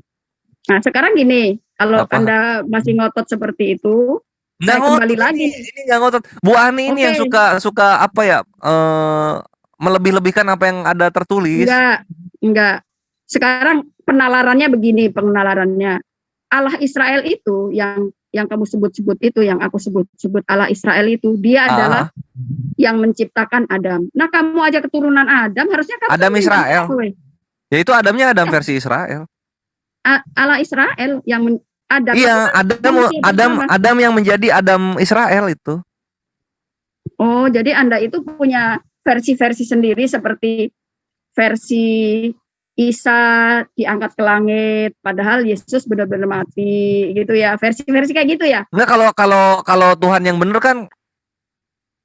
Nah, sekarang gini, kalau Apa? Anda masih ngotot seperti itu, Nggak saya ngotot, kembali lagi. Ini nggak ngotot. Bu Ani ini yang Oke. suka apa ya? Melebih-lebihkan apa yang ada tertulis. Enggak. Sekarang penalarannya begini, penalarannya. Allah Israel itu yang kamu sebut-sebut itu, yang aku sebut-sebut Allah Israel itu, dia adalah yang menciptakan Adam. Nah, kamu aja keturunan Adam, harusnya kamu Adam Israel. Yahweh. Ya itu Adamnya Adam versi Israel. Allah Israel yang Adam. Iya, Adam yang menjadi Adam Israel itu. Oh, jadi Anda itu punya versi-versi sendiri seperti versi Isa diangkat ke langit, padahal Yesus benar-benar mati, gitu ya. Versi-versi kayak gitu ya. Enggak, kalau Tuhan yang benar kan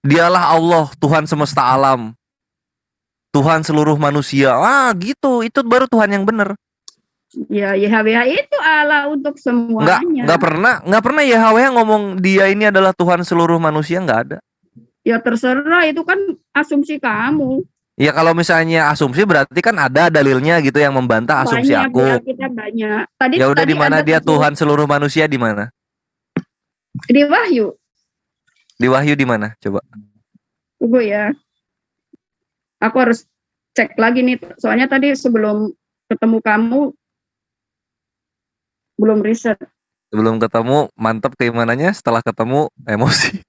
dialah Allah, Tuhan semesta alam. Tuhan seluruh manusia. Gitu. Itu baru Tuhan yang benar. Ya, YHWH itu Allah untuk semuanya. Enggak pernah Yahweh ngomong dia ini adalah Tuhan seluruh manusia, enggak ada. Ya terserah, itu kan asumsi kamu. Ya kalau misalnya asumsi berarti kan ada dalilnya gitu yang membantah asumsi Banyak, aku. ya, kita banyak. Ya udah, di mana Anda dia sebut Tuhan seluruh manusia di mana? di Wahyu. Di Wahyu di mana? Coba. Tunggu ya. Aku harus cek lagi nih, soalnya tadi sebelum ketemu kamu belum riset. Sebelum ketemu mantap keimanannya, setelah ketemu emosi.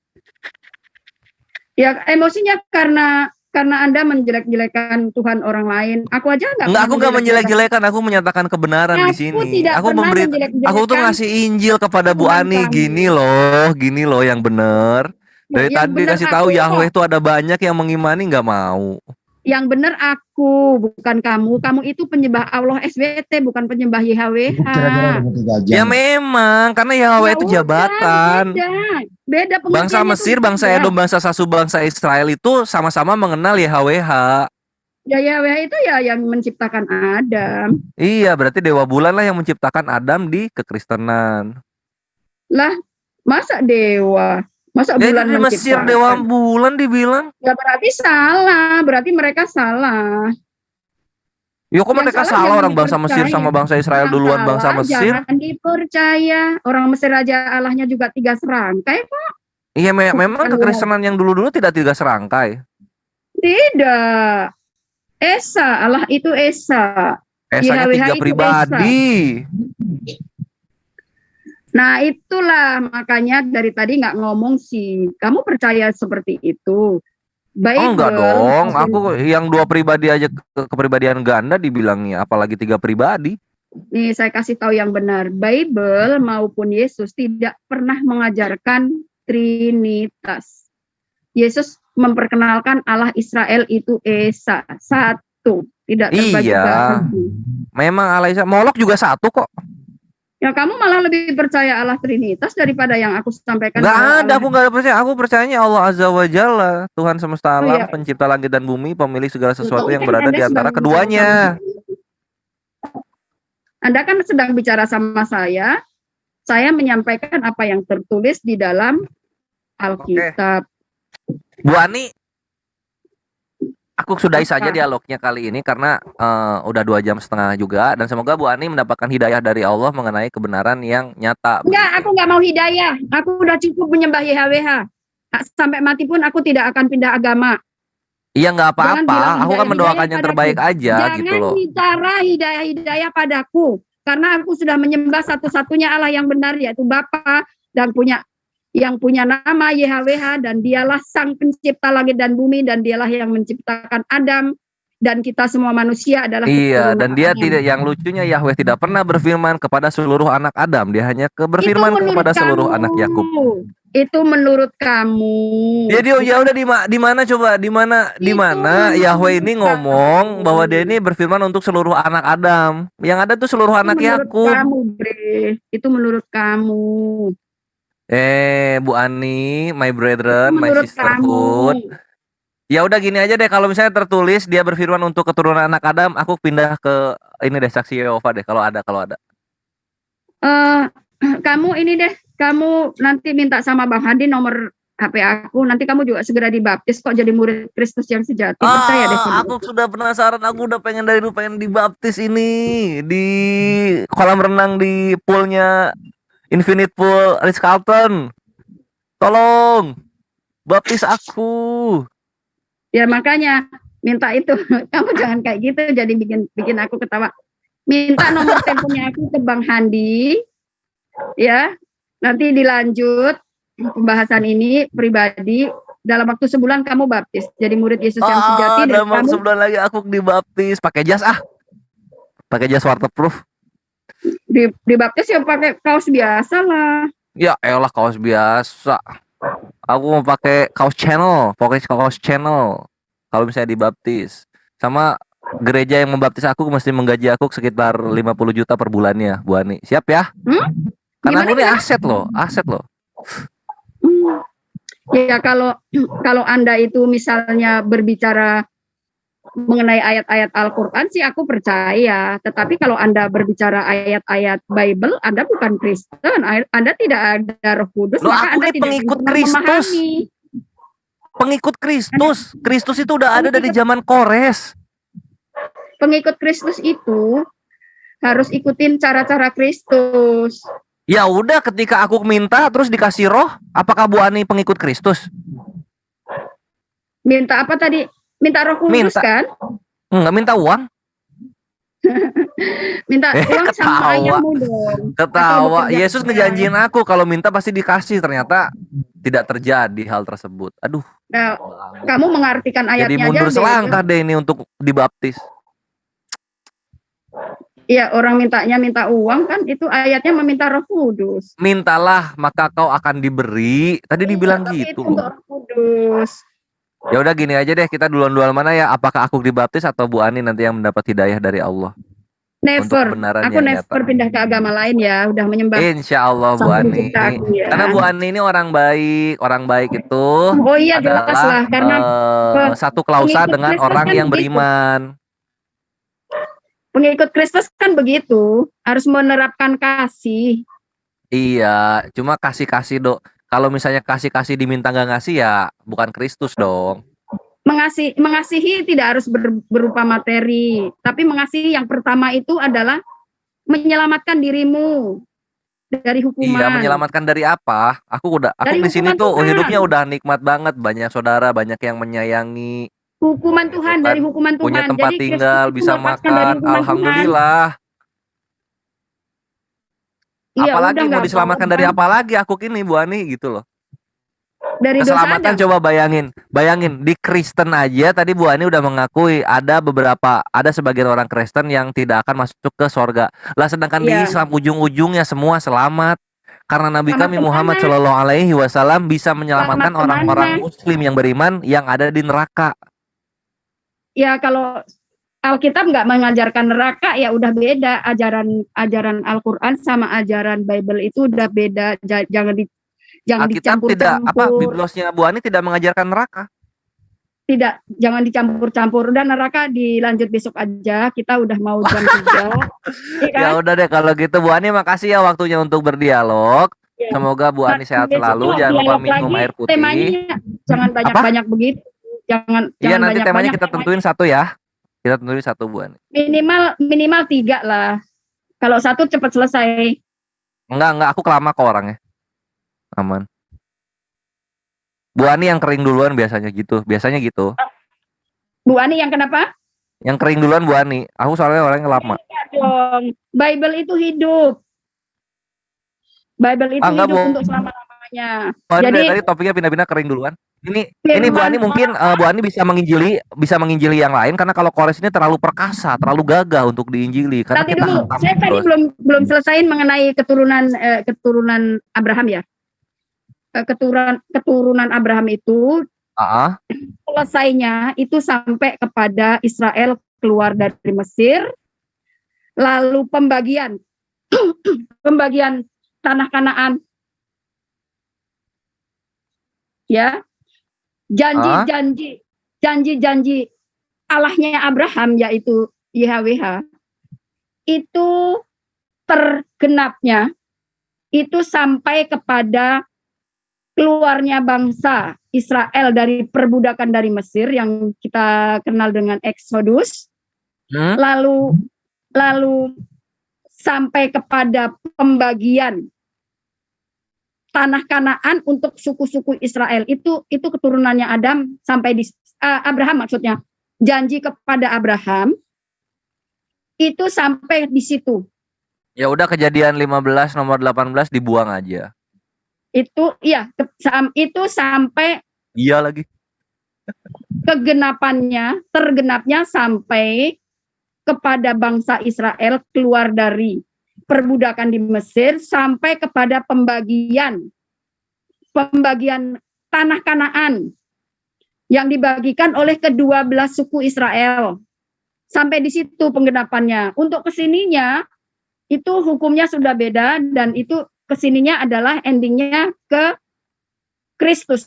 Ya emosinya karena Anda menjelek-jelekan Tuhan orang lain. Aku aja Enggak, aku enggak menjelek-jelekan, aku menyatakan kebenaran di sini. Aku tuh ngasih Injil kepada Bu Ani, gini loh yang benar. Dari Yang tadi benar kasih aku tahu Yahweh kok. itu ada banyak yang mengimani, nggak mau. Yang benar aku, bukan kamu. Kamu itu penyembah Allah SWT, bukan penyembah YHWH. Kira-kira udah 3 jam. Ya memang, karena Yahweh Ya itu udah, jabatan. Beda Bangsa pengertiannya Mesir, tuh bangsa beda. Edom, bangsa Sasu, bangsa Israel itu sama-sama mengenal YHWH. Ya YHWH itu ya yang menciptakan Adam. Iya, berarti Dewa Bulan lah yang menciptakan Adam di kekristenan. Lah, masa dewa? Masa Ya itu bulan di Mesir menciptakan? dewa bulan dibilang. Ya berarti salah, berarti mereka salah. Ya kok Yang mereka salah salah jangan orang bangsa Mesir dipercaya. sama bangsa Israel Yang duluan bangsa salah Mesir. jangan dipercaya. Orang Mesir aja Allahnya juga 3 serangkai kok. Iya memang kekristenan yang dulu-dulu tidak 3 serangkai. Tidak. Esa, Allah itu Esa. Esanya YHWH 3 itu pribadi. Nah itulah makanya dari tadi nggak ngomong sih. Kamu percaya seperti itu? Bible, Enggak dong, aku yang 2 pribadi aja kepribadian ganda dibilangnya, apalagi 3 pribadi. Nih saya kasih tahu yang benar. Bible maupun Yesus tidak pernah mengajarkan Trinitas. Yesus memperkenalkan Allah Israel itu Esa, satu, tidak terbagi Iya. bagi. Memang Alaisa Molok juga satu kok. Ya kamu malah lebih percaya Allah Trinitas daripada yang aku sampaikan. Enggak bahwa ada, Allah- aku enggak percaya. Aku percayanya Allah Azza wa Jalla, Tuhan semesta Oh, alam, iya. pencipta langit dan bumi, pemilik segala sesuatu Tapi yang kan berada Anda di antara sedang keduanya. Anda kan sedang bicara sama saya menyampaikan apa yang tertulis di dalam Alkitab. Bu Ani, aku sudahi saja dialognya kali ini karena udah 2,5 jam juga, dan semoga Bu Ani mendapatkan hidayah dari Allah mengenai kebenaran yang nyata. Enggak, aku nggak mau hidayah. Aku udah cukup menyembah YHWH. Sampai mati pun aku tidak akan pindah agama. Iya nggak Jangan bilang apa-apa, aku kan hidayah mendoakan yang padaku. terbaik aja gitu Jangan loh. bicara hidayah padaku. Karena aku sudah menyembah satu-satunya Allah yang benar, yaitu Bapa dan yang punya nama YHWH, dan dialah sang pencipta langit dan bumi, dan dialah yang menciptakan Adam, dan kita semua manusia adalah Iya, dan dia keturunannya. tidak, yang lucunya Yahweh tidak pernah berfirman kepada seluruh anak Adam, dia hanya berfirman Itu menurut kepada seluruh kamu. anak Yakub. Itu menurut kamu. Jadi ya udah di mana coba di mana Itu Yahweh ini menurut ngomong kamu. bahwa dia ini berfirman untuk seluruh anak Adam. Yang ada tuh seluruh Itu anak menurut Yakub. kamu, Bre. Itu menurut kamu. Bu Ani, my brethren, Itu my menurut sisterhood. kamu. Ya udah gini aja deh, kalau misalnya tertulis dia berfirman untuk keturunan anak Adam, aku pindah ke ini deh, saksi Yehova deh kalau ada. Kamu ini deh, kamu nanti minta sama Bang Hadi nomor HP aku, nanti kamu juga segera dibaptis kok jadi murid Kristus yang sejati. Percaya deh sama Aku sudah penasaran, aku udah pengen dari dulu pengen dibaptis ini di kolam renang di poolnya Infinite Pool Ritz Carlton. Tolong baptis aku. Ya makanya minta itu. Kamu jangan kayak gitu, jadi bikin aku ketawa. Minta nomor teleponnya aku ke Bang Handi. Ya, nanti dilanjut pembahasan ini pribadi. Dalam waktu sebulan kamu baptis jadi murid Yesus yang sejati, dan Dalam kamu sebulan lagi aku dibaptis pakai jas pakai jas waterproof. dibaptis ya pakai kaos biasa lah. Ya elah kaos biasa. Aku mau pakai kaos channel, kalau misalnya dibaptis. Sama gereja yang membaptis aku mesti menggaji aku sekitar 50 juta per bulannya, Bu Ani. Siap ya? Karena aku ini aset loh. Ya kalau Anda itu misalnya berbicara mengenai ayat-ayat Al-Qur'an sih aku percaya, tetapi kalau Anda berbicara ayat-ayat Bible, Anda bukan Kristen, Anda tidak ada Roh Kudus, Loh, maka aku Anda ini tidak pengikut pernah Kristus. memahami. Pengikut Kristus. Kristus itu udah ada dari zaman Kores. Pengikut Kristus itu harus ikutin cara-cara Kristus. Ya udah, ketika aku minta terus dikasih roh, apakah Bu Ani pengikut Kristus? Minta apa tadi? Minta Roh Kudus Minta. kan? Enggak minta uang. Minta uang sama Ketawa. ayahmu dong. Ketawa. Atau bekerja Yesus ngejanjiin aku kalau minta pasti dikasih, ternyata tidak terjadi hal tersebut. Aduh. Nah, kamu mengartikan Jadi ayatnya mundur aja. selangkah deh ini untuk dibaptis. Iya, orang minta uang kan, itu ayatnya meminta Roh Kudus. Mintalah maka kau akan diberi. Tadi dibilang Tapi gitu itu untuk loh. Roh Kudus. Ya udah gini aja deh, kita duluan mana ya? Apakah aku dibaptis atau Bu Ani nanti yang mendapat hidayah dari Allah? Untuk Never. kebenaran Aku yang never nyata. pindah ke agama lain ya. Udah menyembah Insya Allah Bu Sang Ani. Pencipta aku ya. Karena Bu Ani ini orang baik. Orang baik itu Oh iya jelas adalah lah, karena satu klausa pengikut dengan Kristus orang kan yang begitu. beriman. Pengikut Kristus kan begitu, harus menerapkan kasih. Iya, cuma kasih Kalau misalnya kasih diminta nggak ngasih ya bukan Kristus dong. Mengasihi tidak harus berupa materi, tapi mengasihi yang pertama itu adalah menyelamatkan dirimu dari hukuman. Iya, menyelamatkan dari apa? Aku Dari di sini hukuman tuh Tuhan. hidupnya udah nikmat banget, banyak saudara, banyak yang menyayangi, Hukuman gitu Tuhan, kan. dari hukuman Tuhan. Punya tempat Jadi tinggal, Kristus itu bisa melepaskan dari makan, hukuman Tuhan. alhamdulillah. Iya, Apalagi udah mau nggak diselamatkan apa-apa. dari apa lagi aku kini Bu Ani gitu loh. Dari dosa Keselamatan Adam. coba bayangin di Kristen aja tadi Bu Ani udah mengakui ada sebagian orang Kristen yang tidak akan masuk ke sorga. Lah sedangkan di Iya. Islam ujung-ujungnya semua selamat. Karena Nabi Selamat kami kemana? Muhammad Shallallahu Alaihi Wasallam bisa menyelamatkan Selamat orang-orang kemana? Muslim yang beriman yang ada di neraka. Ya kalau Alkitab nggak mengajarkan neraka ya udah beda. Ajaran Al-Quran sama ajaran Bible itu udah beda. Jangan Alkitab tidak dicampur-campur. Biblosnya Bu Ani tidak mengajarkan neraka. Tidak, jangan dicampur-campur. Dan neraka dilanjut besok aja. Kita udah mau jam 3. Iya kan? Ya udah deh kalau gitu Bu Ani makasih ya waktunya untuk berdialog. Ya. Semoga Bu Ani sehat Besok selalu. kalau Jangan lupa dialog minum lagi, air putih. Temanya jangan banyak-banyak begitu. Jangan Iya nanti temanya banyak-banyak. kita tentuin satu ya. Kita tentuin satu Bu Ani. Minimal 3 lah. Kalau 1 cepat selesai. Enggak aku kelama kok orangnya. Aman. Bu Ani yang kering duluan biasanya gitu. Bu Ani yang kenapa? Yang kering duluan Bu Ani. Aku soalnya orangnya lama. Ya dong. Bible itu hidup. Bible itu Enggak, hidup Bu. untuk selama-lamanya. Bu Ani Jadi dari tadi topiknya pindah-pindah kering duluan. Ini Bu Ani mungkin Bu Ani bisa menginjili yang lain karena kalau Kores ini terlalu perkasa, terlalu gagah untuk diinjili karena nanti kita dulu. hantam Saya tadi terus. belum selesaiin mengenai keturunan Abraham ya. Keturunan Abraham itu selesainya itu sampai kepada Israel keluar dari Mesir, lalu pembagian tanah Kanaan, ya, janji Allahnya Abraham yaitu YHWH itu tergenapnya itu sampai kepada keluarnya bangsa Israel dari perbudakan dari Mesir yang kita kenal dengan Exodus, lalu sampai kepada pembagian tanah Kanaan untuk suku-suku Israel itu keturunannya Adam sampai di Abraham maksudnya janji kepada Abraham itu sampai di situ. Ya udah Kejadian 15 nomor 18 dibuang aja. Itu iya itu sampai Iya lagi. tergenapnya sampai kepada bangsa Israel keluar dari perbudakan di Mesir sampai kepada pembagian tanah Kanaan yang dibagikan oleh ke-12 suku Israel. Sampai di situ penggenapannya. Untuk kesininya itu hukumnya sudah beda dan itu kesininya adalah endingnya ke Kristus,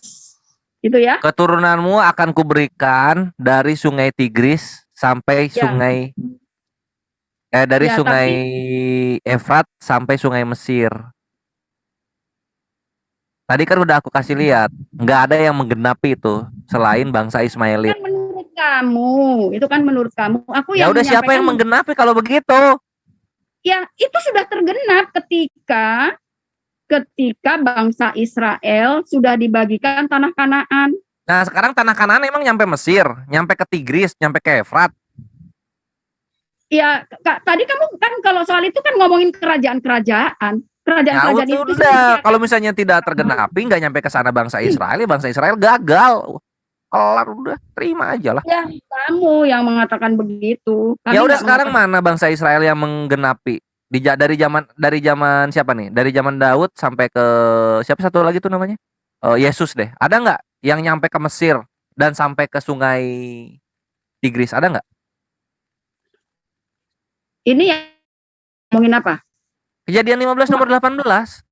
gitu ya. Keturunanmu akan kuberikan dari Sungai Tigris sampai Ya. dari Ya, Sungai Efrat sampai Sungai Mesir. Tadi kan udah aku kasih lihat, nggak ada yang menggenapi itu selain bangsa Ismailit. Kan menurut kamu, itu kan menurut kamu. Aku Ya yang udah siapa yang menyampaikan, menggenapi kalau begitu? ya itu sudah tergenap ketika bangsa Israel sudah dibagikan tanah Kanaan. Nah sekarang tanah Kanaan emang nyampe Mesir, nyampe ke Tigris, nyampe ke Efrat. Ya, tadi kamu kan kalau soal itu kan ngomongin kerajaan-kerajaan. Ya Kerajaan-kerajaan itu udah, kalau misalnya tidak tergenapi, nggak nyampe ke sana bangsa Israel, ya bangsa Israel gagal. Kelar udah, terima aja lah. ya kamu yang mengatakan begitu. Kami Ya udah nggak sekarang mengatakan. mana bangsa Israel yang menggenapi? Dari zaman siapa nih? Dari zaman Daud sampai ke siapa satu lagi tuh namanya? Yesus deh. Ada nggak yang nyampe ke Mesir dan sampai ke Sungai Tigris? Ada nggak? Ini yang ngomongin apa? Kejadian 15 nomor 18.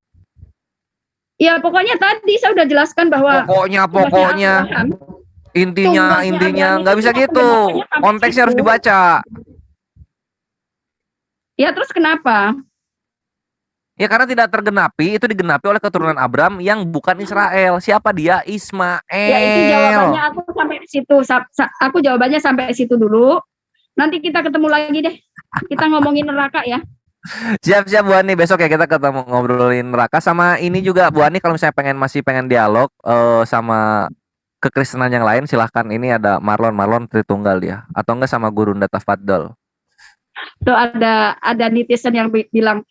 Ya pokoknya tadi saya udah jelaskan bahwa Pokoknya Abraham, intinya Tugasnya Abraham nggak itu bisa cuma gitu. penggenapannya sampai Konteksnya harus situ. dibaca. ya terus kenapa? Ya karena tidak tergenapi, itu digenapi oleh keturunan Abram yang bukan Israel. Siapa dia? Ismael. Ya itu jawabannya aku sampai situ. Aku jawabannya sampai situ dulu. Nanti kita ketemu lagi deh. Kita ngomongin neraka ya. Siap-siap Bu Ani, besok ya kita ketemu ngobrolin neraka. Sama ini juga Bu Ani, kalau misalnya masih pengen dialog sama kekristenan yang lain, silahkan. Ini ada Marlon Tritunggal dia, atau enggak sama Guru Nda Tafadol. Tuh ada netizen yang bilang,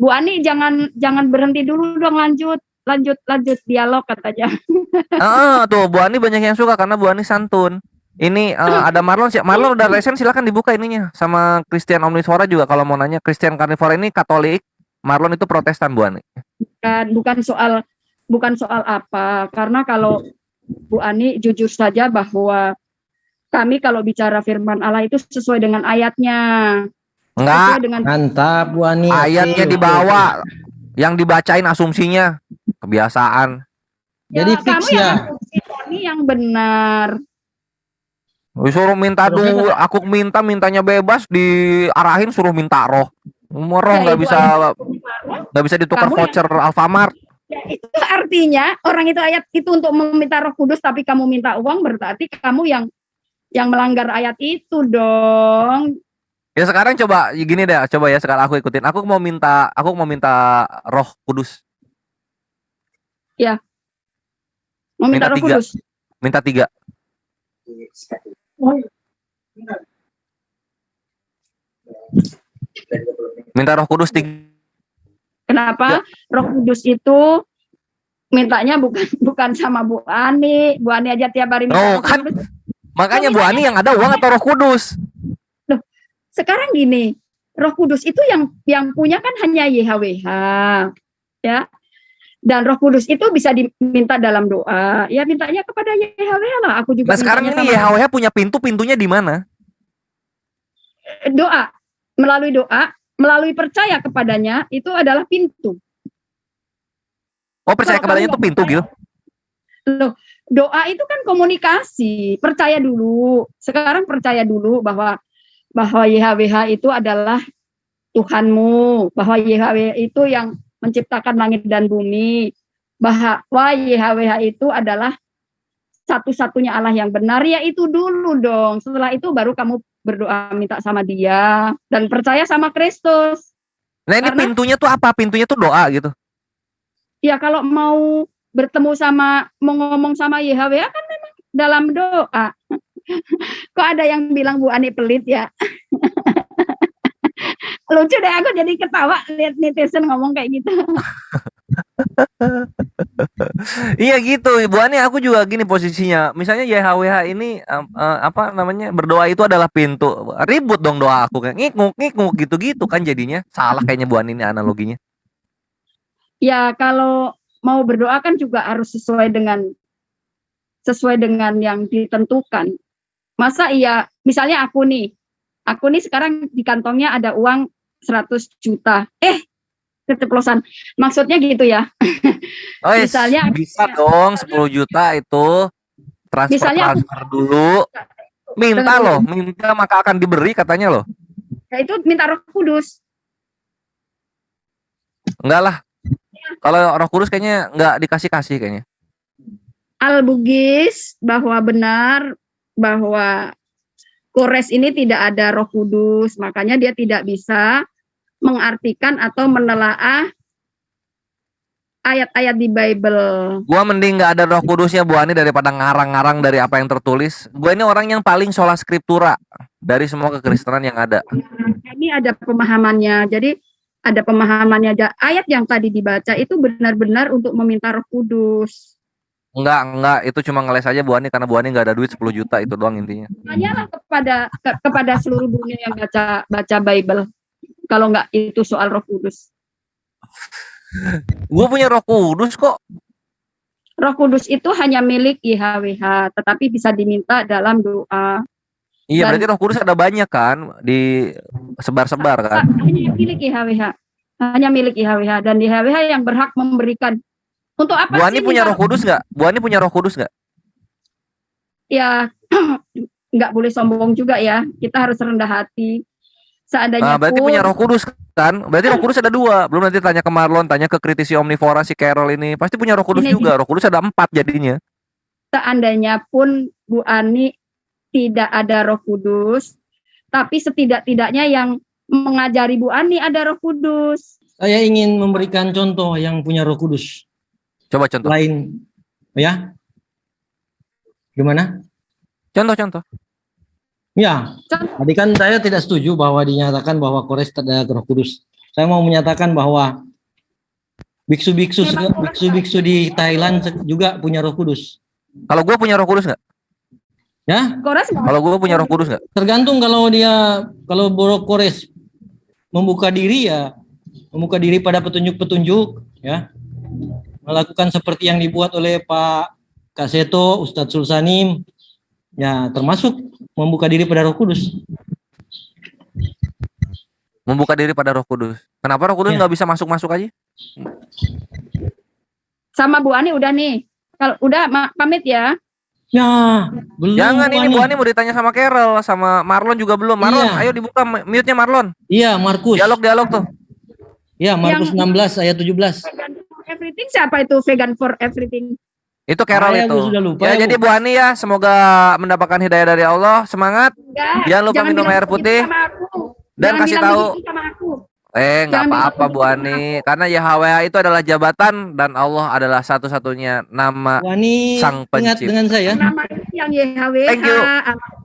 Bu Ani jangan berhenti dulu dong, lanjut dialog katanya. Tuh Bu Ani banyak yang suka karena Bu Ani santun. Ini ada Marlon udah resen, silakan dibuka ininya. Sama Christian Omniswara juga kalau mau nanya. Christian Carnivore ini Katolik, Marlon itu Protestan Bu Ani. Bukan soal apa, karena kalau Bu Ani jujur saja bahwa kami kalau bicara firman Allah itu sesuai dengan ayatnya. Enggak. Mantap Bu Ani. Ayatnya dibawa, yang dibacain asumsinya kebiasaan. Jadi kamu fix yang ya. asumsi, kami yang benar. Suruh minta dulu, aku mintanya bebas, diarahin suruh minta roh. Roh nggak bisa ditukar Kamu voucher Alfamart. Ya, itu artinya orang itu ayat itu untuk meminta Roh Kudus, tapi kamu minta uang, berarti kamu yang melanggar ayat itu dong. Ya sekarang coba gini deh, coba ya sekarang aku ikutin. Aku mau minta Roh Kudus. Ya. Mau minta Roh 3. Kudus. Minta 3. Minta Roh Kudus 3. Kenapa? Roh Kudus itu mintanya bukan sama Bu Ani. Bu Ani aja tiap hari minta Oh, Roh kan Kudus. makanya Bu Ani yang ada uang atau Roh Kudus? Loh, sekarang gini, Roh Kudus itu yang punya kan hanya YHWH. Ya. Dan Roh Kudus itu bisa diminta dalam doa. Ya mintanya kepada YHWH lah. Aku juga. Nah sekarang ini YHWH punya pintunya di mana? Doa, melalui percaya kepadanya itu adalah pintu. Oh percaya kepadanya itu pintu gitu? Loh, doa itu kan komunikasi. Percaya dulu. Sekarang percaya dulu bahwa YHWH itu adalah Tuhanmu, bahwa YHWH itu yang menciptakan langit dan bumi, bahwa YHWH itu adalah satu-satunya Allah yang benar. Ya itu dulu dong. Setelah itu baru kamu berdoa minta sama Dia dan percaya sama Kristus. Nah ini pintunya tuh apa? Pintunya tuh doa gitu. Ya kalau mau mau ngomong sama YHWH kan memang dalam doa. Kok ada yang bilang Bu Ani pelit ya? Lucu deh, aku jadi ketawa lihat netizen ngomong kayak gitu. Iya gitu, Bu Ani, aku juga gini posisinya. Misalnya YHWH ini berdoa itu adalah pintu. Ribut dong doa aku kayak ngikuk gitu-gitu kan jadinya. Salah kayaknya Bu Ani ini analoginya. Ya kalau mau berdoa kan juga harus sesuai dengan yang ditentukan. Masa iya, misalnya aku nih sekarang di kantongnya ada uang 100 juta. Keceplosan. Maksudnya gitu ya. Oh, misalnya bisa dong 10 juta itu transfer dulu. Minta maka akan diberi katanya loh. Ya itu minta Roh Kudus. Enggak lah. Kalau Roh Kudus kayaknya enggak dikasih kayaknya. Al-Bugis bahwa Kores ini tidak ada Roh Kudus, makanya dia tidak bisa mengartikan atau menelaah ayat-ayat di Bible. Gua mending nggak ada Roh Kudusnya Bu Ani daripada ngarang-ngarang dari apa yang tertulis. Gua ini orang yang paling sola scriptura dari semua kekristenan yang ada. Ini ada pemahamannya. Jadi ada pemahamannya. Ayat yang tadi dibaca itu benar-benar untuk meminta Roh Kudus. Enggak, itu cuma ngeles aja Bu Ani karena Bu Ani nggak ada duit 10 juta itu doang intinya. Tanyalah kepada seluruh dunia yang baca Bible. Kalau enggak itu soal Roh Kudus. Gue punya Roh Kudus kok. Roh Kudus itu hanya milik YHWH, tetapi bisa diminta dalam doa. Iya, berarti Roh Kudus ada banyak kan, di sebar-sebar kan. Hanya milik YHWH dan YHWH yang berhak memberikan. Untuk apa Bu Ani punya Roh Kudus nggak? Bu Ani punya Roh Kudus nggak? Ya, nggak boleh sombong juga ya. Kita harus rendah hati. Seandainya berarti pun punya Roh Kudus kan? Berarti Roh Kudus ada 2. Belum nanti tanya ke Marlon, tanya ke kritisi Omnivora si Carol ini. Pasti punya Roh Kudus Ini juga. Roh Kudus ada 4 jadinya. seandainya pun Bu Ani tidak ada Roh Kudus, tapi setidak-tidaknya yang mengajari Bu Ani ada Roh Kudus. Saya ingin memberikan contoh yang punya Roh Kudus. Coba contoh. Lain, ya? Gimana? Contoh. Ya, tadi kan saya tidak setuju bahwa dinyatakan bahwa Kores tidak ada Roh Kudus. Saya mau menyatakan bahwa biksu-biksu di Thailand juga punya Roh Kudus. Kalau gue punya Roh Kudus nggak? Ya, Kores Kalau gue punya Roh Kudus nggak? tergantung kalau Boro Kores membuka diri ya, membuka diri pada petunjuk-petunjuk, ya, melakukan seperti yang dibuat oleh Pak Kak Seto, Ustadz Sulsanim, ya termasuk membuka diri pada Roh Kudus. Membuka diri pada Roh Kudus. Kenapa Roh Kudus Ya. nggak bisa masuk aja? sama Bu Ani udah nih. Kalau udah pamit ya. Ya, belum. Jangan, ini Ani. Bu Ani mau ditanya sama Carol, sama Marlon juga belum. Marlon, Iya. ayo dibuka mute-nya Marlon. Iya, Markus. Dialog tuh. Ya, Markus Yang- 16 ayat 17. Vegan for everything siapa itu vegan for everything? Itu Carol Saya itu. sudah lupa, Ya, Bu. jadi Bu Ani ya, semoga mendapatkan hidayah dari Allah. Semangat. Enggak. Jangan lupa minum bilang air begitu putih. sama aku. Dan Jangan kasih bilang tahu. begitu sama aku. Nggak Jangan apa-apa bilang Bu begitu Ani. Karena YHWH itu adalah jabatan dan Allah adalah satu-satunya nama Wani Sang ingat Pencipta. dengan saya. Nama itu yang YHWH. Thank you.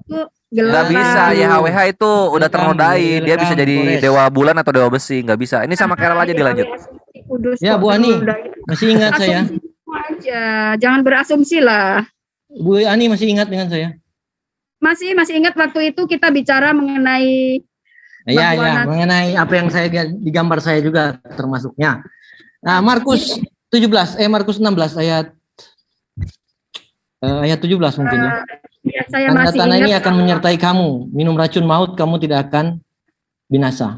Itu jelas. Nggak bisa, YHWH itu udah Welcome, ternodai. Dia bisa welcome, jadi Kores. dewa bulan atau dewa besi. Nggak bisa. Ini sama Carol aja dilanjut. Kudus Ya, kok, Bu Ani. udah. Masih ingat saya. Asumsi semua aja. Jangan berasumsi lah. Bu Ani masih ingat dengan saya. Masih ingat waktu itu kita bicara mengenai Ya, bahwa ya, nanti- mengenai apa yang saya digambar saya juga termasuknya. Nah, Markus 16 ayat 17 mungkin ya. ya, saya masih Tanda-tanda ini ingat akan menyertai kamu. Minum racun maut, kamu tidak akan binasa.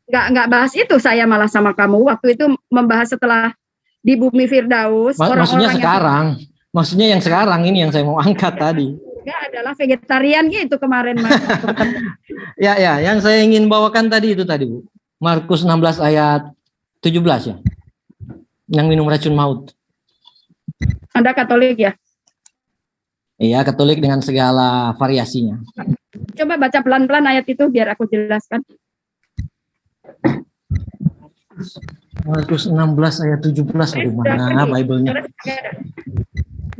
nggak bahas itu, saya malah sama kamu waktu itu membahas setelah di bumi Firdaus Maksudnya yang sekarang. Maksudnya yang sekarang ini yang saya mau angkat tadi. ketiga adalah vegetarian gitu kemarin Mas. Ya, yang saya ingin bawakan tadi itu tadi, Bu. Markus 16 ayat 17 ya. Yang minum racun maut. Anda Katolik ya? Iya, Katolik dengan segala variasinya. Coba baca pelan-pelan ayat itu biar aku jelaskan. Markus 16 ayat 17. Aduh, mana Bible-nya?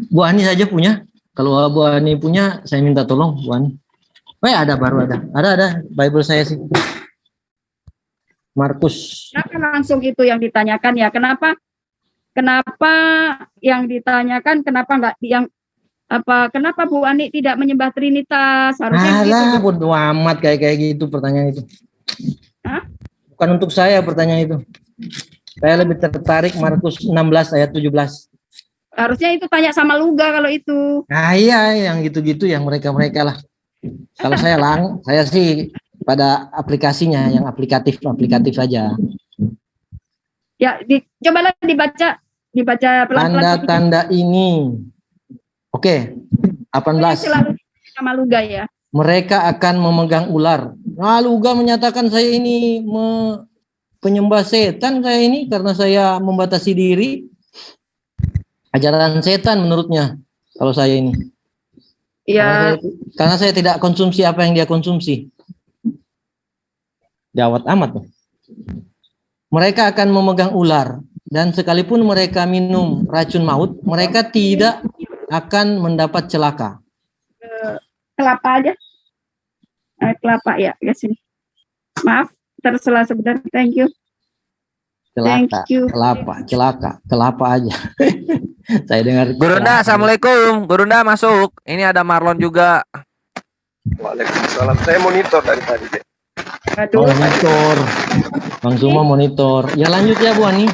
Bu Ani saja punya. Kalau Bu Ani punya, saya minta tolong Bu Ani. Ada baru ada. Ada Bible saya sih. Markus. Kenapa langsung itu yang ditanyakan ya? Kenapa yang ditanyakan kenapa nggak yang kenapa Bu Ani tidak menyembah Trinitas? Harusnya gitu. Alah, bodo amat kayak gitu pertanyaan itu. Hah? Bukan untuk saya pertanyaan itu. Saya lebih tertarik Markus 16 ayat 17. Harusnya itu tanya sama Luga kalau itu. Nah iya, yang gitu-gitu yang mereka-mereka lah. Kalau saya sih pada aplikasinya, yang aplikatif aja. Ya, cobalah dibaca pelan-pelan. Tanda-tanda ini. Oke, 18. Selalu sama Luga ya. Mereka akan memegang ular. Nah, Luga menyatakan saya ini penyembah setan saya ini karena saya membatasi diri. Ajaran setan menurutnya kalau saya ini. Ya, Karena saya tidak konsumsi apa yang dia konsumsi. Gawat amat. Mereka akan memegang ular dan sekalipun mereka minum racun maut, mereka tidak akan mendapat celaka. kelapa aja. Kelapa ya, sini. Maaf, tersela sebentar. Thank you. Celaka, Thank you. kelapa aja. Saya dengar. Gurunda, assalamualaikum. Gurunda masuk. Ini ada Marlon juga. Waalaikumsalam. Saya monitor dari tadi. Aduh, Monitor. Bang Suma monitor. Ya lanjut ya Bu Ani.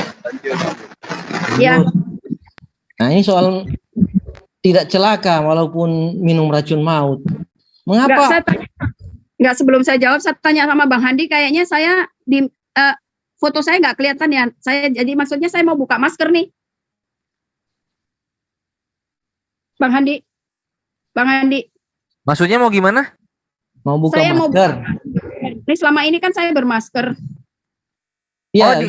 ya. Nah ini soal tidak celaka walaupun minum racun maut. Mengapa? Enggak, sebelum saya jawab, saya tanya sama Bang Handi. Kayaknya saya di foto saya nggak kelihatan ya. Jadi maksudnya saya mau buka masker nih. Bang Handi. Bang Handi. Maksudnya mau gimana? Mau buka Saya mau masker? Ini selama ini kan saya bermasker. Iya,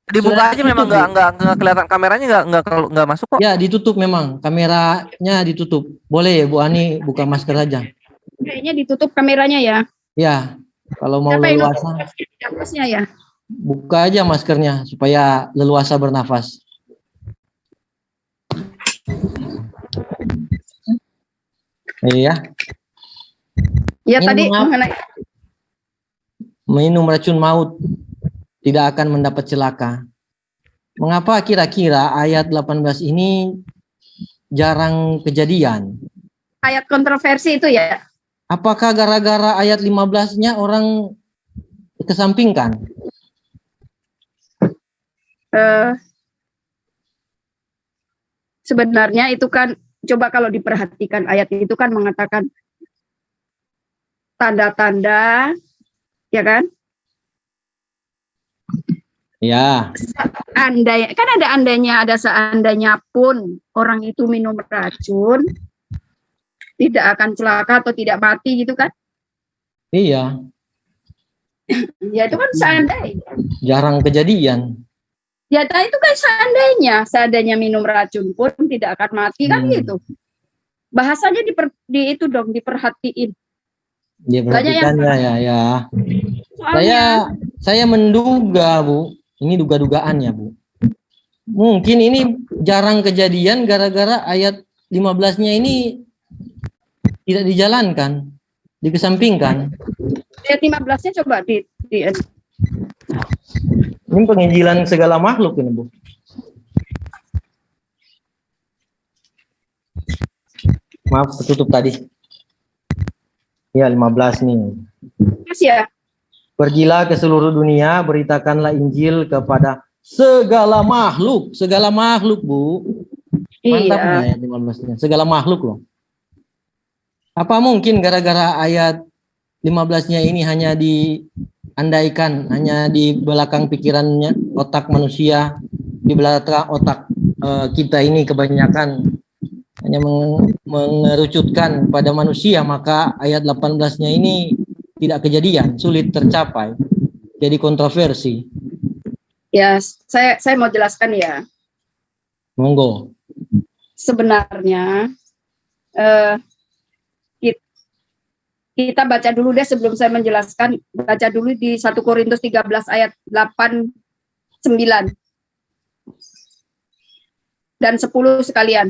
dibuka aja, memang ditutup, nggak kelihatan kameranya, nggak masuk kok. ya ditutup, memang kameranya ditutup. Boleh Bu Ani buka masker aja. Kayaknya ditutup kameranya ya. Ya, kalau mau Siapa yang leluasa nafasnya ya? buka aja maskernya supaya leluasa bernafas. Iya. Ya Ini tadi maaf. mengenai Minum racun maut tidak akan mendapat celaka. Mengapa kira-kira ayat 18 ini jarang kejadian? ayat kontroversi itu ya. Apakah gara-gara ayat 15-nya orang kesampingkan? Sebenarnya itu kan, coba kalau diperhatikan ayat itu kan mengatakan tanda-tanda, ya kan? Ya, Andai, kan ada andainya, ada seandainya pun orang itu minum racun, tidak akan celaka atau tidak mati gitu kan? iya, Ya itu kan seandainya. jarang kejadian. Ya itu kan seandainya minum racun pun tidak akan mati kan gitu. Bahasanya itu dong diperhatiin. Dia perhatikannya ya. Saya menduga, Bu, ini duga-dugaan ya, Bu. Mungkin ini jarang kejadian gara-gara ayat 15-nya ini tidak dijalankan, dikesampingkan. Ayat 15-nya coba Ini penginjilan segala makhluk ini, Bu. Maaf, tertutup tadi. Ya, 15 nih. Mas ya. Pergilah ke seluruh dunia, beritakanlah Injil kepada segala makhluk. Segala makhluk, Bu. Mantap nih ayat 15-nya. Segala makhluk loh. Apa mungkin gara-gara ayat 15-nya ini hanya diandaikan, hanya di belakang pikirannya, otak manusia, di belakang otak kita ini kebanyakan hanya mengerucutkan pada manusia, maka ayat 18-nya ini tidak kejadian, sulit tercapai, jadi kontroversi. Ya, saya mau jelaskan ya. Monggo. Sebenarnya kita baca dulu deh sebelum saya menjelaskan, baca dulu di 1 Korintus 13 ayat 8, 9 dan 10 sekalian.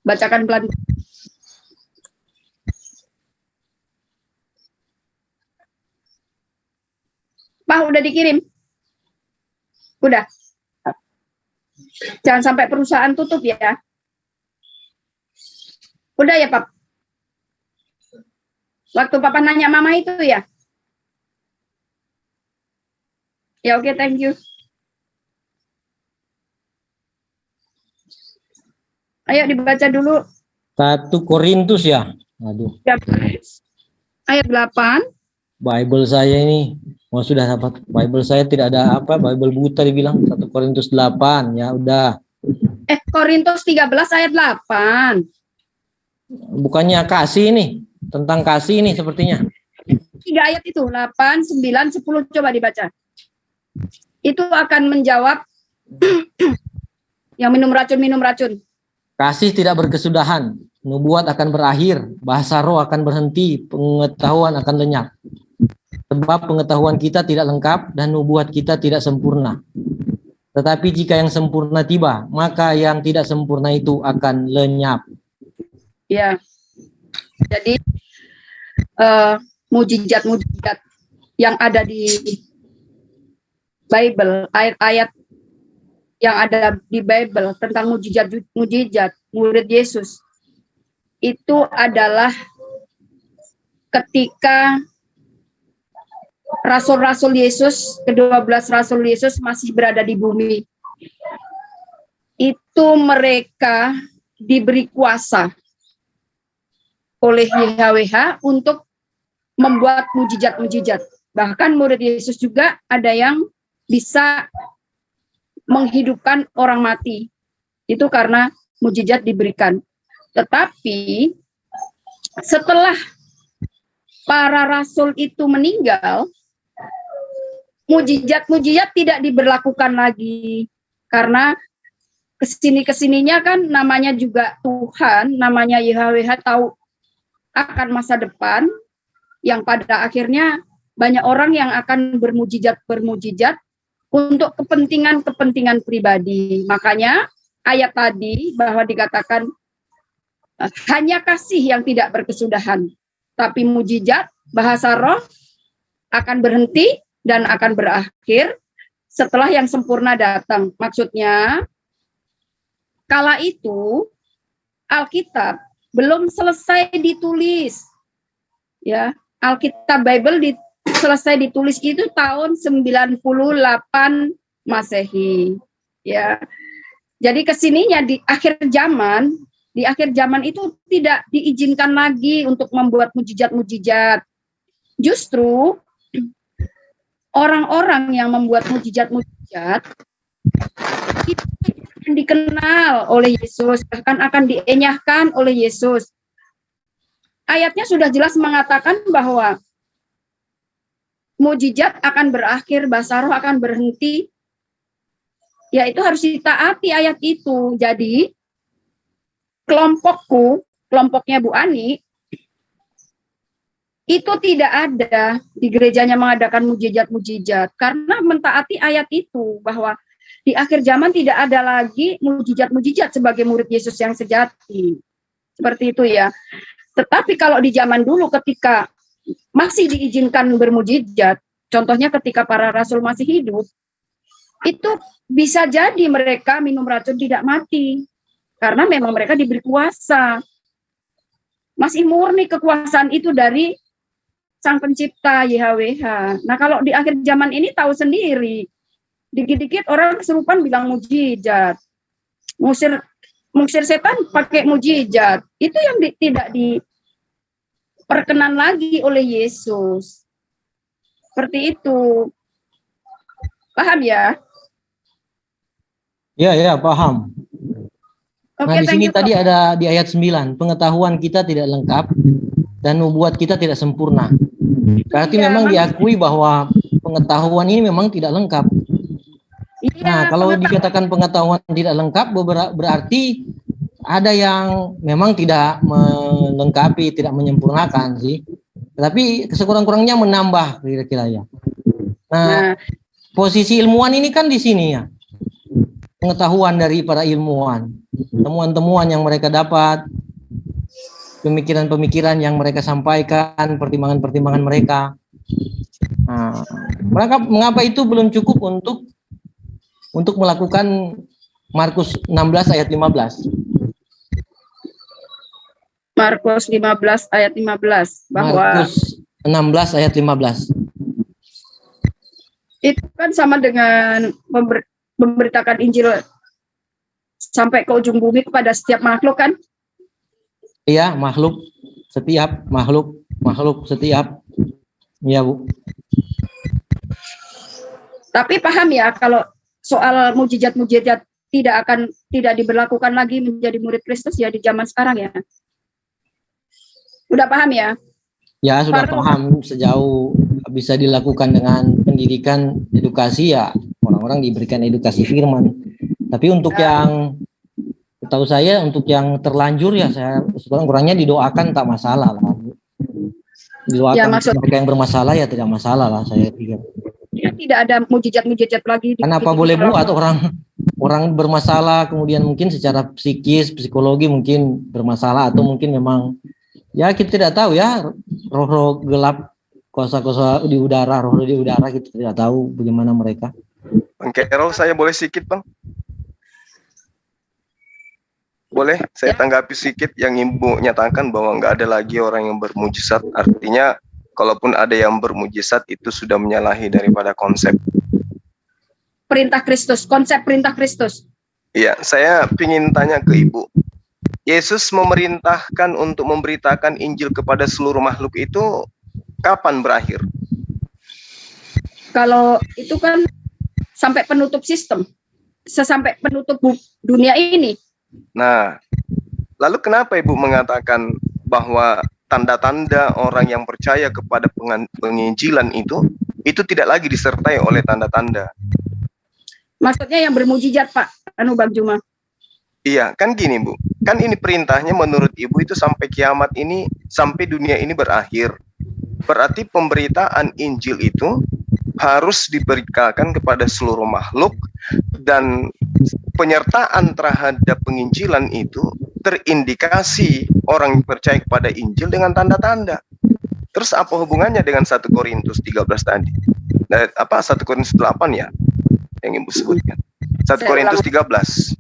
Bacakan pelan. Pak, udah dikirim? Udah. Jangan sampai perusahaan tutup ya. Udah ya, Pak? Waktu Papa nanya Mama itu ya? Ya, oke, thank you. Ayo dibaca dulu. 1 Korintus ya. Aduh. Ayat 8. Bible saya ini, sudah dapat Bible saya tidak ada apa, Bible buta dibilang. 1 Korintus 8, ya udah. Korintus 13 ayat 8. Bukannya kasih ini, tentang kasih ini sepertinya. 3 ayat itu, 8, 9, 10 coba dibaca. Itu akan menjawab yang minum racun. Kasih tidak berkesudahan, nubuat akan berakhir, bahasa roh akan berhenti, pengetahuan akan lenyap. Sebab pengetahuan kita tidak lengkap dan nubuat kita tidak sempurna. Tetapi jika yang sempurna tiba, maka yang tidak sempurna itu akan lenyap. Ya, jadi mujizat-mujizat yang ada di Bible, ayat-ayat yang ada di Bible tentang mujizat murid Yesus itu adalah ketika rasul-rasul Yesus, ke-12 rasul Yesus masih berada di bumi. Itu mereka diberi kuasa oleh YHWH untuk membuat mujizat-mujizat. Bahkan murid Yesus juga ada yang bisa menghidupkan orang mati. Itu karena mujizat diberikan. Tetapi setelah para rasul itu meninggal, mujizat-mujizat tidak diberlakukan lagi. Karena kesininya kan namanya juga Tuhan, namanya YHWH tahu akan masa depan, yang pada akhirnya banyak orang yang akan bermujizat untuk kepentingan pribadi. Makanya ayat tadi bahwa dikatakan hanya kasih yang tidak berkesudahan, tapi mujizat, bahasa roh akan berhenti dan akan berakhir setelah yang sempurna datang. Maksudnya, kala itu Alkitab belum selesai ditulis. Ya, Alkitab Bible selesai ditulis itu tahun 98 Masehi. Ya. Jadi kesininya di akhir zaman itu tidak diizinkan lagi untuk membuat mujizat-mujizat. Justru orang-orang yang membuat mujizat-mujizat itu akan dikenal oleh Yesus, bahkan akan dienyahkan oleh Yesus. Ayatnya sudah jelas mengatakan bahwa mujizat akan berakhir, bahasa roh akan berhenti. Ya, itu harus ditaati ayat itu. Jadi kelompoknya Bu Ani, itu tidak ada di gerejanya mengadakan mujizat-mujizat karena mentaati ayat itu, bahwa di akhir zaman tidak ada lagi mujizat-mujizat sebagai murid Yesus yang sejati. Seperti itu ya. Tetapi kalau di zaman dulu ketika masih diizinkan bermujizat, contohnya ketika para rasul masih hidup, itu bisa jadi mereka minum racun tidak mati. Karena memang mereka diberi kuasa. Masih murni kekuasaan itu dari Sang Pencipta YHWH. Nah, kalau di akhir zaman ini tahu sendiri, dikit-dikit orang kesurupan bilang mujizat. Mengusir setan pakai mujizat. Itu yang tidak diperkenan lagi oleh Yesus. Seperti itu. Paham ya? Ya, paham. Oke, Nah, di sini thank you, tadi Prof. ada di ayat 9, pengetahuan kita tidak lengkap dan nubuat kita tidak sempurna. Berarti Iya, memang diakui bahwa pengetahuan ini memang tidak lengkap. Iya, Nah, kalau dikatakan pengetahuan tidak lengkap, berarti ada yang memang tidak melengkapi, tidak menyempurnakan sih. Tapi sekurang-kurangnya menambah kira-kira ya. Nah, posisi ilmuwan ini kan di sini ya. Pengetahuan dari para ilmuwan, temuan-temuan yang mereka dapat, pemikiran-pemikiran yang mereka sampaikan, pertimbangan-pertimbangan mereka. Nah, mengapa itu belum cukup untuk melakukan Markus 16 ayat 15? Markus 15 ayat 15 bahwa Markus 16 ayat 15. itu kan sama dengan memberitakan Injil sampai ke ujung bumi kepada setiap makhluk kan? Iya, setiap makhluk setiap. Iya, Bu. Tapi paham ya kalau soal mujizat-mujizat tidak diberlakukan lagi menjadi murid Kristus ya di zaman sekarang ya. Udah paham ya? Ya, sudah paham sejauh bisa dilakukan dengan pendidikan, edukasi ya, orang-orang diberikan edukasi firman. Tapi untuk yang tahu saya, untuk yang terlanjur ya saya kurangnya didoakan tak masalah lah. Didoakan ya, mereka yang bermasalah ya tidak masalah lah saya pikir. Ya, tidak ada mujizat-mujizat lagi. Kenapa boleh buat orang bermasalah kemudian mungkin secara psikis, psikologi mungkin bermasalah atau mungkin memang ya kita tidak tahu ya, roh-roh gelap, kuasa-kuasa di udara, roh di udara, kita tidak tahu bagaimana mereka. Bang Carol, saya boleh sedikit, Bang? Boleh saya tanggapi sedikit yang Ibu nyatakan bahwa nggak ada lagi orang yang bermujizat. Artinya, kalaupun ada yang bermujizat itu sudah menyalahi daripada konsep perintah Kristus, konsep perintah Kristus. Iya, saya ingin tanya ke Ibu. Yesus memerintahkan untuk memberitakan Injil kepada seluruh makhluk itu kapan berakhir? Kalau itu kan sampai penutup sistem, sampai penutup dunia ini. Nah, lalu kenapa Ibu mengatakan bahwa tanda-tanda orang yang percaya kepada penginjilan itu tidak lagi disertai oleh tanda-tanda. Maksudnya yang bermujizat, Pak Bang Juma. Iya, kan gini Bu, kan ini perintahnya menurut Ibu itu sampai kiamat ini, sampai dunia ini berakhir. Berarti pemberitaan Injil itu harus diberikan kepada seluruh makhluk, dan penyertaan terhadap penginjilan itu terindikasi orang percaya kepada Injil dengan tanda-tanda. Terus apa hubungannya dengan 1 Korintus 13 tadi? 1 Korintus 8 ya yang Ibu sebutkan. 1 Korintus 13.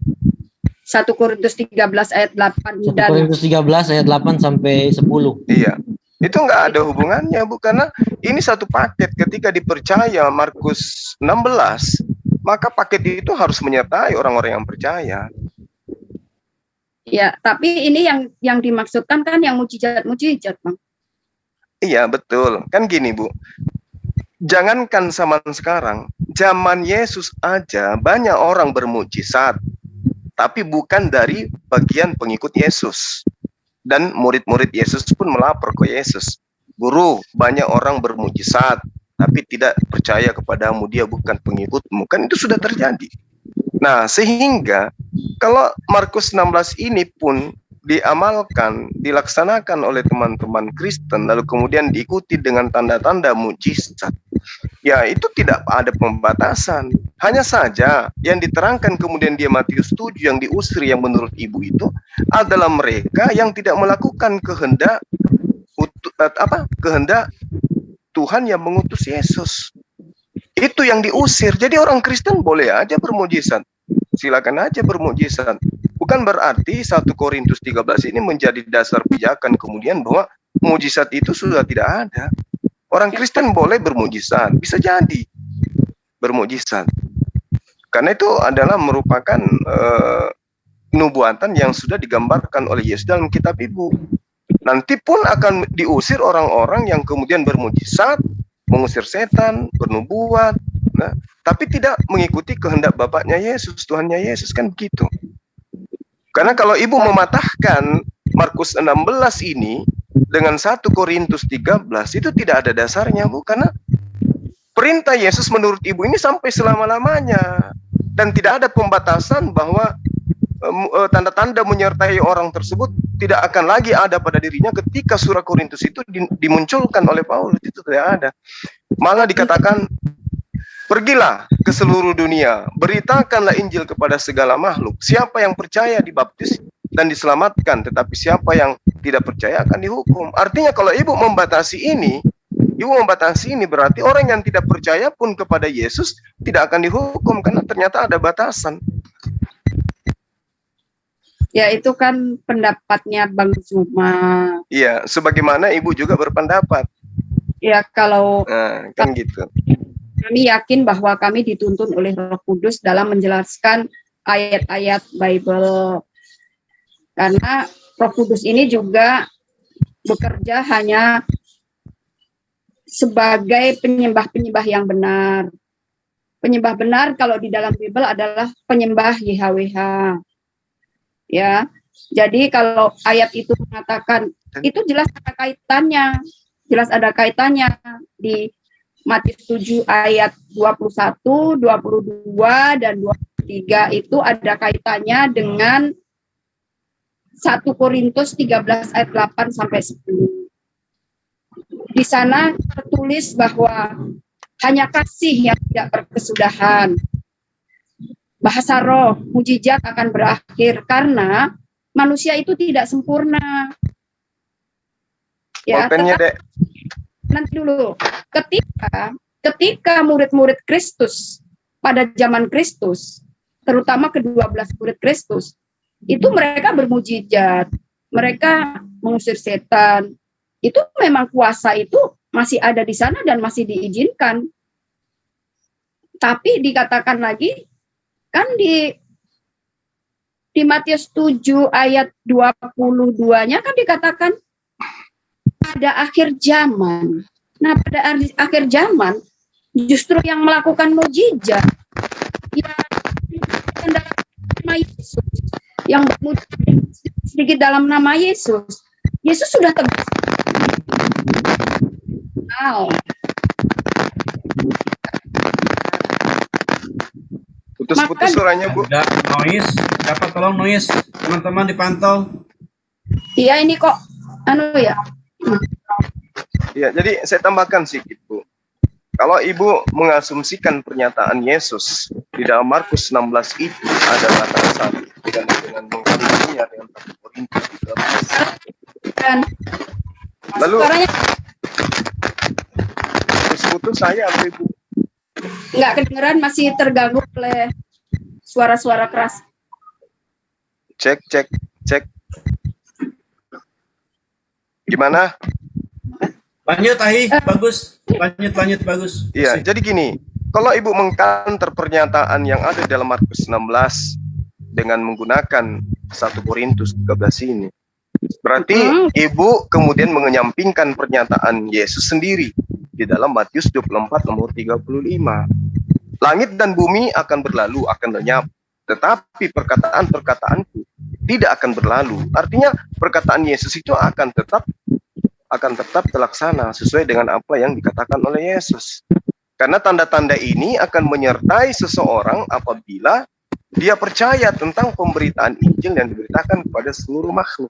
1 Korintus 13 ayat 8 1 dan Korintus 13 ayat 8 sampai 10. Iya. Itu enggak ada hubungannya, Bu, karena ini satu paket. Ketika dipercaya Markus 16, maka paket itu harus menyertai orang-orang yang percaya. ya, tapi ini yang dimaksudkan kan yang mujizat-mujizat, Bang. Iya, betul. Kan gini, Bu. Jangankan zaman sekarang, zaman Yesus aja banyak orang bermujizat, tapi bukan dari bagian pengikut Yesus. Dan murid-murid Yesus pun melapor ke Yesus. Guru, banyak orang bermujizat, tapi tidak percaya kepadamu, dia bukan pengikutmu. Kan itu sudah terjadi. Nah, sehingga kalau Markus 16 ini pun diamalkan, dilaksanakan oleh teman-teman Kristen, lalu kemudian diikuti dengan tanda-tanda mujizat, ya itu tidak ada pembatasan. Hanya saja yang diterangkan kemudian di Matius 7 yang diusir yang menurut Ibu itu adalah mereka yang tidak melakukan kehendak Tuhan yang mengutus Yesus. Itu yang diusir. Jadi orang Kristen boleh aja bermujizat. Silakan aja bermujizat. Bukan berarti 1 Korintus 13 ini menjadi dasar pijakan kemudian bahwa mujizat itu sudah tidak ada. Orang Kristen boleh bermujizat, bisa jadi bermujizat. Karena itu adalah merupakan nubuatan yang sudah digambarkan oleh Yesus dalam kitab Ibu. Nanti pun akan diusir orang-orang yang kemudian bermujizat, mengusir setan, bernubuat, tapi tidak mengikuti kehendak Bapaknya Yesus, Tuhannya Yesus, kan begitu. Karena kalau Ibu mematahkan Markus 16 ini dengan 1 Korintus 13 itu tidak ada dasarnya, Bu, karena perintah Yesus menurut Ibu ini sampai selama-lamanya dan tidak ada pembatasan bahwa tanda-tanda menyertai orang tersebut tidak akan lagi ada pada dirinya ketika surah Korintus itu dimunculkan oleh Paulus. Itu tidak ada. Malah dikatakan, pergilah ke seluruh dunia, beritakanlah Injil kepada segala makhluk. Siapa yang percaya dibaptis dan diselamatkan, tetapi siapa yang tidak percaya akan dihukum. Artinya kalau Ibu membatasi ini berarti orang yang tidak percaya pun kepada Yesus tidak akan dihukum karena ternyata ada batasan. Ya, itu kan pendapatnya Bang Juma. Iya, sebagaimana Ibu juga berpendapat. Ya, kalau kan gitu. Kami yakin bahwa kami dituntun oleh Roh Kudus dalam menjelaskan ayat-ayat Bible. Karena Roh Kudus ini juga bekerja hanya sebagai penyembah-penyembah yang benar. Penyembah benar kalau di dalam Bible adalah penyembah YHWH. Ya. Jadi kalau ayat itu mengatakan, itu jelas ada kaitannya. Jelas ada kaitannya di Matius 7 ayat 21, 22, dan 23 itu ada kaitannya dengan 1 Korintus 13 ayat 8 sampai 10. Di sana tertulis bahwa hanya kasih yang tidak berkesudahan. Bahasa roh, mujizat akan berakhir karena manusia itu tidak sempurna. Ya, nanti dulu. Ketika murid-murid Kristus pada zaman Kristus, terutama ke-12 murid Kristus, itu mereka bermujizat, mereka mengusir setan. Itu memang kuasa itu masih ada di sana dan masih diizinkan. Tapi dikatakan lagi, kan di Matius 7 ayat 22-nya kan dikatakan pada akhir zaman. Nah, pada akhir zaman justru yang melakukan mujizat yang dalam nama Yesus, yang bermujizat sedikit dalam nama Yesus. Yesus sudah tegas Wow. Putus-putus suaranya, Bu. Ada noise, dapat tolong noise. Teman-teman dipantau. Iya ini kok ya. Ya, jadi saya tambahkan sedikit, Bu. Kalau Ibu mengasumsikan pernyataan Yesus di dalam Markus 16 itu adalah kata satu dengan mengkaitkannya dengan 1 Korintus 13. Dan Lalu suaranya putus-putus saya apa Ibu? nggak kedengeran, masih terganggu oleh suara-suara keras. Cek. Gimana? Lanjut, Ahi. Bagus. Lanjut, bagus. Iya, jadi gini. Kalau Ibu mengkanter pernyataan yang ada dalam Markus 16 dengan menggunakan 1 Korintus 13 ini, berarti Ibu kemudian menyampingkan pernyataan Yesus sendiri di dalam Matius 24 nomor 35. Langit dan bumi akan berlalu, akan lenyap, tetapi perkataan-perkataanku tidak akan berlalu. Artinya perkataan Yesus itu akan tetap terlaksana sesuai dengan apa yang dikatakan oleh Yesus. Karena tanda-tanda ini akan menyertai seseorang apabila dia percaya tentang pemberitaan Injil yang diberitakan kepada seluruh makhluk.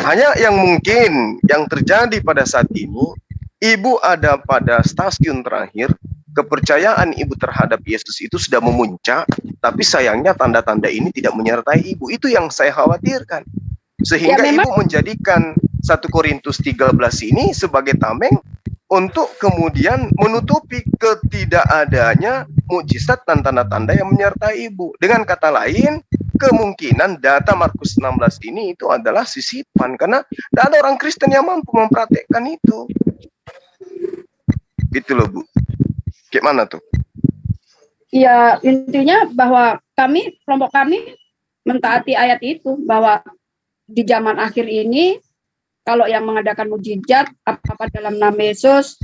Hanya yang mungkin yang terjadi pada saat ini, Ibu ada pada stasiun terakhir, kepercayaan Ibu terhadap Yesus itu sudah memuncak, tapi sayangnya tanda-tanda ini tidak menyertai Ibu. Itu yang saya khawatirkan. Sehingga Ya, memang. Ibu menjadikan 1 Korintus 13 ini sebagai tameng untuk kemudian menutupi ketidakadanya mukjizat dan tanda-tanda yang menyertai Ibu. Dengan kata lain, kemungkinan data Markus 16 ini itu adalah sisipan, karena tidak ada orang Kristen yang mampu mempraktekkan itu. Gitu loh, Bu. Gimana tuh? Ya, intinya bahwa kelompok kami mentaati ayat itu, bahwa di zaman akhir ini kalau yang mengadakan mujizat apa-apa dalam nama Yesus,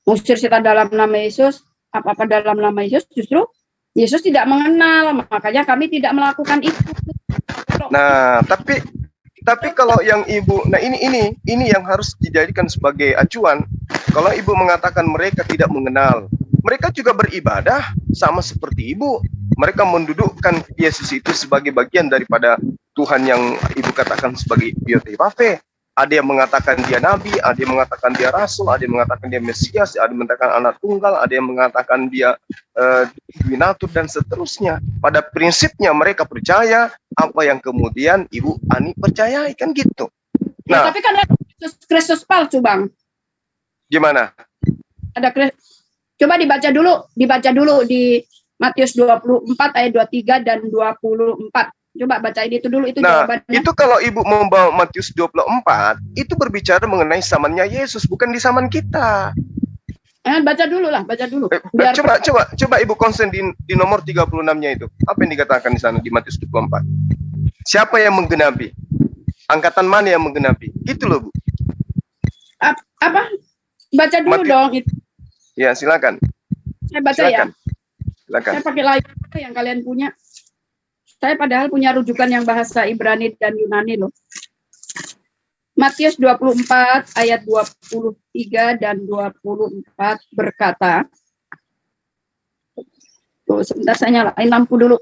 mengusir setan dalam nama Yesus, apa-apa dalam nama Yesus, justru Yesus tidak mengenal, makanya kami tidak melakukan itu. Nah, tapi kalau yang Ibu, nah ini yang harus dijadikan sebagai acuan. Kalau Ibu mengatakan mereka tidak mengenal, mereka juga beribadah sama seperti Ibu. Mereka mendudukkan Yesus itu sebagai bagian daripada Tuhan yang Ibu katakan sebagai Biotipave. Ada yang mengatakan dia nabi, ada yang mengatakan dia rasul, ada yang mengatakan dia Mesias, ada yang mengatakan anak tunggal, ada yang mengatakan dia Dwinatur dan seterusnya. Pada prinsipnya mereka percaya apa yang kemudian Ibu Ani percayai, kan gitu. Ya, Nah, tapi kan ada Kristus palsu, Bang. gimana? Coba dibaca dulu di Matius 24 ayat 23 dan 24. Coba bacain itu dulu, itu Nah, jawabannya. itu kalau Ibu membawa Matius 24, itu berbicara mengenai zamannya Yesus, bukan di zaman kita. Baca dulu. Biar Coba Ibu konsen di nomor 36-nya itu. Apa yang dikatakan di sana di Matius 24? Siapa yang menggenapi? Angkatan mana yang menggenapi? Gitu loh, Bu. apa? Baca dulu dong itu. Ya, silakan. Saya baca Silakan. ya. Silakan. Saya pakai layar yang kalian punya. Saya padahal punya rujukan yang bahasa Ibrani dan Yunani loh. Matius 24 ayat 23 dan 24 berkata. Tuh, sebentar saya nyalain lampu dulu.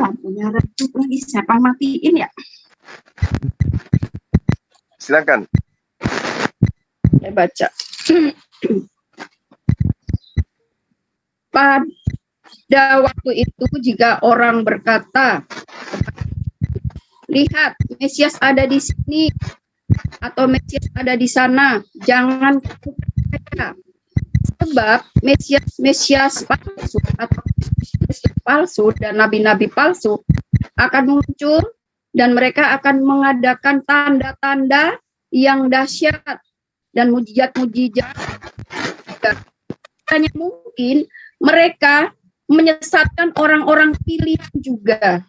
Lampunya redup lagi, siapa matiin ya? Silakan. Saya baca. Pada waktu itu jika orang berkata, lihat Mesias ada di sini atau Mesias ada di sana, jangan percaya. Sebab Mesias palsu atau Kristus palsu dan nabi-nabi palsu akan muncul dan mereka akan mengadakan tanda-tanda yang dahsyat dan mujizat-mujizat. Hanya mungkin mereka menyesatkan orang-orang pilihan juga.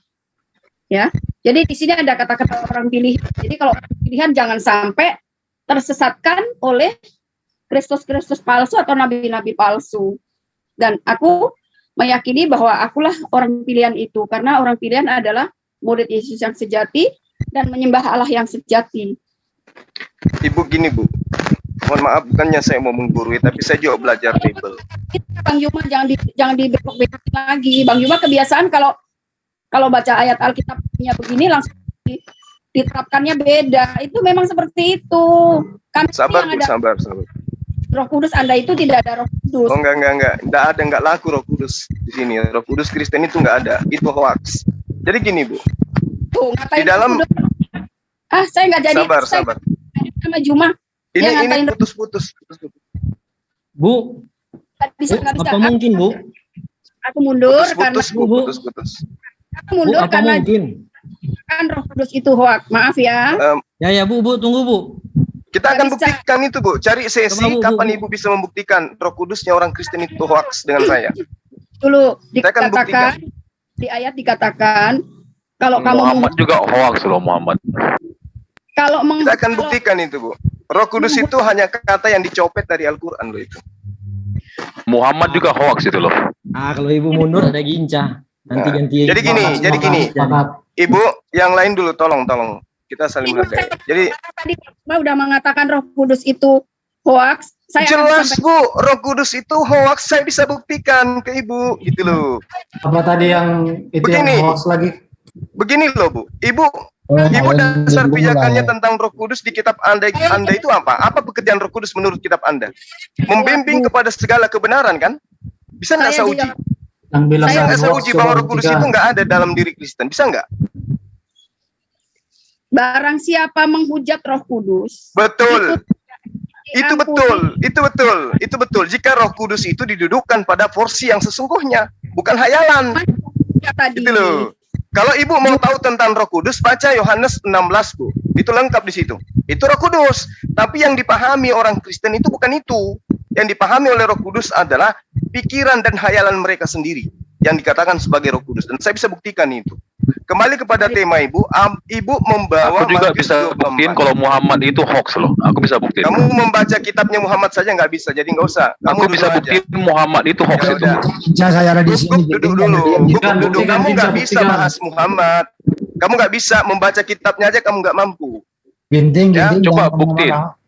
Ya. Jadi di sini ada kata-kata orang pilihan. Jadi kalau orang pilihan jangan sampai tersesatkan oleh Kristus-Kristus palsu atau nabi-nabi palsu. Dan aku meyakini bahwa akulah orang pilihan itu, karena orang pilihan adalah murid Yesus yang sejati dan menyembah Allah yang sejati. Ibu gini, Bu. Mohon maaf, bukannya saya mau menggurui, tapi saya juga belajar Bible. Bang Yuma jangan dibelok-belokin lagi. Bang Yuma kebiasaan kalau baca ayat Alkitabnya begini langsung diterapkannya beda. Itu memang seperti itu. Kami Sabar, yang Bu, ada sabar. Roh Kudus Anda itu tidak ada Roh Kudus. Oh, enggak laku Roh Kudus di sini. Roh Kudus Kristen itu enggak ada. Itu hoax. Jadi gini, Bu. Tuh, ngatain Di dalam- Roh Kudus. Saya nggak jadi. Sabar. Sama Juma. Dia Ini ngatain putus-putus. Bu, nggak bisa. apa mungkin Bu? Aku mundur karena Putus-putus. aku Bu, mundur apa karena mungkin? kan Roh Kudus itu hoax. Maaf ya. Ya Bu, tunggu Bu. Kita akan Nggak bisa. buktikan itu, Bu. Cari sesi Coba, Bu, kapan Bu. Ibu bisa membuktikan Roh Kudusnya orang Kristen itu hoax dengan saya. Dulu Saya akan dikatakan di ayat dikatakan kalau kamu Muhammad juga hoax loh Muhammad. kalau meng- Kita akan kalau- buktikan itu, Bu. Roh Kudus itu hanya kata yang dicopet dari Al-Quran loh itu. Muhammad juga hoax itu loh. Kalau Ibu mundur ada gincah. Nanti Nah, ganti. jadi gini. Sepakat. Ibu, yang lain dulu tolong. Kita saling menghargai. Jadi tadi Mbak udah mengatakan Roh Kudus itu hoax. Saya akan jelas, sampaikan- Bu, Roh Kudus itu hoax. Saya bisa buktikan ke Ibu gitu loh. Apa tadi yang itu Begini. yang hoax lagi? Begini loh, Bu. Ibu yang dasar dulu pijakannya lah. tentang Roh Kudus di kitab Anda itu apa? Apa pekerjaan Roh Kudus menurut kitab Anda? Membimbing kepada segala kebenaran kan? Bisa nggak saya uji? Yang bilang Bisa yang nggak saya hoax, uji coba bahwa Roh Kudus buktikan. itu nggak ada dalam diri Kristen? Bisa nggak? Barang siapa menghujat Roh Kudus. Betul. Itu diampuni. betul. Jika Roh Kudus itu didudukkan pada porsi yang sesungguhnya, bukan hayalan. Ya, tadi. Gitu loh. Kalau Ibu mau tahu tentang Roh Kudus, baca Yohanes 16, Bu. Itu lengkap di situ. Itu Roh Kudus. Tapi yang dipahami orang Kristen itu bukan itu. Yang dipahami oleh Roh Kudus adalah pikiran dan hayalan mereka sendiri yang dikatakan sebagai Roh Kudus. Dan saya bisa buktikan itu. Kembali kepada tema Ibu, Ibu membawa Aku juga Matius bisa 24. buktiin kalau Muhammad itu hoax loh. Aku bisa buktiin. Kamu membaca kitabnya Muhammad saja nggak bisa, jadi nggak usah. Aku Kamu bisa duduk aja. buktiin Muhammad itu hoax Ya itu. udah. Gincah saya ada di sini. Duduk dulu. Buktikan, Duduk. buktikan, Kamu nggak bisa buktikan. bahas Muhammad. Kamu nggak bisa membaca kitabnya aja, kamu nggak mampu. Ginting, Ya, ginting, coba jangan buktiin. kemana-mana.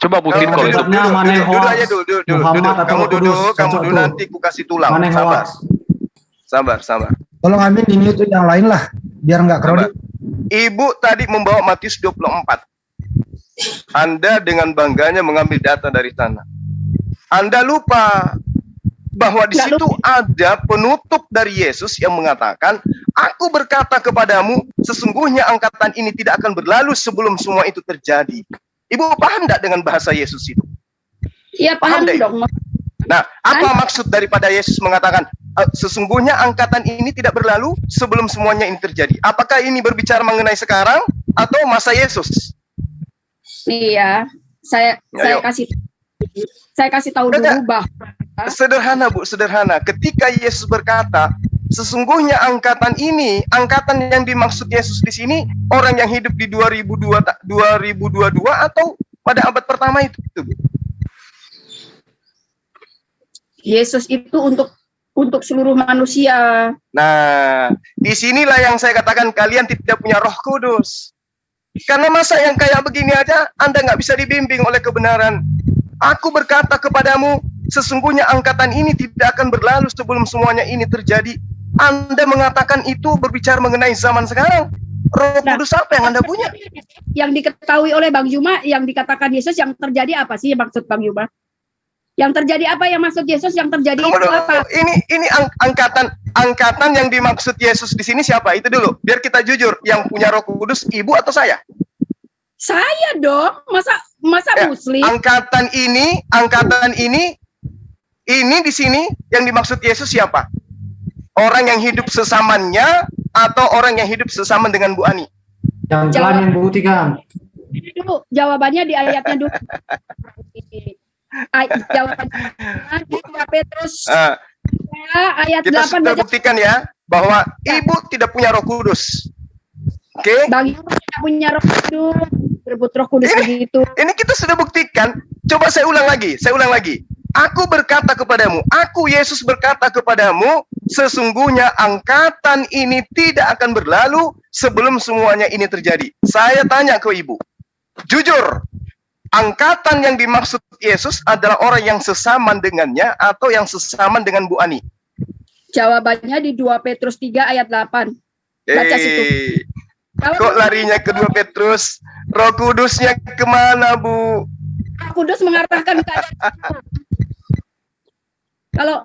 Coba buktiin Kamu kalau duduk, itu. Kitabnya mana yang duduk hoax? aja duduk. Muhammad atau Kamu Roh Kudus? duduk, kamu Cocok duduk tuh. nanti ku kasih tulang. Mana yang Sabar, hoax? sabar. Tolong Amin di mute yang lain lah, biar nggak crowded. Ibu tadi membawa Matius 24. Anda dengan bangganya mengambil data dari sana. Anda lupa bahwa di Nggak situ ada penutup dari Yesus yang mengatakan, "Aku berkata kepadamu, sesungguhnya angkatan ini tidak akan berlalu sebelum semua itu terjadi." Ibu paham tidak dengan bahasa Yesus itu? Iya Paham paham nggak, dong. Nah, apa maksud daripada Yesus mengatakan, sesungguhnya angkatan ini tidak berlalu sebelum semuanya ini terjadi? Apakah ini berbicara mengenai sekarang atau masa Yesus? Iya, saya Ayo. kasih tahu Udah, dulu bahwa Sederhana, Bu, sederhana. Ketika Yesus berkata, sesungguhnya angkatan ini, angkatan yang dimaksud Yesus di sini, orang yang hidup di 2022 atau pada abad pertama itu, Bu. Yesus itu untuk seluruh manusia. Nah, disinilah yang saya katakan kalian tidak punya Roh Kudus. Karena masa yang kayak begini aja, Anda nggak bisa dibimbing oleh kebenaran. Aku berkata kepadamu, sesungguhnya angkatan ini tidak akan berlalu sebelum semuanya ini terjadi. Anda mengatakan itu berbicara mengenai zaman sekarang. Roh Nah, Kudus apa yang Anda punya? Yang diketahui oleh Bang Yuma, yang dikatakan Yesus, yang terjadi apa sih maksud Bang Yuma? Yang terjadi apa yang maksud Yesus? Yang terjadi itu apa? Ini angkatan yang dimaksud Yesus di sini siapa? Itu dulu. Biar kita jujur, yang punya Roh Kudus ibu atau saya? Saya dong, masa Ya, Muslim? Angkatan ini di sini yang dimaksud Yesus siapa? Orang yang hidup sesamanya atau orang yang hidup sesaman dengan Bu Ani? Yang lain yang buktikan. Dulu jawabannya di ayatnya dulu. Jawabannya di 2 Petrus Ah, ayat kita 8 sudah baca. buktikan ya bahwa ibu tidak punya Roh Kudus. Oke? Bang Yuma tidak punya Roh Kudus, berebut Roh Kudus begitu. Ini kita sudah buktikan. Coba saya ulang lagi. Aku berkata kepadamu, aku Yesus berkata kepadamu, sesungguhnya angkatan ini tidak akan berlalu sebelum semuanya ini terjadi. Saya tanya ke ibu, jujur, angkatan yang dimaksud Yesus adalah orang yang sesaman dengannya atau yang sesaman dengan Bu Ani? Jawabannya di 2 Petrus 3 ayat 8. Baca situ. Kok larinya ke 2 Petrus? Roh Kudusnya kemana, Bu? Roh Kudus mengarahkan ke ayat itu.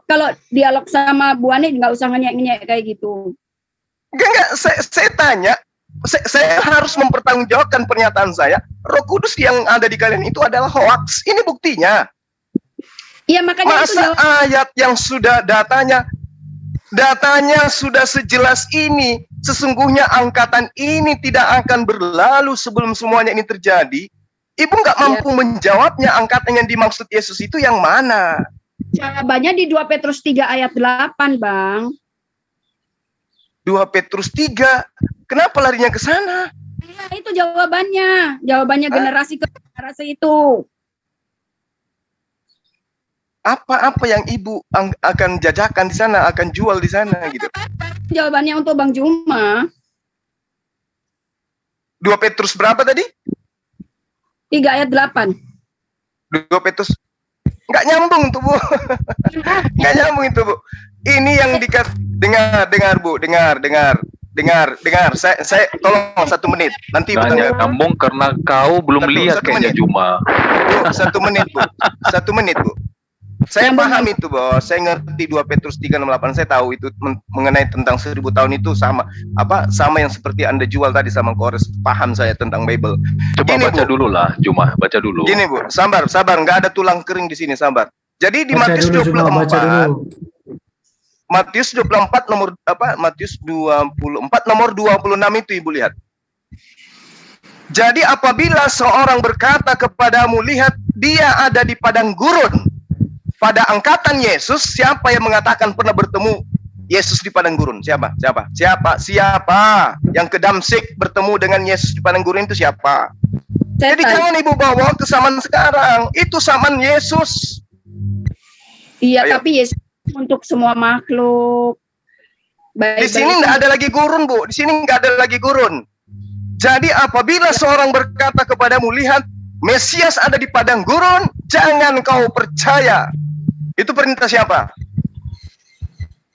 Kalau dialog sama Bu Ani nggak usah ngenyek-ngenyek kayak gitu. Enggak, saya tanya, saya harus mempertanggungjawabkan pernyataan saya. Roh Kudus yang ada di kalian itu adalah hoax. Ini buktinya. Iya, makanya itu Masa ayat yang sudah datanya sudah sejelas ini. Sesungguhnya angkatan ini tidak akan berlalu sebelum semuanya ini terjadi. Ibu nggak mampu menjawabnya, angkatan yang dimaksud Yesus itu yang mana? Jawabannya di 2 Petrus 3 ayat 8, Bang. 2 Petrus 3. Kenapa larinya ke sana? Iya, itu jawabannya. Jawabannya generasi ke generasi itu. Apa yang ibu akan jajakan di sana, akan jual di sana gitu. Jawabannya untuk Bang Juma. 2 Petrus berapa tadi? 3 ayat 8. 2 Petrus. Nggak nyambung tuh, Bu. Nggak nyambung itu, Bu. Ini yang dengar, Bu. Dengar. Saya tolong 1 menit. Nanti Ibu Nanya tanggapi. nyambung karena kau belum lihat kayaknya menit. Juma. Bu, 1 menit, Bu. 1 menit, Bu. Saya paham itu, bahwa saya ngerti 2 Petrus 3:8. Saya tahu itu mengenai tentang 1000 tahun itu sama yang seperti Anda jual tadi sama Kores. Paham saya tentang Bible. Coba Gini, baca Bu. dulu lah, Juma, baca dulu. Gini, Bu. Sabar, nggak ada tulang kering di sini, sabar. Jadi di Baca Matius dulu, Juma, baca 24 dulu. Matius 24 Matius 24 nomor 26 itu Ibu lihat. Jadi apabila seorang berkata kepadamu, lihat dia ada di padang gurun. Pada angkatan Yesus, siapa yang mengatakan pernah bertemu Yesus di padang gurun? Siapa? Yang ke Damsyik bertemu dengan Yesus di padang gurun itu siapa? Jadi jangan Ibu bawa ke zaman sekarang. Itu zaman Yesus. Iya, Ayo. tapi Yesus untuk semua makhluk. Di sini nggak ada lagi gurun, Bu. Di sini nggak ada lagi gurun. Jadi apabila seorang berkata kepadamu, lihat Mesias ada di padang gurun, jangan kau percaya. Itu perintah siapa?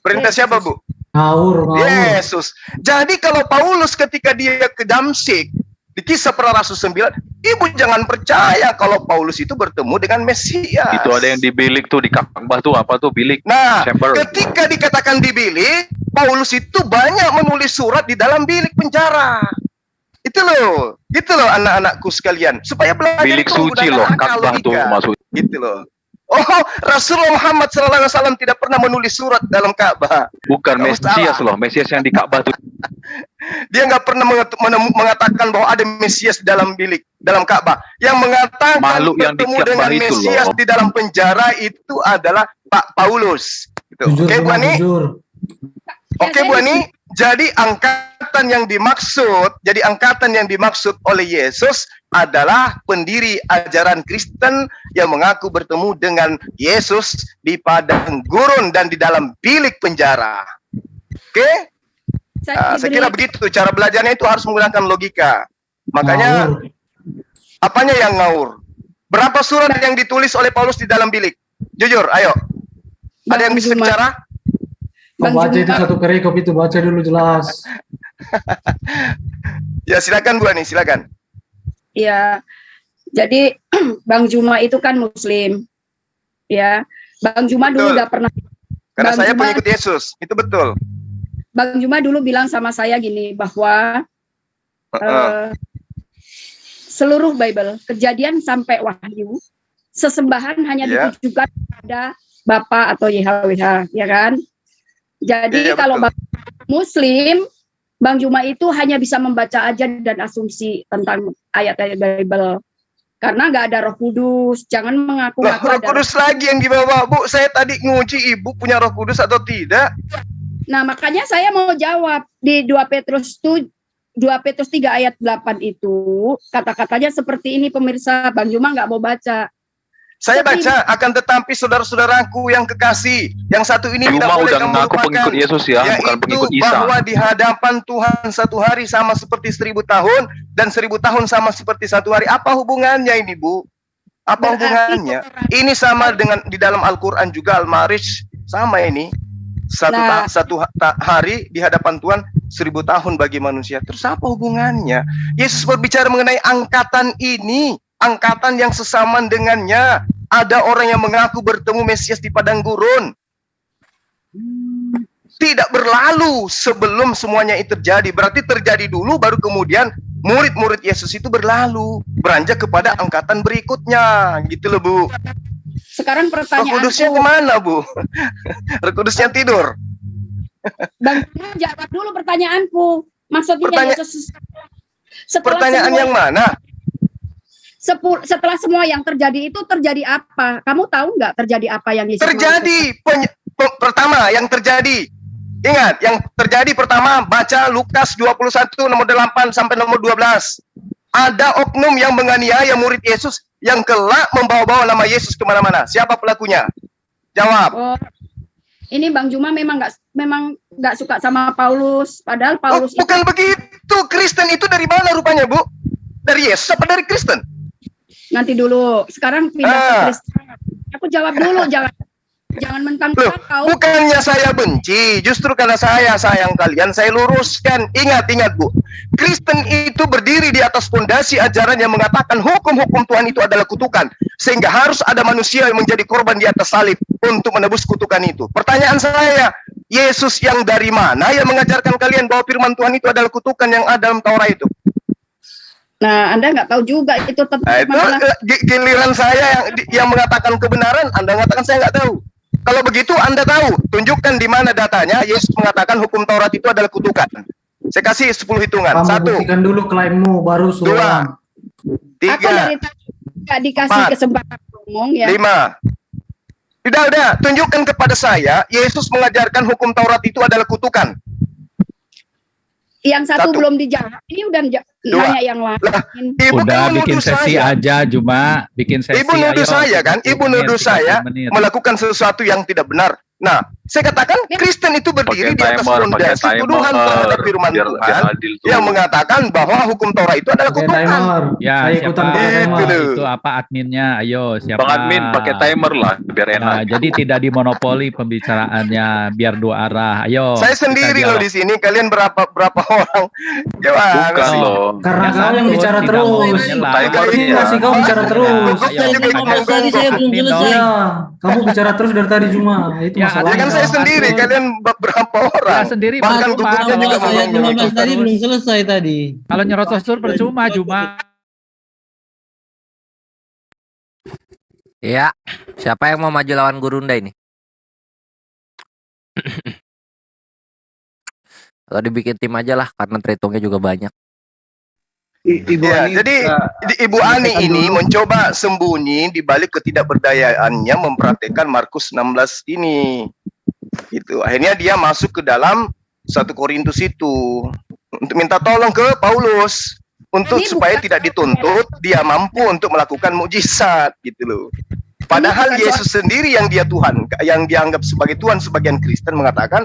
Perintah siapa, Bu? Ngawur. Yesus. Jadi kalau Paulus ketika dia ke Damsyik, di Kisah Para Rasul 9, Ibu jangan percaya kalau Paulus itu bertemu dengan Mesias. Itu ada yang di bilik tuh, di Ka'bah tuh, apa tuh bilik? Nah, Chamber. ketika dikatakan di bilik, Paulus itu banyak menulis surat di dalam bilik penjara. Itu loh anak-anakku sekalian, supaya belajar Bilik itu suci menggunakan loh, akal Ka'bah tuh logika. maksud. Gitu loh. Oh, Rasulullah Muhammad SAW tidak pernah menulis surat dalam Ka'bah. Bukan Kamu Mesias salah. loh, Mesias yang di Ka'bah tuh. Dia nggak pernah mengatakan bahwa ada Mesias di dalam bilik, dalam Ka'bah. Yang mengatakan Makhluk yang di bertemu Ka'bah dengan itu Mesias loh. di dalam penjara itu adalah Pak Paulus. Gitu. Jujur, Oke, Bu Juma, Ani? jujur. Oke, Bu Ani. Jadi angkatan yang dimaksud oleh Yesus adalah pendiri ajaran Kristen yang mengaku bertemu dengan Yesus di padang gurun dan di dalam bilik penjara. Oke? Saya kira begitu. Cara belajarnya itu harus menggunakan logika. Makanya Ngawur. apanya yang ngawur? Berapa surat yang ditulis oleh Paulus di dalam bilik? Jujur, ayo. Ada yang bisa bicara? Baca itu satu perikop itu, baca dulu jelas. Ya, silakan Bu Ani, silakan. Ya, jadi Bang Juma itu kan Muslim, ya. Bang Juma dulu Betul. nggak pernah. Karena Bang saya Juma- pengikut Yesus, itu betul. Bang Juma dulu bilang sama saya gini bahwa seluruh Bible, Kejadian sampai Wahyu, sesembahan hanya Iya. ditujukan pada Bapa atau YHWH, ya kan? Jadi Iya, kalau betul. Bang Muslim, Bang Juma itu hanya bisa membaca aja dan asumsi tentang ayat-ayat Bible. Karena nggak ada Roh Kudus, jangan Lah, mengaku-ngaku Roh ada. Kudus lagi yang dibawa, Bu. Saya tadi nguji Ibu punya Roh Kudus atau tidak. Nah, makanya saya mau jawab di 2 Petrus 3 ayat 8 itu, kata-katanya seperti ini pemirsa, Bang Juma nggak mau baca. Saya Tapi- baca, akan tetapi saudara-saudaraku yang kekasih, yang satu ini tidak Juma boleh udah kamu ngaku lupakan, pengikut Yesus ya, bukan yaitu pengikut Isa. bahwa di hadapan Tuhan satu hari sama seperti 1000 tahun, dan 1000 tahun sama seperti satu hari. Apa hubungannya ini, Bu? Apa Berarti hubungannya? Ini sama dengan di dalam Al-Quran juga Al-Ma'arij sama ini. Satu hari di hadapan Tuhan 1000 tahun bagi manusia. Terus apa hubungannya? Yesus berbicara mengenai angkatan ini, angkatan yang sesaman dengannya. Ada orang yang mengaku bertemu Mesias di padang gurun. Tidak berlalu sebelum semuanya itu terjadi. Berarti terjadi dulu baru kemudian murid-murid Yesus itu berlalu, beranjak kepada angkatan berikutnya. Gitu loh, Bu. Sekarang Roh pertanyaanku, Kudusnya kemana, Bu? Roh Kudusnya tidur. Bang, jawab dulu pertanyaanku. Maksudnya Yesus setelah Pertanyaan semua yang mana? Setelah semua yang terjadi itu terjadi apa? Kamu tahu nggak terjadi apa yang Yesus Terjadi pertama yang terjadi. Ingat, yang terjadi pertama baca Lukas 21 nomor 8 sampai nomor 12. Ada oknum yang menganiaya murid Yesus yang kelak membawa-bawa nama Yesus kemana-mana. Siapa pelakunya? Jawab. Oh, ini Bang Juma memang nggak suka sama Paulus. Padahal Paulus bukan begitu. Kristen itu dari mana rupanya, Bu? Dari Yesus apa dari Kristen? Nanti dulu. Sekarang pindah ke Kristen. Aku jawab dulu, jangan mentang-mentang kau. Bukannya saya benci, justru karena saya sayang kalian, saya luruskan. Ingat Bu, Kristen itu berdiri di atas fondasi ajaran yang mengatakan hukum-hukum Tuhan itu adalah kutukan, sehingga harus ada manusia yang menjadi korban di atas salib untuk menebus kutukan itu. Pertanyaan saya, Yesus yang dari mana yang mengajarkan kalian bahwa firman Tuhan itu adalah kutukan yang ada dalam Taurat itu? Nah, Anda nggak tahu juga itu tentang giliran saya yang mengatakan kebenaran, Anda mengatakan saya nggak tahu. Kalau begitu Anda tahu, tunjukkan di mana datanya Yesus mengatakan hukum Taurat itu adalah kutukan. Saya kasih 10 hitungan. Kamu 1. buktikan dulu klaimmu, baru 2. 3. Aku dari tadi nggak dikasih 4, kesempatan ngomong ya. 5. Udah, tunjukkan kepada saya Yesus mengajarkan hukum Taurat itu adalah kutukan. Yang satu belum dijawab. Ini udah nanya yang lain. Udah bikin sesi aja, Juma bikin sesi. Ibu nuduh saya kan, Ibu nuduh saya melakukan sesuatu yang tidak benar. Nah, saya katakan Kristen itu berdiri di atas fondasi tuduhan terhadap firman Tuhan yang mengatakan bahwa hukum Taurat itu adalah kutukan. Ya, siapa itu apa adminnya? Ayo, siapa? Bang admin pakai timer lah biar enak. Nah, jadi tidak dimonopoli pembicaraannya, biar dua arah. Ayo. Saya sendiri loh di sini, kalian berapa orang? Bukan loh. Karena kau yang bicara terus. Kasih kau bicara terus. Kamu bicara terus dari tadi Juma. Itu ya kan saya sendiri, kalian berapa orang? Ya sendiri. Bahkan gugurnya juga saya 15 tadi belum selesai tadi. Kalau nyerocos percuma, Juma. Ya, siapa yang mau maju lawan Gurunda ini? Kalau dibikin tim aja lah, karena terhitungnya juga banyak. Ibu Ani, jadi Ibu Ani ini mencoba sembunyi di balik ketidakberdayaannya mempraktekkan Markus 16 ini. Gitu. Akhirnya dia masuk ke dalam 1 Korintus itu untuk minta tolong ke Paulus untuk supaya tidak dituntut, dia mampu untuk melakukan mukjizat gitu loh. Padahal Yesus sendiri yang dia Tuhan, yang dianggap sebagai Tuhan sebagian Kristen mengatakan,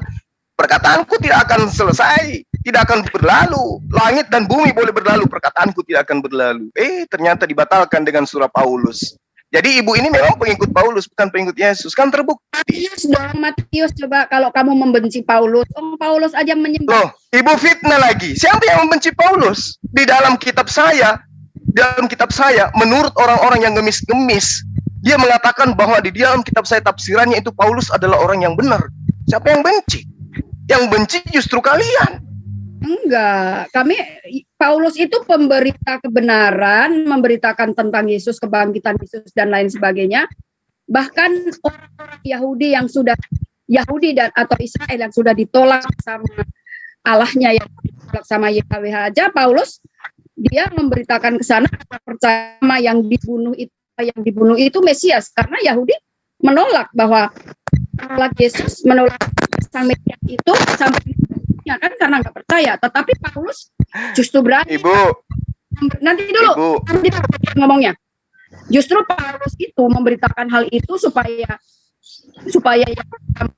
perkataanku tidak akan selesai, tidak akan berlalu. Langit dan bumi boleh berlalu, perkataanku tidak akan berlalu. Ternyata dibatalkan dengan surah Paulus. Jadi ibu ini memang pengikut Paulus, bukan pengikut Yesus. Kan terbukti. Matius, coba kalau kamu membenci Paulus, Paulus aja menyembah. Loh, ibu fitnah lagi. Siapa yang membenci Paulus? Di dalam kitab saya, menurut orang-orang yang ngemis-ngemis, dia mengatakan bahwa di dalam kitab saya tafsirannya itu Paulus adalah orang yang benar. Siapa yang benci? Yang benci justru kalian. Enggak, Paulus itu pemberita kebenaran, memberitakan tentang Yesus, kebangkitan Yesus dan lain sebagainya. Bahkan orang-orang Yahudi yang sudah atau Israel yang sudah ditolak sama Allahnya, yang ditolak sama Yahweh aja, Paulus dia memberitakan ke sana percaya yang dibunuh itu Mesias, karena Yahudi menolak bahwa Yesus, menolak sang Mesias itu sampai ya kan, karena nggak percaya. Tetapi Paulus justru berani. Ibu, nanti dulu ngomongnya. Justru Paulus itu memberitakan hal itu supaya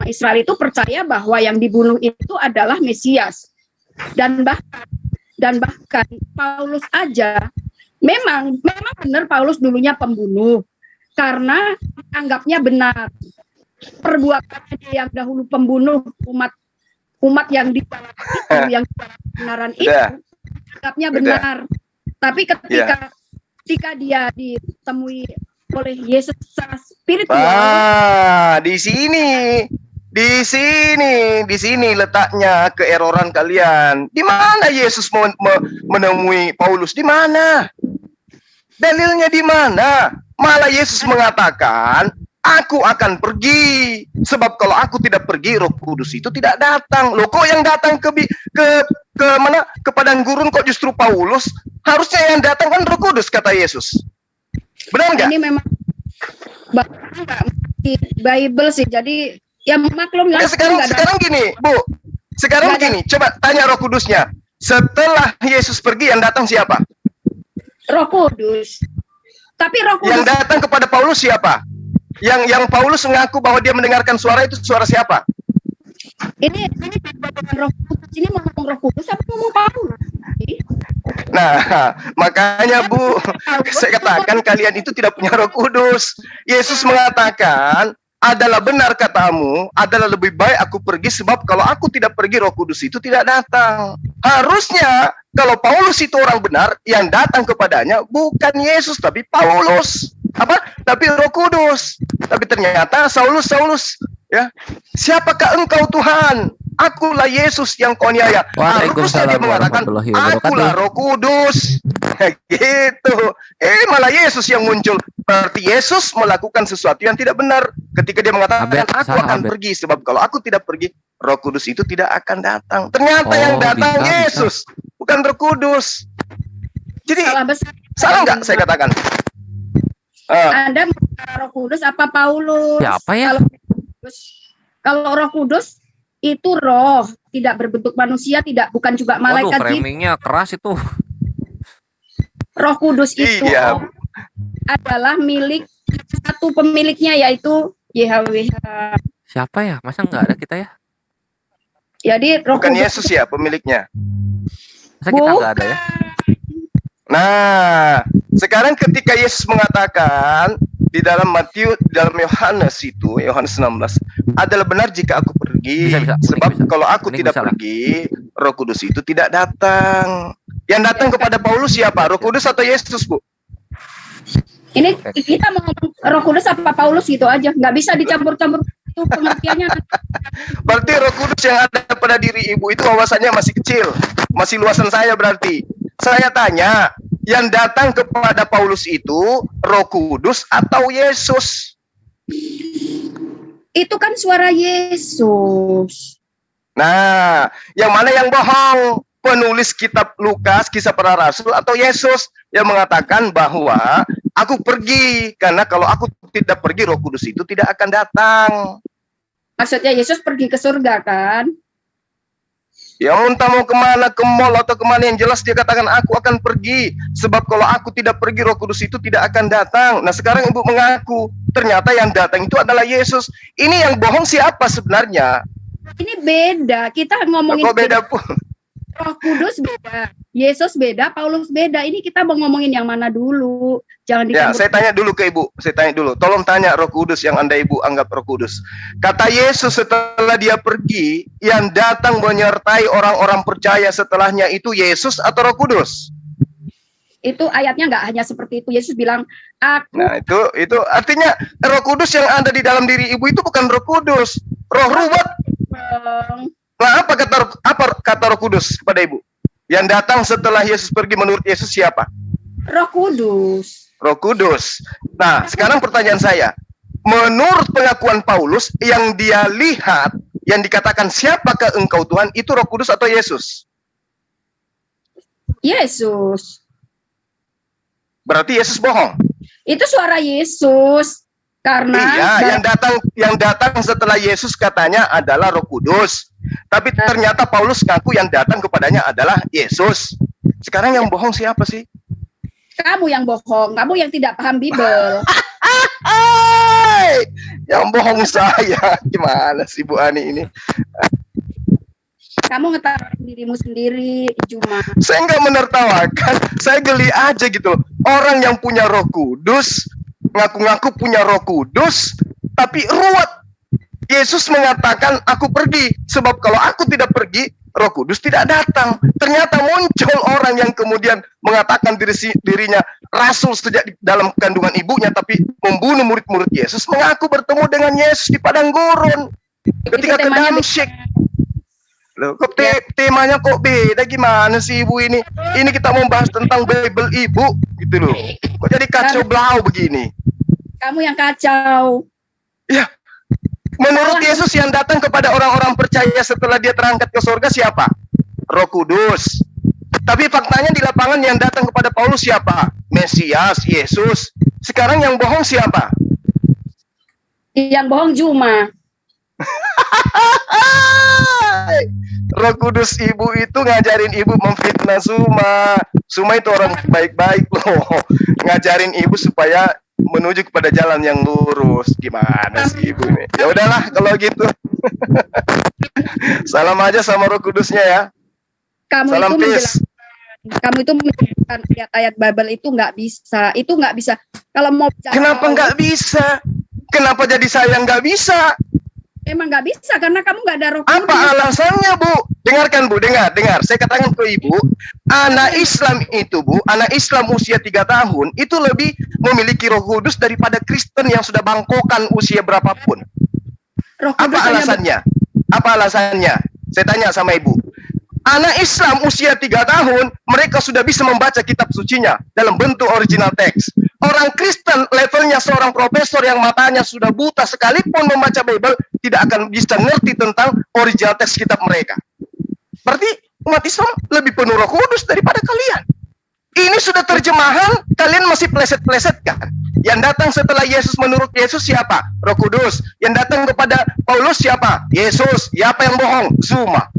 Israel itu percaya bahwa yang dibunuh itu adalah Mesias. Dan bahkan Paulus aja memang benar Paulus dulunya pembunuh. karena anggapnya benar. Perbuatannya dia yang dahulu pembunuh umat yang di dalam itu, yang di dalam kebenaran itu, anggapnya benar. Tapi ketika dia ditemui oleh Yesus secara spiritual, di sini letaknya keeroran kalian. Di mana Yesus menemui Paulus? Di mana? Dalilnya di mana? Malah Yesus mengatakan, aku akan pergi. Sebab kalau aku tidak pergi, Roh Kudus itu tidak datang. Loh, kok yang datang ke mana? Ke padang gurun kok justru Paulus? Harusnya yang datang kan Roh Kudus, kata Yesus. Benar nggak? Ini memang Bible sih. Jadi ya maklum lah. Sekarang gini, Bu. Sekarang gini, coba tanya Roh Kudusnya. Setelah Yesus pergi, yang datang siapa? Roh Kudus. Tapi Roh Kudus yang datang kepada Paulus siapa? Yang Paulus mengaku bahwa dia mendengarkan suara itu suara siapa? Ini Roh Kudus. Ini mau ngomong Roh Kudus apa ngomong Paulus? Nah, makanya Bu, saya katakan kalian itu tidak punya Roh Kudus. Yesus mengatakan, adalah benar katamu, adalah lebih baik aku pergi, sebab kalau aku tidak pergi, Roh Kudus itu tidak datang. Harusnya kalau Paulus itu orang benar, yang datang kepadanya bukan Yesus tapi Paulus. Tapi Roh Kudus. Tapi ternyata Saulus, ya. Siapakah engkau Tuhan? Akulah Yesus yang kau niaya. Harusnya dia mengatakan, akulah Roh Kudus. Gitu. Malah Yesus yang muncul. Berarti Yesus melakukan sesuatu yang tidak benar. Ketika dia mengatakan, aku akan pergi. Sebab kalau aku tidak pergi, Roh Kudus itu tidak akan datang. Ternyata yang datang Yesus, bukan Roh Kudus. Jadi, salah nggak saya katakan? Anda Roh Kudus apa Paulus? Siapa ya? Kalau Roh Kudus itu roh, tidak berbentuk manusia, bukan juga malaikat. Framingnya keras itu. Roh Kudus itu adalah milik satu pemiliknya, yaitu YHWH. Siapa ya? Masa nggak ada kita ya? Jadi Roh bukan Kudus Yesus ya pemiliknya. Masa kita nggak ada ya? Nah, sekarang ketika Yesus mengatakan di dalam Yohanes itu, Yohanes 16, adalah benar jika aku pergi, sebab kalau aku tidak pergi, Roh Kudus itu tidak datang. Yang datang kepada Paulus siapa? Roh Kudus atau Yesus, Bu? Ini kita mau ngomong Roh Kudus apa Paulus gitu aja, nggak bisa dicampur-campur itu pengertiannya. Berarti Roh Kudus yang ada pada diri Ibu itu wawasannya masih kecil, masih luasan saya berarti. Saya tanya, yang datang kepada Paulus itu Roh Kudus atau Yesus? Itu kan suara Yesus. Nah, yang mana yang bohong? Penulis kitab Lukas, Kisah Para Rasul, atau Yesus yang mengatakan bahwa aku pergi, karena kalau aku tidak pergi, Roh Kudus itu tidak akan datang. Maksudnya Yesus pergi ke surga kan? Ya entah mau kemana, ke mall atau kemana, yang jelas dia katakan aku akan pergi. Sebab kalau aku tidak pergi, Roh Kudus itu tidak akan datang. Nah sekarang Ibu mengaku, ternyata yang datang itu adalah Yesus. Ini yang bohong siapa sebenarnya? Ini beda, kita ngomongin beda pun. Roh Kudus beda, Yesus beda, Paulus beda. Ini kita mau ngomongin yang mana dulu? Jangan dicampur. Ya, saya tanya dulu ke Ibu. Saya tanya dulu. Tolong tanya Roh Kudus yang Anda Ibu anggap Roh Kudus. Kata Yesus setelah dia pergi, yang datang menyertai orang-orang percaya setelahnya itu Yesus atau Roh Kudus? Itu ayatnya nggak hanya seperti itu. Yesus bilang, aku. Nah, itu artinya Roh Kudus yang ada di dalam diri Ibu itu bukan Roh Kudus. Roh ruwet. Nah, apa kata Roh Kudus kepada Ibu? Yang datang setelah Yesus pergi menurut Yesus siapa? Roh Kudus. Roh Kudus. Nah, sekarang pertanyaan saya. Menurut pengakuan Paulus, yang dia lihat, yang dikatakan siapakah engkau Tuhan, itu Roh Kudus atau Yesus? Yesus. Berarti Yesus bohong? Itu suara Yesus. Karena yang datang setelah Yesus katanya adalah Roh Kudus. Tapi ternyata Paulus ngaku yang datang kepadanya adalah Yesus. Sekarang yang bohong siapa sih? Kamu yang bohong, kamu yang tidak paham Bible. Yang bohong saya. Gimana sih Bu Ani ini? Kamu ngetawain dirimu sendiri, Juma. Saya nggak menertawakan, saya geli aja gitu loh. Orang yang punya Roh Kudus ngaku-ngaku punya Roh Kudus, tapi ruwet. Yesus mengatakan, aku pergi, sebab kalau aku tidak pergi, Roh Kudus tidak datang. Ternyata muncul orang yang kemudian mengatakan dirinya rasul sejak di dalam kandungan ibunya, tapi membunuh murid-murid Yesus, mengaku bertemu dengan Yesus di padang gurun ketika ke Damsyik. Loh, kok temanya kok beda, gimana sih ibu ini? Ini kita membahas tentang Bible ibu, gitu loh. Kok jadi kacau blau begini? Kamu yang kacau. Ya, menurut Yesus yang datang kepada orang-orang percaya setelah dia terangkat ke surga siapa? Roh Kudus. Tapi faktanya di lapangan yang datang kepada Paulus siapa? Mesias, Yesus. Sekarang yang bohong siapa? Yang bohong Juma. Roh Kudus ibu itu ngajarin ibu memfitnah Suma. Suma itu orang baik-baik loh. Ngajarin ibu supaya menuju kepada jalan yang lurus. Gimana sih ibu ini? Ya udahlah kalau gitu. Salam aja sama Roh Kudusnya ya. Salam peace. Kamu itu menjelaskan ayat-ayat Bible itu nggak bisa. Itu nggak bisa. Kalau mau kenapa nggak bisa? Kenapa jadi saya nggak bisa? Emang nggak bisa karena kamu nggak ada Roh Kudus. Apa alasannya, Bu? Dengarkan, Bu, dengar. Saya katakan ke Ibu, anak Islam itu, Bu, anak Islam usia 3 tahun itu lebih memiliki Roh Kudus daripada Kristen yang sudah bangkokan usia berapapun. Apa alasannya? Apa alasannya? Saya tanya sama Ibu. Anak Islam usia 3 tahun, mereka sudah bisa membaca kitab sucinya dalam bentuk original teks. Orang Kristen levelnya seorang profesor yang matanya sudah buta sekalipun membaca Bible, tidak akan bisa ngerti tentang original teks kitab mereka. Berarti umat Islam lebih penuh Roh Kudus daripada kalian. Ini sudah terjemahan, kalian masih pleset-pleset kan? Yang datang setelah Yesus menurut Yesus siapa? Roh Kudus. Yang datang kepada Paulus siapa? Yesus. Siapa yang bohong? Zuma.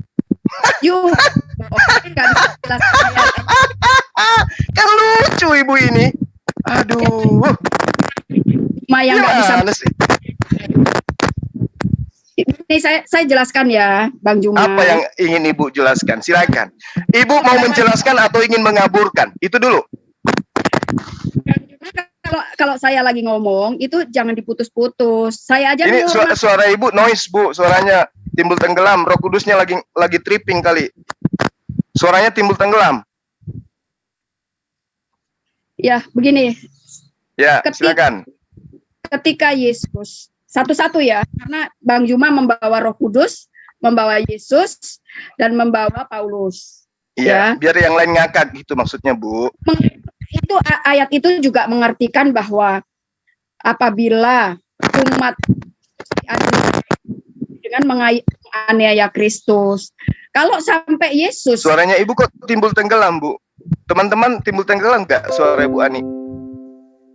Kan lucu ibu ini. Aduh. Yang nggak bisa. Ini saya jelaskan ya, Bang Juma. Apa yang ingin ibu jelaskan? Silakan. Ibu mau menjelaskan atau ingin mengaburkan? Itu dulu. Kalau saya lagi ngomong itu jangan diputus-putus. Saya aja ini suara ibu noise, Bu. Suaranya timbul tenggelam. Roh Kudusnya lagi tripping kali. Suaranya timbul tenggelam. Ya, begini. Ya, silakan. Ketika Yesus satu-satu ya, karena Bang Juma membawa Roh Kudus, membawa Yesus dan membawa Paulus. Iya, biar yang lain ngakak gitu maksudnya, Bu. Itu ayat itu juga mengartikan bahwa apabila umat dengan menganiaya Kristus, kalau sampai Yesus. Suaranya ibu kok timbul tenggelam, Bu? Teman-teman timbul tenggelam nggak suara Bu Ani?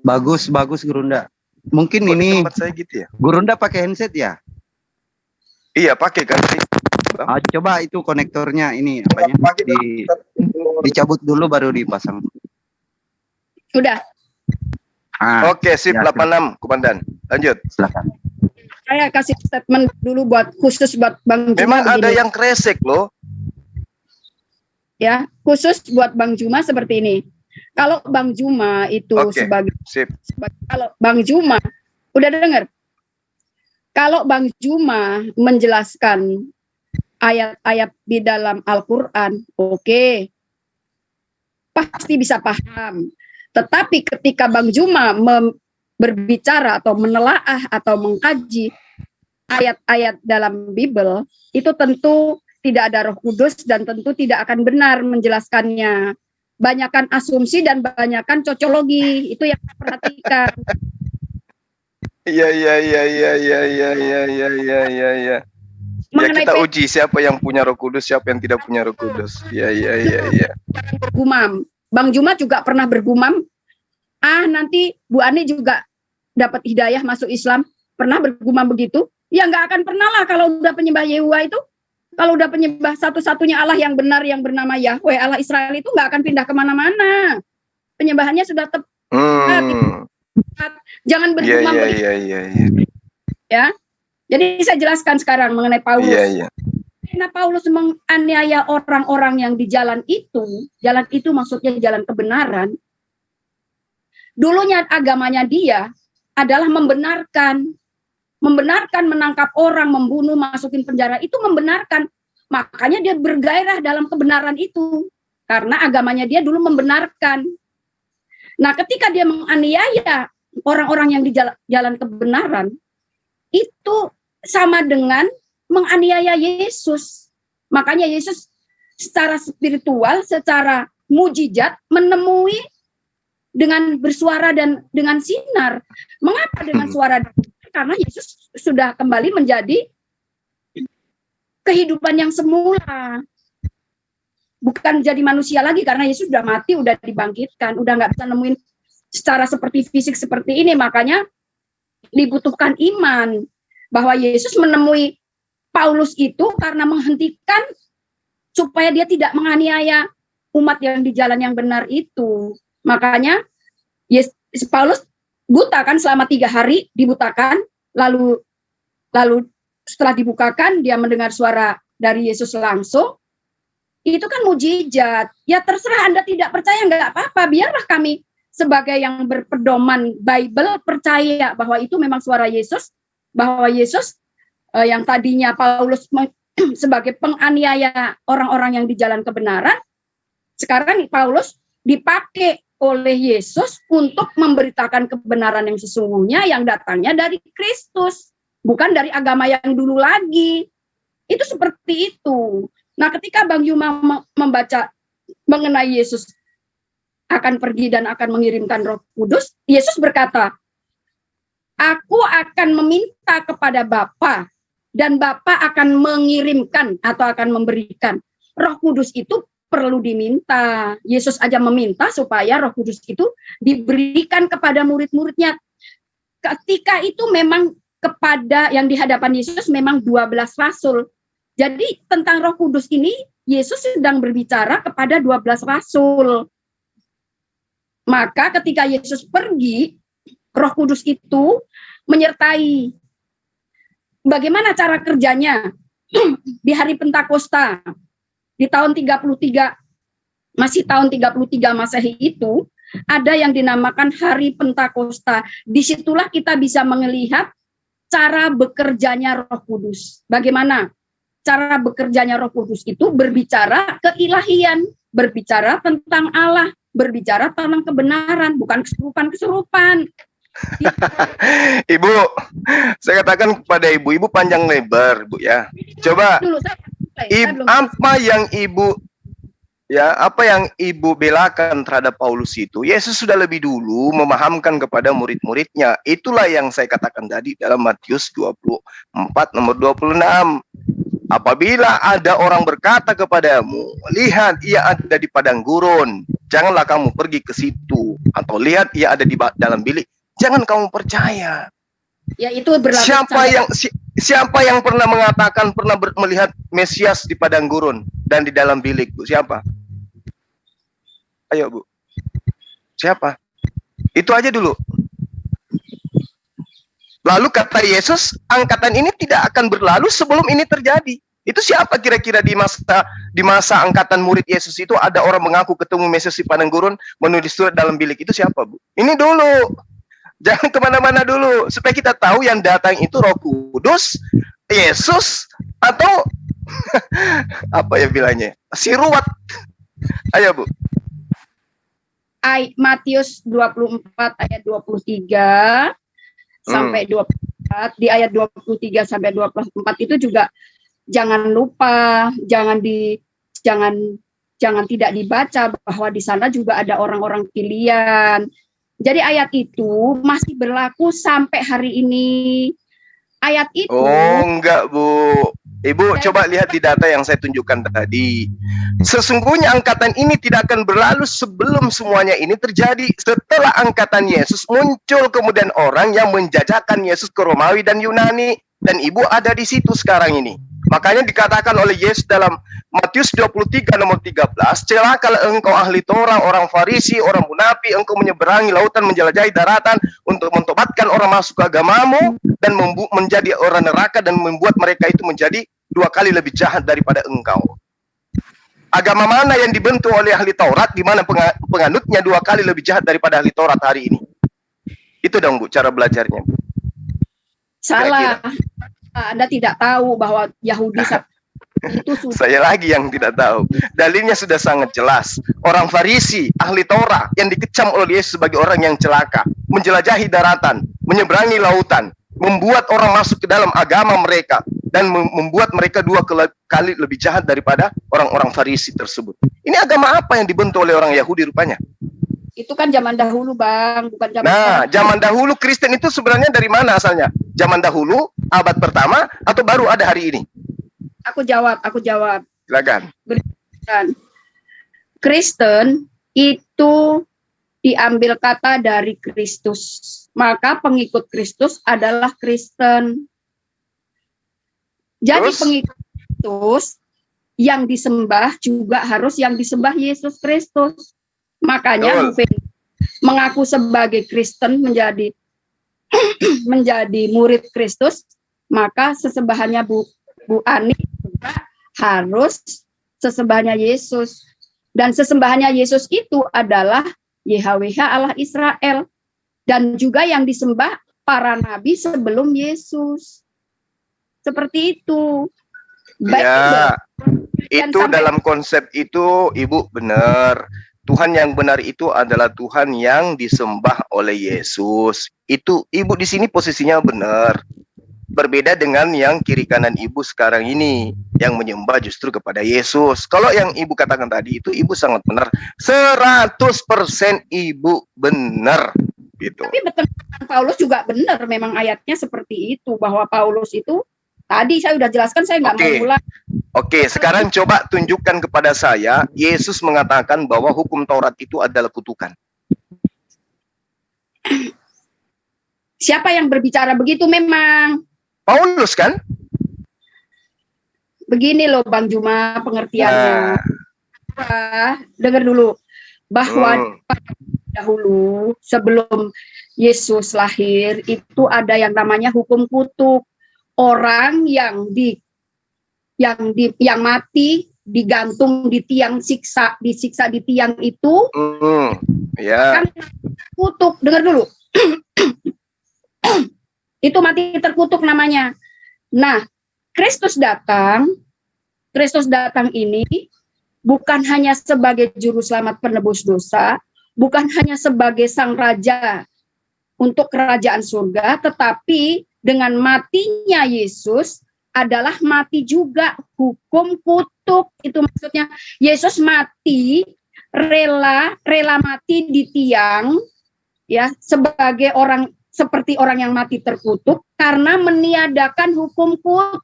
Bagus Gurunda. Mungkin kok ini saya gitu ya. Gurunda pakai handset ya? Iya pakai kan sih. Coba itu konektornya ini dicabut dulu baru dipasang. Sudah. Oke, sip ya, 86 Komandan. Lanjut. Silakan. Saya kasih statement dulu khusus buat Bang Juma. Memang ada yang kresek loh. Ya, khusus buat Bang Juma seperti ini. Kalau Bang Juma itu sebagai kalau Bang Juma udah dengar? Kalau Bang Juma menjelaskan ayat-ayat di dalam Al-Qur'an, oke. Pasti bisa paham. Tetapi ketika Bang Juma berbicara atau menelaah atau mengkaji ayat-ayat dalam Bible, itu tentu tidak ada Roh Kudus dan tentu tidak akan benar menjelaskannya. Banyakan asumsi dan banyakan cocologi, itu yang saya perhatikan. Iya. Ya kita uji siapa yang punya Roh Kudus, siapa yang tidak punya Roh Kudus. Iya. Bergumam. Bang Juma juga pernah bergumam, nanti Bu Ani juga dapat hidayah masuk Islam. Pernah bergumam begitu? Ya nggak akan pernah lah kalau udah penyembah Yehuwa itu. Kalau udah penyembah satu-satunya Allah yang benar yang bernama Yahweh, Allah Israel itu nggak akan pindah kemana-mana. Penyembahannya sudah tepat. Jangan bergumam begitu. Ya. Jadi saya jelaskan sekarang mengenai Paulus. Karena Paulus menganiaya orang-orang yang di jalan itu maksudnya jalan kebenaran. Dulunya agamanya dia adalah membenarkan menangkap orang, membunuh, masukin penjara, itu membenarkan. Makanya dia bergairah dalam kebenaran itu, karena agamanya dia dulu membenarkan. Nah, ketika dia menganiaya orang-orang yang di jalan kebenaran, itu sama dengan menganiaya Yesus. Makanya Yesus secara spiritual, secara mujizat menemui dengan bersuara dan dengan sinar. Mengapa dengan suara? Karena Yesus sudah kembali menjadi kehidupan yang semula. Bukan jadi manusia lagi, karena Yesus sudah mati, udah dibangkitkan, udah nggak bisa nemuin secara seperti fisik seperti ini. Makanya dibutuhkan iman bahwa Yesus menemui Paulus itu karena menghentikan supaya dia tidak menganiaya umat yang di jalan yang benar itu. Makanya Paulus buta kan selama 3 hari, dibutakan, lalu setelah dibukakan dia mendengar suara dari Yesus langsung. Itu kan mujizat. Ya terserah Anda tidak percaya, nggak apa-apa, biarlah kami sebagai yang berpedoman Bible percaya bahwa itu memang suara Yesus, bahwa Yesus yang tadinya Paulus sebagai penganiaya orang-orang yang di jalan kebenaran, sekarang Paulus dipakai oleh Yesus untuk memberitakan kebenaran yang sesungguhnya yang datangnya dari Kristus, bukan dari agama yang dulu lagi. Itu seperti itu. Nah, ketika Bang Yuma membaca mengenai Yesus akan pergi dan akan mengirimkan Roh Kudus, Yesus berkata, "Aku akan meminta kepada Bapa dan Bapa akan mengirimkan atau akan memberikan." Roh Kudus itu perlu diminta. Yesus aja meminta supaya Roh Kudus itu diberikan kepada murid-muridnya. Ketika itu memang kepada yang di hadapan Yesus memang 12 rasul. Jadi tentang Roh Kudus ini Yesus sedang berbicara kepada 12 rasul. Maka ketika Yesus pergi, Roh Kudus itu menyertai. Bagaimana cara kerjanya? Di hari Pentakosta, di tahun 33, masih tahun 33 Masehi itu, ada yang dinamakan Hari Pentakosta. Disitulah kita bisa melihat cara bekerjanya Roh Kudus. Bagaimana? Cara bekerjanya Roh Kudus itu berbicara keilahian, berbicara tentang Allah, berbicara tentang kebenaran, bukan kesurupan-kesurupan. Ibu, saya katakan kepada ibu panjang lebar, Bu ya. Coba apa yang ibu belakan terhadap Paulus itu, Yesus sudah lebih dulu memahamkan kepada murid-muridnya. Itulah yang saya katakan tadi dalam Matius 24 nomor 26. Apabila ada orang berkata kepadamu, lihat ia ada di padang gurun, janganlah kamu pergi ke situ. Atau lihat ia ada di dalam bilik, jangan kamu percaya. Ya itu berlaku. Siapa yang pernah mengatakan pernah melihat Mesias di padang gurun dan di dalam bilik, Bu? Siapa? Ayo, Bu. Siapa? Itu aja dulu. Lalu kata Yesus, angkatan ini tidak akan berlalu sebelum ini terjadi. Itu siapa kira-kira di masa angkatan murid Yesus itu ada orang mengaku ketemu Mesias di padang gurun, menulis surat dalam bilik. Itu siapa, Bu? Ini dulu. Jangan kemana-mana dulu. Supaya kita tahu yang datang itu Roh Kudus, Yesus, atau apa ya bilangnya? Siruat. Ayo, Bu. Matius 24 ayat 23 sampai 24, di ayat 23 sampai 24 itu juga jangan lupa, jangan tidak dibaca bahwa di sana juga ada orang-orang pilihan. Jadi ayat itu masih berlaku sampai hari ini. Ayat itu. Oh, enggak, Bu. Ibu coba lihat di data yang saya tunjukkan tadi. Sesungguhnya angkatan ini tidak akan berlalu sebelum semuanya ini terjadi. Setelah angkatan Yesus muncul kemudian orang yang menjajakan Yesus ke Romawi dan Yunani. Dan ibu ada di situ sekarang ini. Makanya dikatakan oleh Yesus dalam Matius 23 nomor 13, celakalah engkau ahli Torah, orang Farisi, orang munafik, engkau menyeberangi lautan, menjelajahi daratan untuk mentobatkan orang masuk ke agamamu dan menjadi orang neraka dan membuat mereka itu menjadi 2 kali lebih jahat daripada engkau. Agama mana yang dibentuk oleh ahli Taurat di mana penganutnya 2 kali lebih jahat daripada ahli Taurat hari ini? Itu dong Bu, cara belajarnya. Salah. Anda tidak tahu bahwa Yahudi itu Saya lagi yang tidak tahu. Dalilnya sudah sangat jelas. Orang Farisi, ahli Taurat yang dikecam oleh Yesus sebagai orang yang celaka, menjelajahi daratan, menyeberangi lautan, membuat orang masuk ke dalam agama mereka dan membuat mereka 2 kali lebih jahat daripada orang-orang Farisi tersebut. Ini agama apa yang dibentuk oleh orang Yahudi rupanya? Itu kan zaman dahulu, Bang, bukan zaman Nah, sekarang. zaman dahulu Kristen itu sebenarnya dari mana asalnya? Zaman dahulu, abad pertama, atau baru ada hari ini? Aku jawab. Silakan. Kristen itu diambil kata dari Kristus. Maka pengikut Kristus adalah Kristen. Jadi Terus? pengikut Kristus yang disembah juga harus yang disembah Yesus Kristus. Makanya Betul. mengaku sebagai Kristen menjadi menjadi murid Kristus, maka sesembahannya Bu Ani juga harus sesembahnya Yesus. Dan sesembahannya Yesus itu adalah YHWH Allah Israel. Dan juga yang disembah para nabi sebelum Yesus. Seperti itu. Baik, Ya, itu sampai- dalam konsep itu Ibu benar. Tuhan yang benar itu adalah Tuhan yang disembah oleh Yesus. Itu Ibu di sini posisinya benar. Berbeda dengan yang kiri kanan Ibu sekarang ini yang menyembah justru kepada Yesus. Kalau yang Ibu katakan tadi itu Ibu sangat benar. 100% Ibu benar gitu. Tapi betul Paulus juga benar, memang ayatnya seperti itu, bahwa Paulus itu tadi saya udah jelaskan, saya nggak mau ulang. Oke, sekarang coba tunjukkan kepada saya, Yesus mengatakan bahwa hukum Taurat itu adalah kutukan. Siapa yang berbicara begitu? Memang Paulus kan? begini loh Bang Juma pengertiannya. Dengar dulu bahwa dahulu sebelum Yesus lahir itu ada yang namanya hukum kutuk. Orang yang mati digantung di tiang disiksa di tiang itu ya. kan kutuk. Dengar dulu. Itu mati terkutuk namanya. Nah, Kristus datang ini bukan hanya sebagai juru selamat penebus dosa, bukan hanya sebagai sang raja untuk kerajaan surga, tetapi dengan matinya Yesus adalah mati juga hukum kutuk. Itu maksudnya Yesus mati, rela mati di tiang, ya, sebagai orang, seperti orang yang mati terkutuk karena meniadakan hukum kutuk.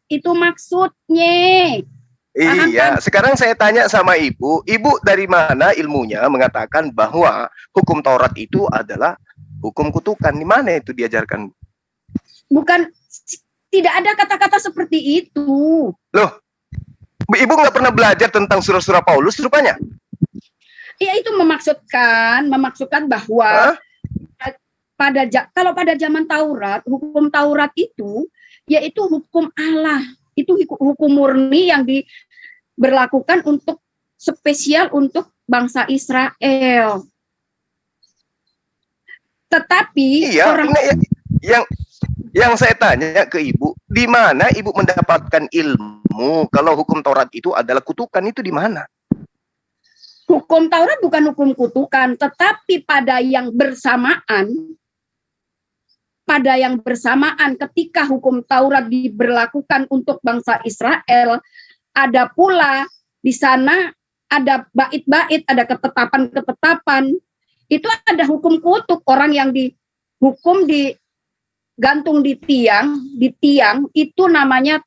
Itu maksudnya. Paham, Iya, kan? sekarang saya tanya sama Ibu dari mana ilmunya mengatakan bahwa hukum Taurat itu adalah hukum kutukan? Di mana itu diajarkan? Bukan, tidak ada kata-kata seperti itu. Loh, Ibu nggak pernah belajar tentang surah-surah Paulus rupanya? Iya, itu memaksudkan bahwa kalau pada zaman Taurat, hukum Taurat itu yaitu hukum Allah, itu hukum murni yang diberlakukan untuk spesial untuk bangsa Israel. Tetapi yang saya tanya ke Ibu, di mana Ibu mendapatkan ilmu kalau hukum Taurat itu adalah kutukan, itu di mana? Hukum Taurat bukan hukum kutukan, tetapi pada yang bersamaan ketika hukum Taurat diberlakukan untuk bangsa Israel, ada pula di sana ada bait-bait, ada ketetapan-ketetapan. Itu ada hukum kutuk, orang yang dihukum gantung di tiang itu namanya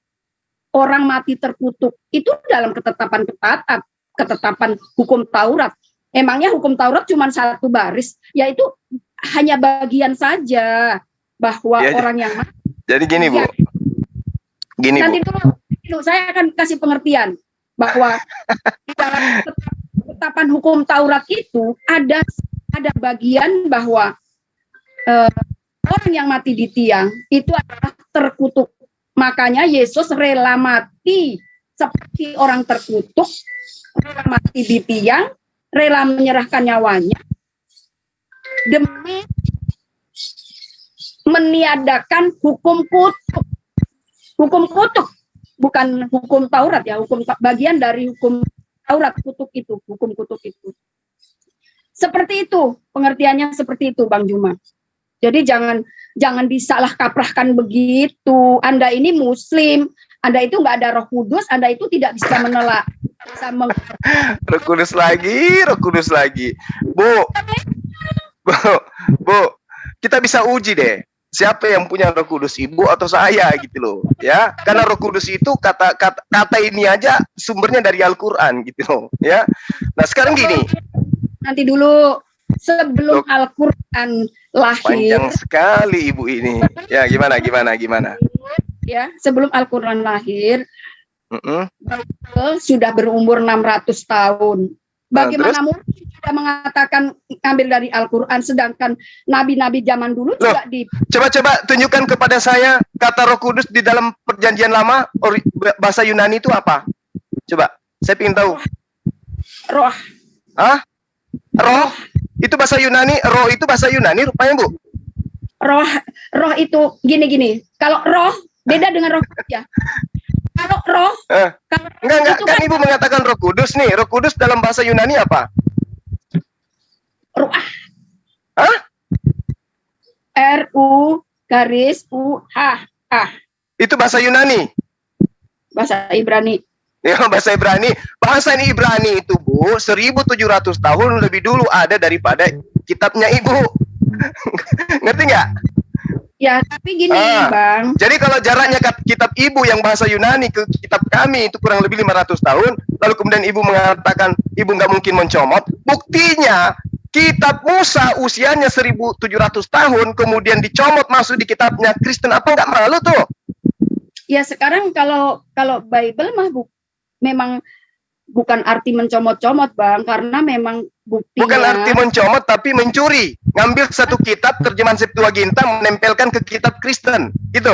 orang mati terkutuk. Itu dalam ketetapan hukum Taurat. Emangnya hukum Taurat cuma satu baris, yaitu hanya bagian saja bahwa orang yang mati. Jadi gini Bu, Nanti dulu saya akan kasih pengertian bahwa di dalam ketetapan hukum Taurat itu ada bagian bahwa orang yang mati di tiang itu adalah terkutuk. Makanya Yesus rela mati seperti orang terkutuk, rela mati di tiang, rela menyerahkan nyawanya demi meniadakan hukum kutuk. Hukum kutuk, bukan hukum Taurat ya, bagian dari hukum Taurat kutuk itu, hukum kutuk itu. Seperti itu, pengertiannya seperti itu Bang Juma. Jadi jangan disalah kaprahkan begitu. Anda ini Muslim, Anda itu nggak ada Roh Kudus, Anda itu tidak bisa menolak. Roh Kudus lagi. Bu, kita bisa uji deh. Siapa yang punya Roh Kudus, ibu atau saya gitu loh, ya? Karena Roh Kudus itu kata ini aja sumbernya dari Al-Qur'an gitu loh, ya. Nah, sekarang gini. Nanti dulu sebelum Al-Qur'an lahir. Panjang sekali ibu ini. Ya, gimana? Ya, sebelum Al-Qur'an lahir, sudah berumur 600 tahun. Bagaimana mungkin kita mengatakan ambil dari Al-Qur'an, sedangkan nabi-nabi zaman dulu juga Coba tunjukkan kepada saya kata Roh Kudus di dalam Perjanjian Lama bahasa Yunani itu apa? Coba, saya ingin tahu. Roh. Hah? Roh itu bahasa Yunani, roh itu bahasa Yunani rupanya, Bu. Roh itu gini. Kalau roh beda dengan Roh Kudus ya. Kalau roh, enggak, kan Ibu mengatakan Roh Kudus nih. Roh Kudus dalam bahasa Yunani apa? Ruah. Hah? R-U-U-H. Itu bahasa Yunani. Bahasa Ibrani. Ya, bahasa Ibrani. Bahasa Ibrani itu, Bu, 1700 tahun lebih dulu ada daripada kitabnya Ibu. Ngerti nggak? Ya, tapi gini, Bang. Jadi kalau jaraknya kitab Ibu yang bahasa Yunani ke kitab kami itu kurang lebih 500 tahun, lalu kemudian Ibu mengatakan Ibu nggak mungkin mencomot, buktinya kitab Musa usianya 1700 tahun, kemudian dicomot masuk di kitabnya Kristen, apa nggak malu tuh? Ya, sekarang kalau Bible mah memang bukan arti mencomot-comot, Bang, karena memang buktinya bukan arti mencomot tapi mencuri, ngambil satu kitab terjemahan Septuaginta menempelkan ke kitab Kristen gitu,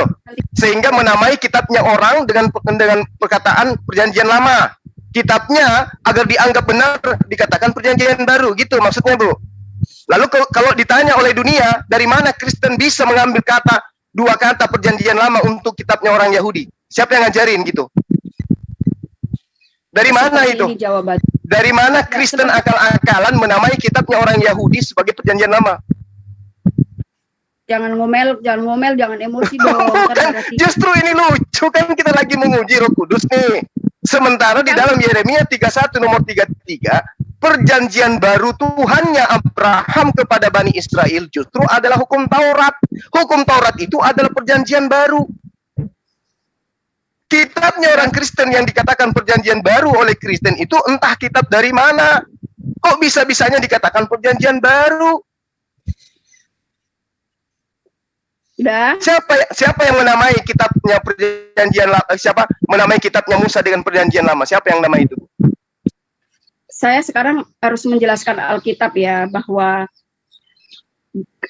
sehingga menamai kitabnya orang dengan perkataan Perjanjian Lama, kitabnya agar dianggap benar dikatakan Perjanjian Baru gitu maksudnya, Bu. Lalu kalau ditanya oleh dunia dari mana Kristen bisa mengambil dua kata Perjanjian Lama untuk kitabnya orang Yahudi, siapa yang ngajarin gitu? Dari mana itu? Dari mana Kristen akal-akalan menamai kitabnya orang Yahudi sebagai Perjanjian Lama? Jangan ngomel, jangan emosi dong. Kan justru ini lucu, kan kita lagi menguji Roh Kudus nih. Sementara di dalam Yeremia 31 nomor 33, Perjanjian Baru Tuhannya Abraham kepada Bani Israel justru adalah hukum Taurat. Hukum Taurat itu adalah Perjanjian Baru. Kitabnya orang Kristen yang dikatakan Perjanjian Baru oleh Kristen itu entah kitab dari mana. Kok bisa-bisanya dikatakan Perjanjian Baru? Siapa yang menamai kitabnya Perjanjian Lama? Siapa menamai kitabnya Musa dengan Perjanjian Lama? Siapa yang nama itu? Saya sekarang harus menjelaskan Alkitab ya, bahwa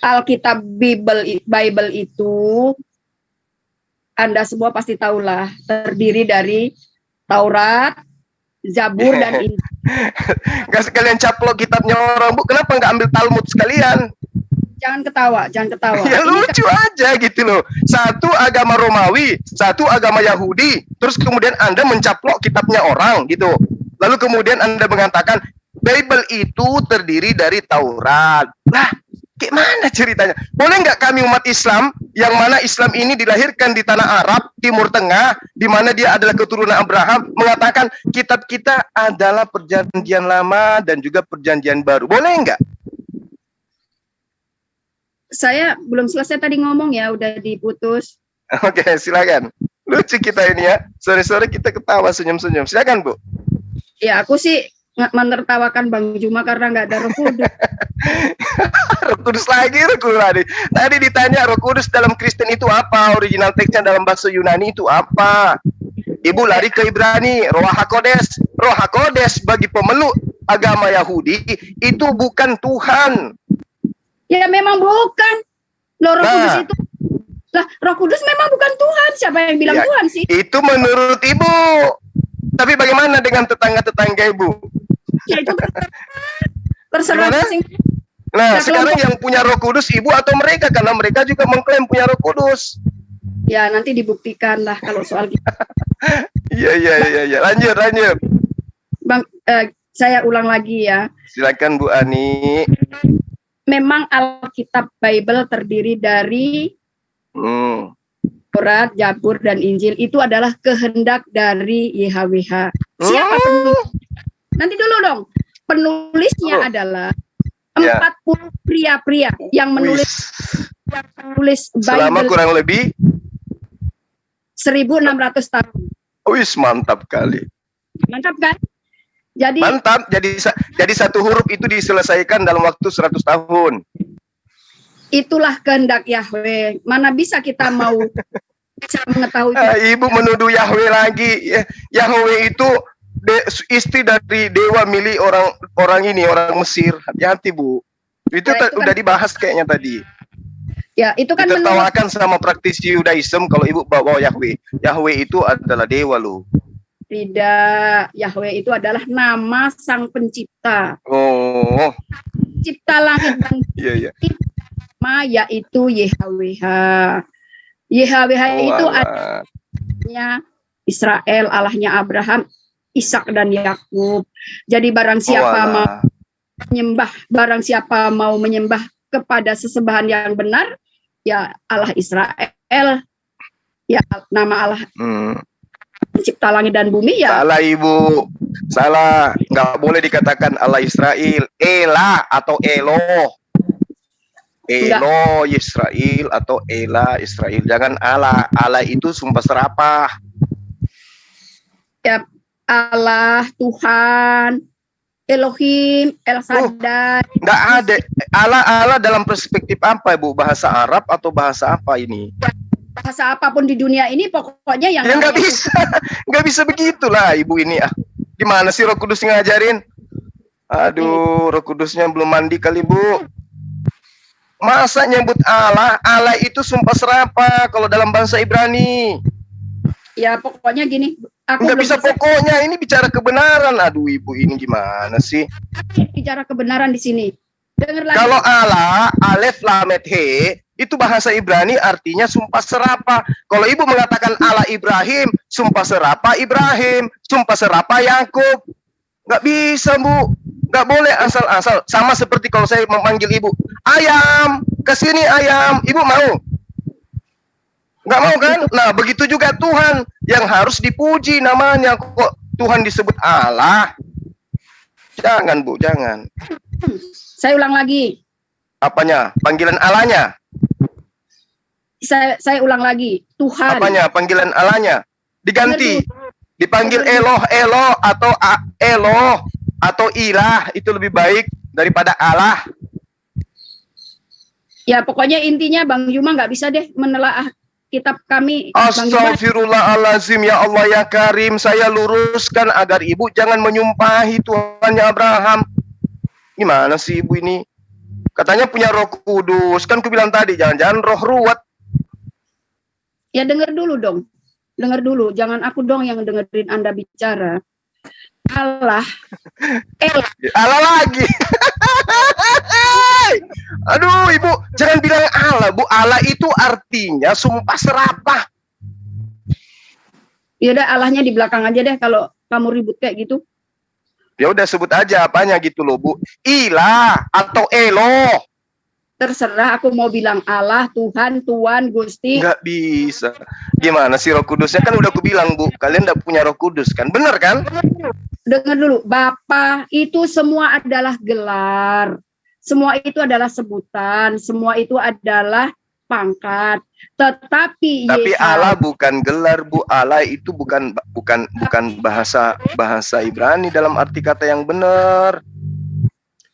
Alkitab Bible itu Anda semua pasti tahulah, terdiri dari Taurat, Zabur, dan Injil. Gak sekalian caplok kitabnya orang, Bu. Kenapa nggak ambil Talmud sekalian? Jangan ketawa. Ya lucu aja gitu loh. Satu agama Romawi, satu agama Yahudi, terus kemudian Anda mencaplok kitabnya orang gitu. Lalu kemudian Anda mengatakan Bible itu terdiri dari Taurat. Lah, kayak mana ceritanya? Boleh nggak kami umat Islam, yang mana Islam ini dilahirkan di tanah Arab, Timur Tengah, di mana dia adalah keturunan Abraham, mengatakan kitab kita adalah Perjanjian Lama dan juga Perjanjian Baru. Boleh nggak? Saya belum selesai tadi ngomong ya, udah diputus. Oke, silakan. Lucu kita ini ya. Sore-sore kita ketawa senyum-senyum. Silakan, Bu. Ya, aku sih menertawakan Bang Juma karena nggak ada Roh Kudus. Roh Kudus lagi. Tadi ditanya Roh Kudus dalam Kristen itu apa? Original teksnya dalam bahasa Yunani itu apa? Ibu lari ke Ibrani, Roh HaKodes. Roh HaKodes bagi pemeluk agama Yahudi itu bukan Tuhan. Ya memang bukan. Roh Kudus itu. Lah, Roh Kudus memang bukan Tuhan. Siapa yang bilang Tuhan sih? Itu menurut Ibu. Tapi bagaimana dengan tetangga-tetangga Ibu? Ya itu terserah masing. Nah, sekarang yang punya Roh Kudus Ibu atau mereka, karena mereka juga mengklaim punya Roh Kudus. Ya, nanti dibuktikan lah kalau soal gitu. Iya. Lanjut. Bang, saya ulang lagi ya. Silakan Bu Ani. Memang Alkitab Bible terdiri dari Taurat, Zabur, dan Injil. Itu adalah kehendak dari YHWH. Siapa penulis? Nanti dulu dong. Penulisnya adalah 40 pria-pria yang menulis Bible selama kurang lebih 1600 tahun. Wis, mantap kali. Mantap kan? Jadi mantap. Jadi satu huruf itu diselesaikan dalam waktu 100 tahun. Itulah kehendak Yahweh. Mana bisa kita mau bisa mengetahui. Ibu menuduh Yahweh lagi. Yahweh itu istri dari dewa milik orang Mesir. Hati-hati Bu. Itu udah dibahas kayaknya tadi. Ya, itu kan ditertawakan sama praktisi Yudaism kalau Ibu bawa Yahweh. Yahweh itu adalah dewa loh. Tidak, Yahweh itu adalah nama Sang Pencipta. Oh. Cipta langit dan Iya. Nama yaitu YHWH. YHWH itu adanya Israel, Allahnya Abraham, Ishak dan Yakub. Jadi barang siapa mau menyembah kepada sesembahan yang benar, ya Allah Israel, ya nama Allah pencipta langit dan bumi ya. Salah Ibu, salah. Nggak boleh dikatakan Allah Israel, Elah atau Eloh. Eloh Israel atau Elah Israel. Jangan Allah. Allah itu sumpah serapah. Ya, Allah, Tuhan, Elohim, El Shaddai. Nggak ada. Allah dalam perspektif apa Ibu? Bahasa Arab atau bahasa apa ini? Bahasa apapun di dunia ini pokoknya yang nggak bisa begitulah Ibu ini. Gimana sih Roh Kudus ngajarin? Aduh, Roh Kudusnya belum mandi kali Bu. Masa nyebut Allah itu sumpah serapah kalau dalam bahasa Ibrani. Ya pokoknya gini. Nggak bisa pokoknya, ini bicara kebenaran. Aduh Ibu ini gimana sih? Bicara kebenaran di sini. Dengar lagi. Kalau Allah, Alef Lamet He, itu bahasa Ibrani artinya sumpah serapah. Kalau Ibu mengatakan Allah Ibrahim, sumpah serapah Ibrahim, sumpah serapah Yakub. Nggak bisa Bu, nggak boleh asal-asal. Sama seperti kalau saya memanggil Ibu, ayam, kesini ayam, Ibu mau? Nggak mau kan? Nah begitu juga Tuhan yang harus dipuji namanya. Kok Tuhan disebut Allah? Jangan Bu, jangan. Saya ulang lagi. Apanya? Panggilan Allahnya? Saya ulang lagi. Tuhan. Apanya? Panggilan Allahnya? Diganti. Dipanggil Eloh atau Eloh atau Ilah, itu lebih baik daripada Allah. Ya pokoknya intinya Bang Juma nggak bisa deh menelaah kitab kami. Astagfirullahalazim, ya Allah ya Karim, saya luruskan agar Ibu jangan menyumpahi Tuhannya Abraham. Gimana sih Ibu ini? Katanya punya Roh Kudus, kan ku bilang tadi jangan-jangan roh ruwet. Ya dengar dulu dong. Dengar dulu, jangan aku dong yang dengerin Anda bicara. Allah lagi. Aduh Ibu, jangan bilang Allah Bu. Allah itu artinya sumpah serapah. Ya udah, Allahnya di belakang aja deh kalau kamu ribut kayak gitu. Ya udah sebut aja apanya gitu loh Bu. Ilah atau Eloh. Terserah, aku mau bilang Allah, Tuhan, Tuan, Gusti. Nggak bisa. Gimana sih Roh Kudusnya? Kan udah aku bilang Bu, kalian nggak punya Roh Kudus kan? Bener kan? Dengar dulu, Bapa itu semua adalah gelar. Semua itu adalah sebutan, semua itu adalah pangkat. Tetapi Allah bukan gelar Bu. Allah itu bukan bahasa Ibrani dalam arti kata yang benar.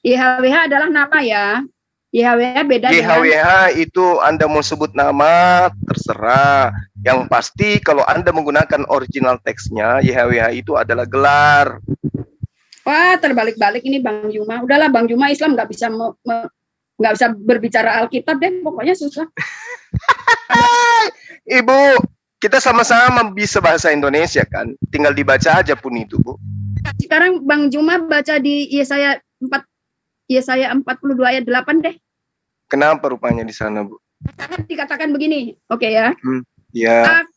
YHWH adalah nama ya. YHWH beda dengan YHWH itu Anda mau sebut nama terserah. Yang pasti kalau Anda menggunakan original teksnya, YHWH itu adalah gelar. Wah, terbalik-balik ini Bang Juma. Udahlah Bang Juma, Islam nggak bisa berbicara Alkitab deh, pokoknya susah. Ibu, kita sama-sama bisa bahasa Indonesia kan? Tinggal dibaca aja pun itu Bu. Sekarang Bang Juma baca di Yesaya 4 Yesaya 42 ayat 8 deh. Kenapa rupanya di sana, Bu? Sangat dikatakan begini. Oke ya. Ya.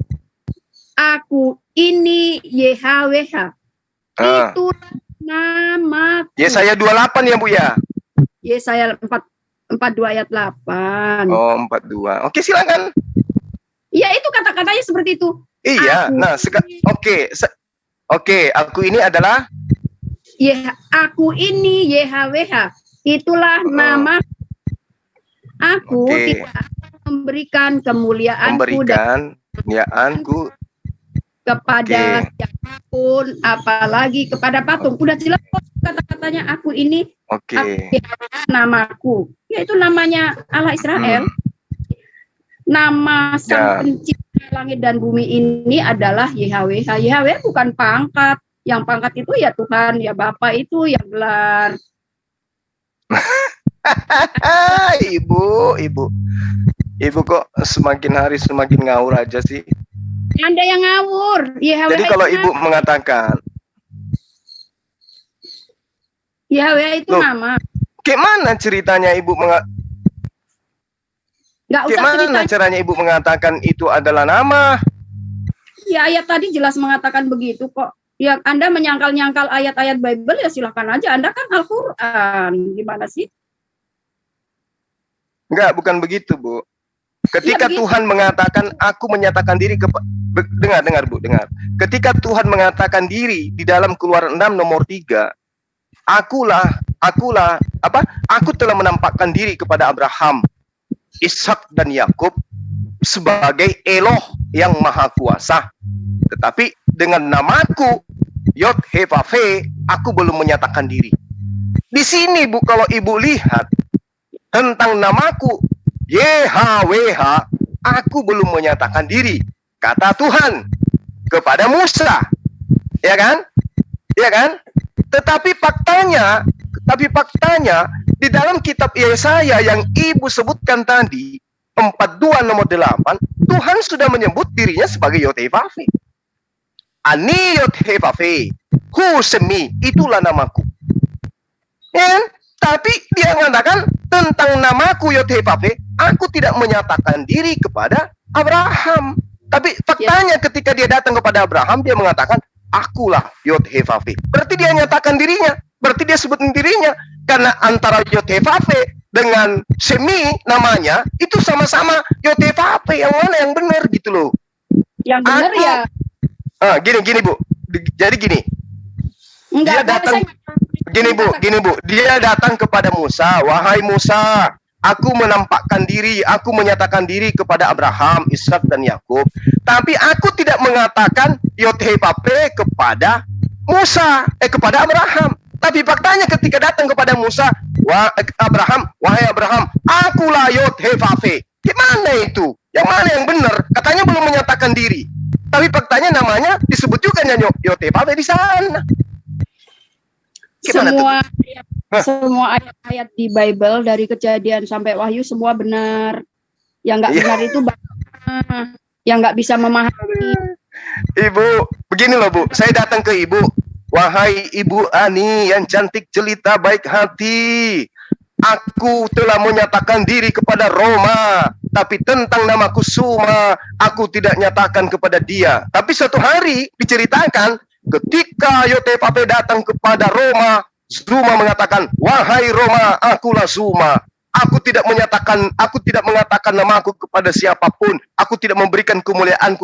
Aku ini YHWH. Itu nama. Yesaya 28 ya, Bu ya? Yesaya 42 ayat 8. Oh, 42. Oke, silakan. Ya, itu kata-katanya seperti itu. Iya. Nah, Oke, aku ini adalah aku ini YHWH. Itulah nama aku. Tidak memberikan kemuliaanku dan kemuliaanku kepada siapapun, apalagi kepada patung. Udah jelas kata-katanya aku ini. Namaku, yaitu namanya Allah Israel. Nama Sang Pencipta langit dan bumi ini adalah YHWH. YHWH bukan pangkat. Yang pangkat itu ya Tuhan, ya Bapa itu ya gelar. Ibu kok semakin hari semakin ngawur aja sih. Anda yang ngawur. YHWH. Jadi kalau Ibu mengatakan YHWH itu nama. Gimana ceritanya Ibu Gimana caranya Ibu mengatakan itu adalah nama? Ya, ayat tadi jelas mengatakan begitu kok. Ya, Anda menyangkal-nyangkal ayat-ayat Bible, ya silahkan aja. Anda kan Al-Quran. Gimana sih? Enggak, bukan begitu, Bu. Ketika Tuhan mengatakan, aku menyatakan diri dengar, Bu, dengar. Ketika Tuhan mengatakan diri di dalam Keluaran 6 nomor 3, aku telah menampakkan diri kepada Abraham, Ishak dan Yakub sebagai Eloh yang Maha Kuasa. Tetapi dengan namaku Yod-Heh-Vaveh, aku belum menyatakan diri. Di sini, Bu, kalau Ibu lihat tentang namaku YHWH, aku belum menyatakan diri, kata Tuhan kepada Musa. Ya kan? Ya kan? Tetapi faktanya di dalam kitab Yesaya yang Ibu sebutkan tadi 42 nomor 8, Tuhan sudah menyebut dirinya sebagai Yod-Heh-Vaveh. Ani Yod-Heh-Vaveh, Husemi, itulah namaku. Ya, tapi dia mengatakan tentang namaku Yod-Heh-Vaveh, aku tidak menyatakan diri kepada Abraham. Tapi faktanya ketika dia datang kepada Abraham, dia mengatakan, akulah Yod-Heh-Vaveh. Berarti dia nyatakan dirinya, berarti dia sebutin dirinya. Karena antara Yod-Heh-Vaveh dengan Semi namanya, itu sama-sama Yod-Heh-Vaveh. Yang mana yang benar gitu loh. Yang benar ya. Gini Bu. Jadi gini. Dia datang gini Bu. Dia datang kepada Musa, wahai Musa, aku menampakkan diri, aku menyatakan diri kepada Abraham, Ishak dan Yakub. Tapi aku tidak mengatakan Yod-Heh-Vaveh kepada Musa, kepada Abraham. Tapi faktanya ketika datang kepada Musa, wahai Abraham, akulah Yod-Heh-Vaveh. Gimana itu? Yang mana yang benar? Katanya belum menyatakan diri. Tapi faktanya namanya disebut juga Yod-Heh-Vaveh di sana. Gimana semua ayat-ayat di Bible dari Kejadian sampai Wahyu semua benar. Yang nggak benar itu yang nggak bisa memahami. Ibu, begini loh Bu, saya datang ke Ibu. Wahai Ibu Ani yang cantik jelita baik hati, aku telah menyatakan diri kepada Roma, tapi tentang namaku Suma, aku tidak nyatakan kepada dia. Tapi suatu hari diceritakan ketika Yod-Heh-Vaveh datang kepada Roma, Zuma mengatakan, wahai Roma, akulah Zuma. Aku tidak mengatakan namaku kepada siapapun. Aku tidak memberikan kemuliaanku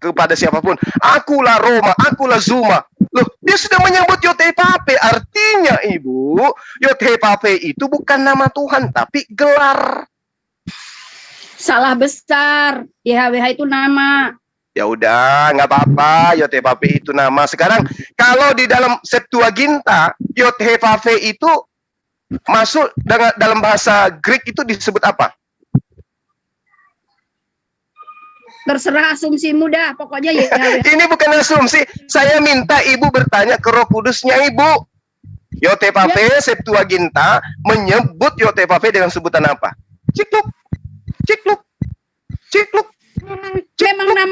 kepada siapapun. Akulah Roma, akulah Zuma. Loh, dia sudah menyebut Yod-Heh-Vaveh. Artinya, Ibu, Yod-Heh-Vaveh itu bukan nama Tuhan, tapi gelar. Salah besar. YHWH itu nama. Ya udah, nggak apa-apa. Yod-Heh-Vaveh itu nama. Sekarang, kalau di dalam Septuaginta, Yod-Heh-Vaveh itu masuk dalam bahasa Greek itu disebut apa? Terserah asumsi mudah, pokoknya ya. Ini bukan asumsi. Saya minta Ibu bertanya ke Roh Kudusnya Ibu. Yod-Heh-Vaveh Septuaginta menyebut Yod-Heh-Vaveh dengan sebutan apa? Cikluk, cikluk, cikluk. Memang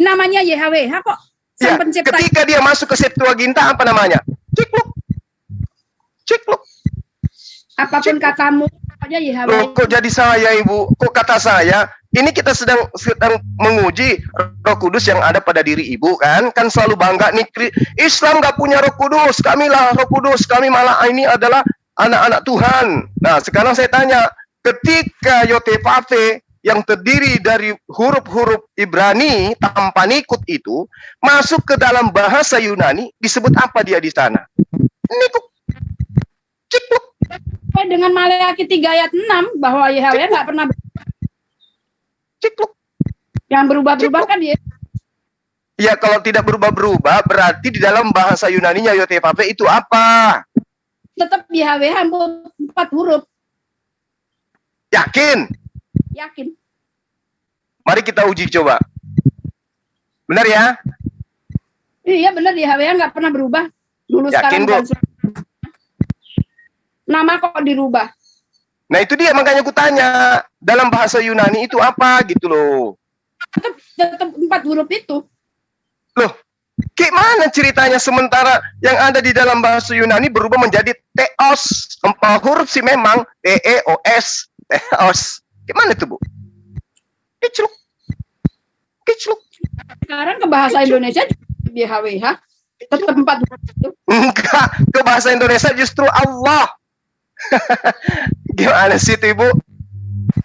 namanya YHWH kok. Ya, ketika dia masuk ke Septuaginta apa namanya? Cikluk, cikluk, apapun katamu, pokoknya Yahweh. Loh, kok jadi saya, Ibu? Kok kata saya? Ini kita sedang menguji Roh Kudus yang ada pada diri Ibu, kan? Kan selalu bangga nih, Islam nggak punya Roh Kudus, kamilah Roh Kudus, kami malah ini adalah anak-anak Tuhan. Nah, sekarang saya tanya, ketika Yotevave yang terdiri dari huruf-huruf Ibrani tanpa nikut itu masuk ke dalam bahasa Yunani, disebut apa dia di sana? Nikut. Cikluk. Dengan Maleakhi 3 ayat 6 bahwa Yahweh nggak pernah cikluk. Yang berubah-berubah kan dia. Ya, kalau tidak berubah-berubah berarti di dalam bahasa Yunaninya Yotevave itu apa? Tetap Yahweh 4 huruf. Yakin? Yakin. Mari kita uji coba. Benar ya? Iya benar, Yahweh nggak pernah berubah. Dulu Yakin, sekarang Bu? dan nama kok dirubah. Nah itu dia, makanya aku tanya, dalam bahasa Yunani itu apa gitu loh. Tetap 4 huruf itu. Loh, gimana ceritanya sementara yang ada di dalam bahasa Yunani berubah menjadi teos. 4 huruf sih memang, T-E-O-S, teos. Gimana itu, Bu? Kicluk. Kicluk. Sekarang ke bahasa Indonesia YHWH tetap 4 huruf itu. Enggak, ke bahasa Indonesia justru Allah. Gimana sih itu, Ibu?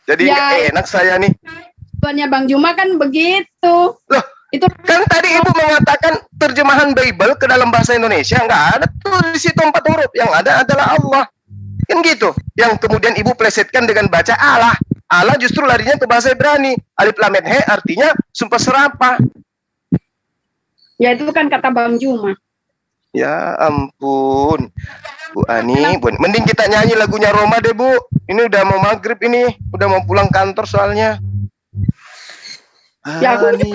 Jadi Ya, enak saya nih. tuannya Bang Juma kan begitu. Loh, itu kan tadi Ibu mengatakan terjemahan Bible ke dalam bahasa Indonesia, nggak ada tuh di situ 4 huruf. Yang ada adalah Allah. Kan gitu. Yang kemudian Ibu plesetkan dengan baca Allah. Allah justru larinya ke bahasa Ibrani. Alif lam mim he artinya sumpah serapah. Ya itu kan kata Bang Juma. Ya ampun. Bu Ani, mending kita nyanyi lagunya Roma deh, Bu. Ini udah mau maghrib ini, udah mau pulang kantor soalnya. Ya, Ani,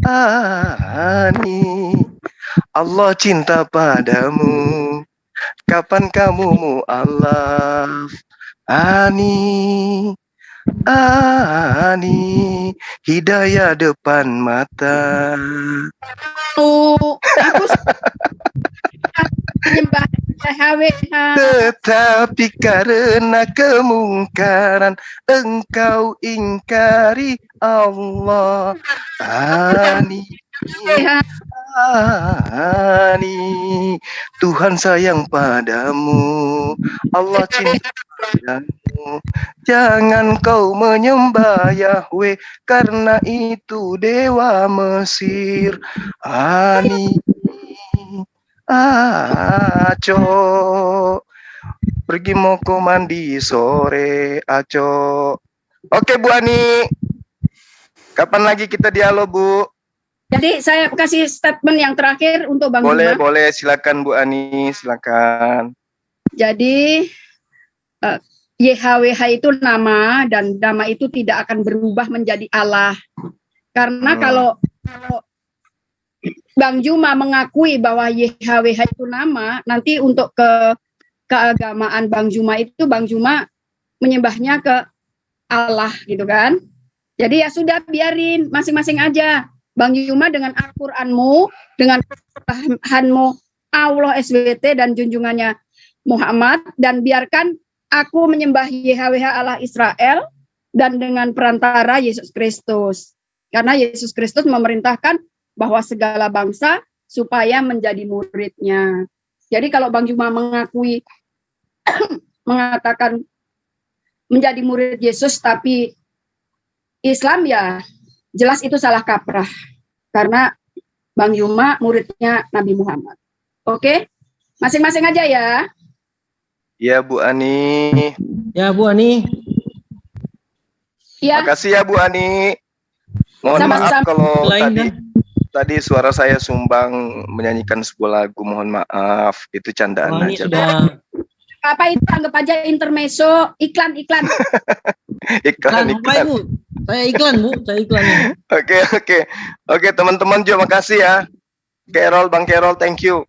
Ani, Allah cinta padamu. Kapan kamu mu'alaf? Ani, Ani, hidayah depan mata. Aku menyembah YHWH. Tetapi karena kemungkaran engkau ingkari Allah. Ani, Ani, Tuhan sayang padamu, Allah cinta padamu. Jangan kau menyembah Yahweh, karena itu dewa Mesir. Ani, Aco, pergi mau mandi sore, Aco. Oke Bu Ani, kapan lagi kita dialog, Bu? Jadi saya kasih statement yang terakhir untuk Bang Boleh, Juma. boleh, silakan Bu Ani, silakan. Jadi YHWH itu nama, dan nama itu tidak akan berubah menjadi Allah. Karena kalau Bang Juma mengakui bahwa YHWH itu nama, nanti untuk keagamaan Bang Juma itu Bang Juma menyembahnya ke Allah gitu kan. Jadi ya sudah, biarin masing-masing aja. Bang Juma dengan Al-Qur'anmu, dengan Tuhanmu Allah SWT dan junjungannya Muhammad, dan biarkan aku menyembah YHWH Allah Israel dan dengan perantara Yesus Kristus. Karena Yesus Kristus memerintahkan bahwa segala bangsa supaya menjadi muridnya. Jadi kalau Bang Juma mengakui mengatakan menjadi murid Yesus tapi Islam, ya jelas itu salah kaprah. Karena Bang Juma muridnya Nabi Muhammad. Oke? Masing-masing aja ya. Ya Bu Ani. Ya Bu Ani. Ya. Makasih ya Bu Ani. Mohon maaf kalau tadi suara saya sumbang menyanyikan sebuah lagu, mohon maaf, itu candaan Ani aja. sudah. Apa itu, anggap aja intermezzo, iklan. iklan. Apa Ibu? Saya iklan Bu, saya iklan. Oke, teman-teman juga makasih ya. Carol, Bang Carol, thank you.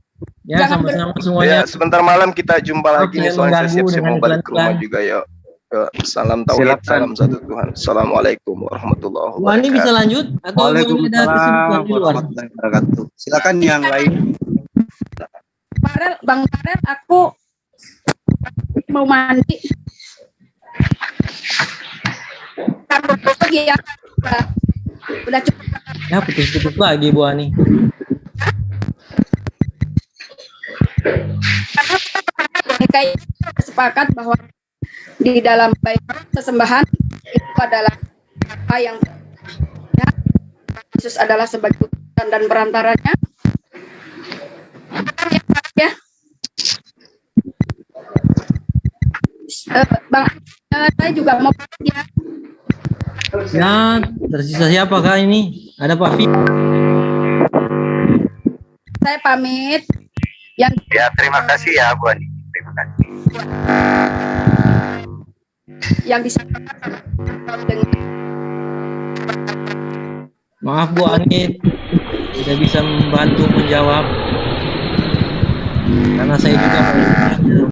Ya, sama-sama semuanya. Ya, sebentar malam kita jumpa lagi nih, soalnya saya siap-siap mau balik ke rumah juga ya. Salam tauhid, salam satu Tuhan. Assalamualaikum warahmatullahi wabarakatuh. Wani bisa lanjut atau belum ada kesimpulan di luar? Silakan yang lain. Bang Farel, aku mau mandi. Takut lagi ya. Udah cukup. Ya putus-putus lagi Bu Ani. Kayak sepakat bahwa di dalam baik sesembahan itu adalah apa yang ya, Yesus adalah sebagai utusan dan perantaranya. Ya. Bang, saya juga mau ya. Ya, tersisa siapa kak ini? Ada Pak Fi. Saya pamit. Yang Ya, terima kasih ya Bu Ani. Terima kasih. yang disampaikan dengan Maaf Bu Ani, tidak bisa membantu menjawab karena saya juga